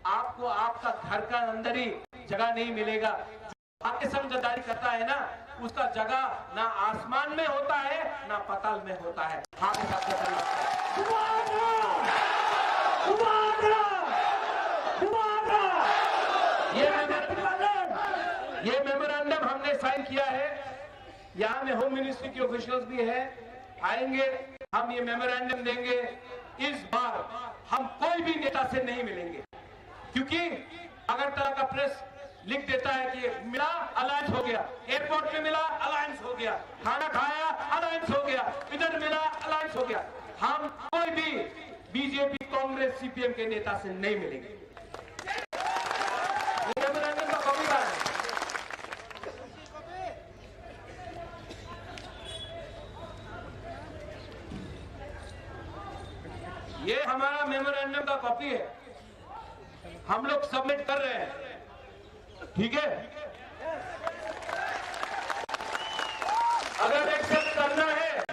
आपको आपका घर का अंदर ही जगह नहीं मिलेगा। जो आपके संग गद्दारी करता है ना, उसका जगह ना आसमान में होता है ना पाताल में होता है। ये मेमोरेंडम हमने साइन किया है, यहाँ में होम मिनिस्ट्री के ऑफिशियल्स भी है, आएंगे, हम ये मेमोरेंडम देंगे। इस बार हम कोई भी नेता से नहीं मिलेंगे, क्योंकि अगरतला का प्रेस लिख देता है कि मिला अलायंस हो गया, एयरपोर्ट में मिला अलायंस हो गया, खाना खाया अलायंस हो गया, इधर मिला अलायंस हो गया। हम कोई भी बीजेपी, कांग्रेस, सीपीएम के नेता से नहीं मिलेंगे। मेमोरेंडम का कॉपी है। ये हमारा मेमोरेंडम का कॉपी है, हम लोग सबमिट कर रहे हैं, ठीक है? अगर एक्सेप्ट करना है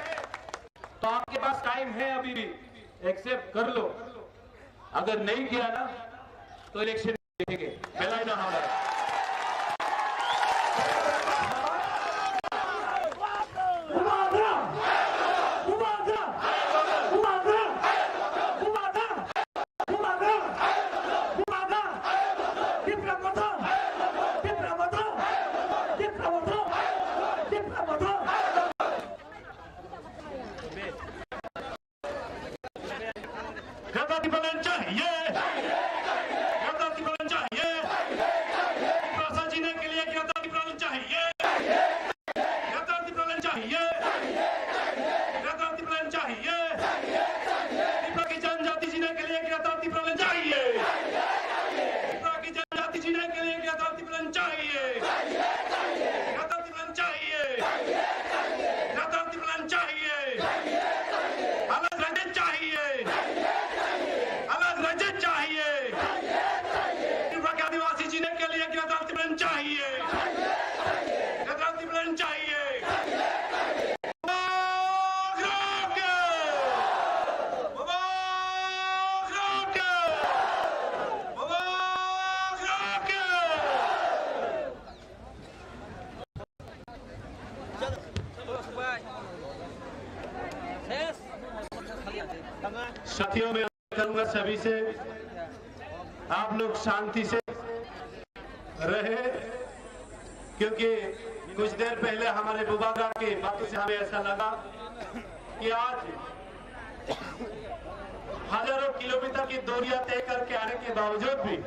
तो आपके पास टाइम है, अभी भी एक्सेप्ट कर लो। अगर नहीं किया ना तो इलेक्शन देखेंगे, पहला ही ना हमारा। साथियों, मैं करूंगा सभी से, आप लोग शांति से रहे, क्योंकि कुछ देर पहले हमारे बुबागरा की बातों से हमें ऐसा लगा कि आज हजारों किलोमीटर की दूरियां तय करके आने के बावजूद भी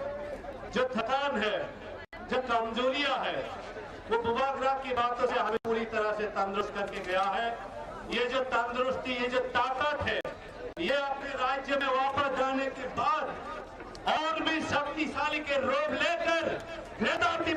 जो थकान है, जो कमजोरियां है, वो बुबागरा की बातों से हमें पूरी तरह से तंदुरुस्त करके गया है। ये जो तंदुरुस्ती, ये जो ताकत है, ये अपने राज्य में वापस जाने के बाद और भी शक्तिशाली के रूप लेकर